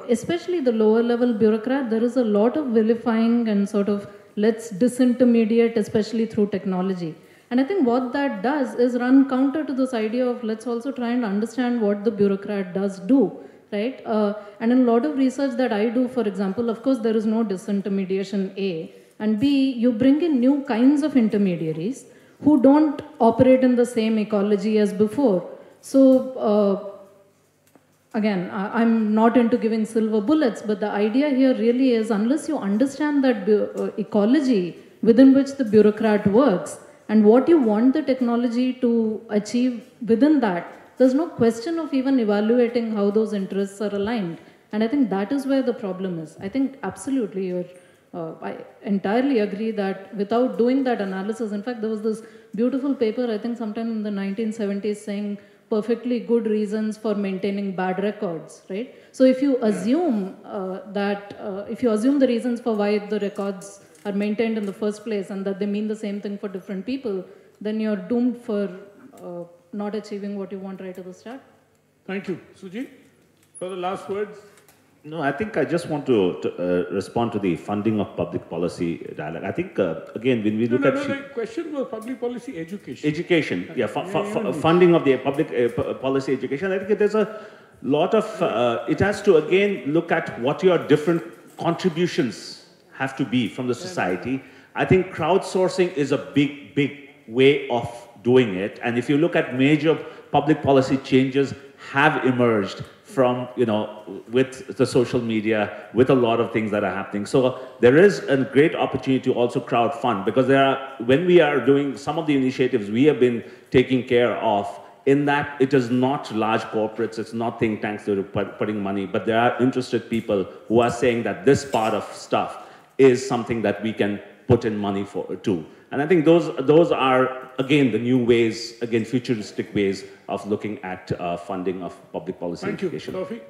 especially the lower level bureaucrat, there is a lot of vilifying and sort of let's disintermediate, especially through technology. And I think what that does is run counter to this idea of let's also try and understand what the bureaucrat does do, right? And in a lot of research that I do, for example, of course, there is no disintermediation, A. And B, you bring in new kinds of intermediaries who don't operate in the same ecology as before. So, again, I'm not into giving silver bullets, but the idea here really is unless you understand that ecology within which the bureaucrat works and what you want the technology to achieve within that, there's no question of even evaluating how those interests are aligned. And I think that is where the problem is. I think absolutely I entirely agree that without doing that analysis, in fact, there was this beautiful paper, I think sometime in the 1970s saying perfectly good reasons for maintaining bad records, right? So if you assume if you assume the reasons for why the records are maintained in the first place and that they mean the same thing for different people, then you're doomed for not achieving what you want right at the start. Thank you. Sujit, for the last words. No, I think I just want to respond to the funding of public policy dialogue. I think, again, when we look at... the question was public policy education. Education, yeah, funding of the public policy education. I think there's a lot of... it has to, again, look at what your different contributions have to be from the society. I think crowdsourcing is a big way of doing it. And if you look at major public policy changes have emerged from, with the social media, with a lot of things that are happening. So there is a great opportunity to also crowdfund, because when we are doing some of the initiatives we have been taking care of, in that it is not large corporates, it's not think tanks that are putting money, but there are interested people who are saying that this part of stuff is something that we can put in money for too. And I think those are, again, the new ways, again, futuristic ways of looking at funding of public policy education. Thank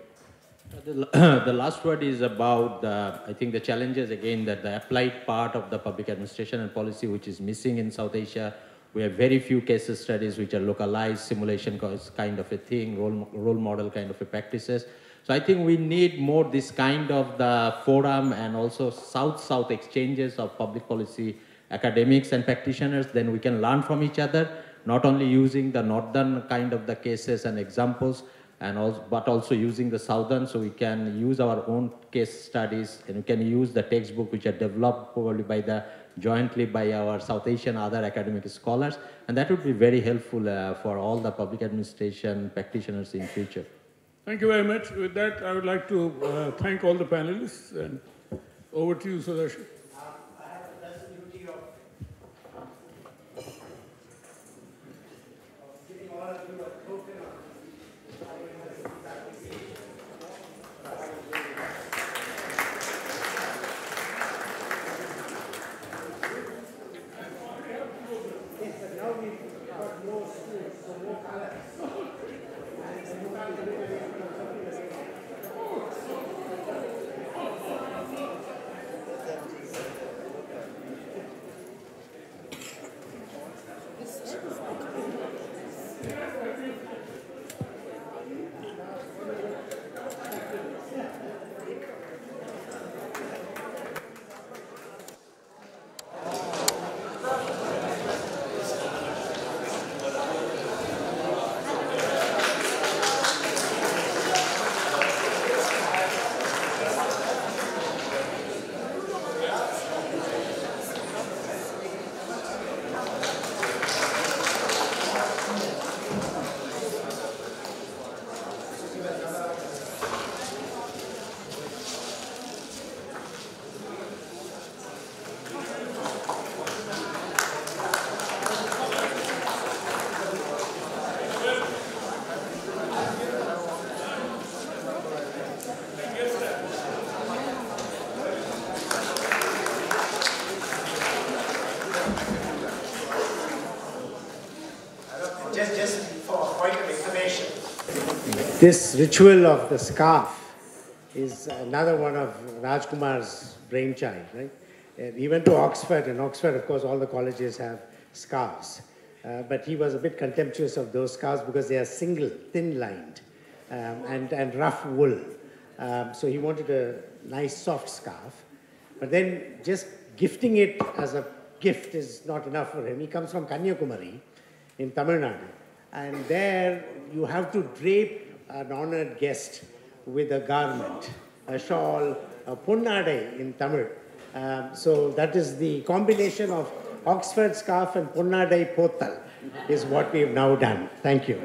you. The last word is about, I think, the challenges, again, that the applied part of the public administration and policy, which is missing in South Asia. We have very few case studies which are localized, simulation kind of a thing, role model kind of a practices. So I think we need more this kind of the forum and also South-South exchanges of public policy academics and practitioners. Then we can learn from each other, not only using the northern kind of the cases and examples, but also using the southern, so we can use our own case studies, and we can use the textbook which are developed probably jointly by our South Asian other academic scholars, and that would be very helpful for all the public administration practitioners in future. Thank you very much. With that, I would like to thank all the panelists, and over to you, Sudarshan. Just for a point of information, this ritual of the scarf is another one of Rajkumar's brainchild, right? He went to Oxford, and Oxford, of course, all the colleges have scarves. But he was a bit contemptuous of those scarves because they are single, thin-lined, and rough wool. So he wanted a nice, soft scarf. But then just gifting it as a gift is not enough for him. He comes from Kanyakumari in Tamil Nadu. And there you have to drape an honored guest with a garment, a shawl, a punnadai in Tamil. So that is the combination of Oxford scarf and punnadai potal is what we have now done. Thank you.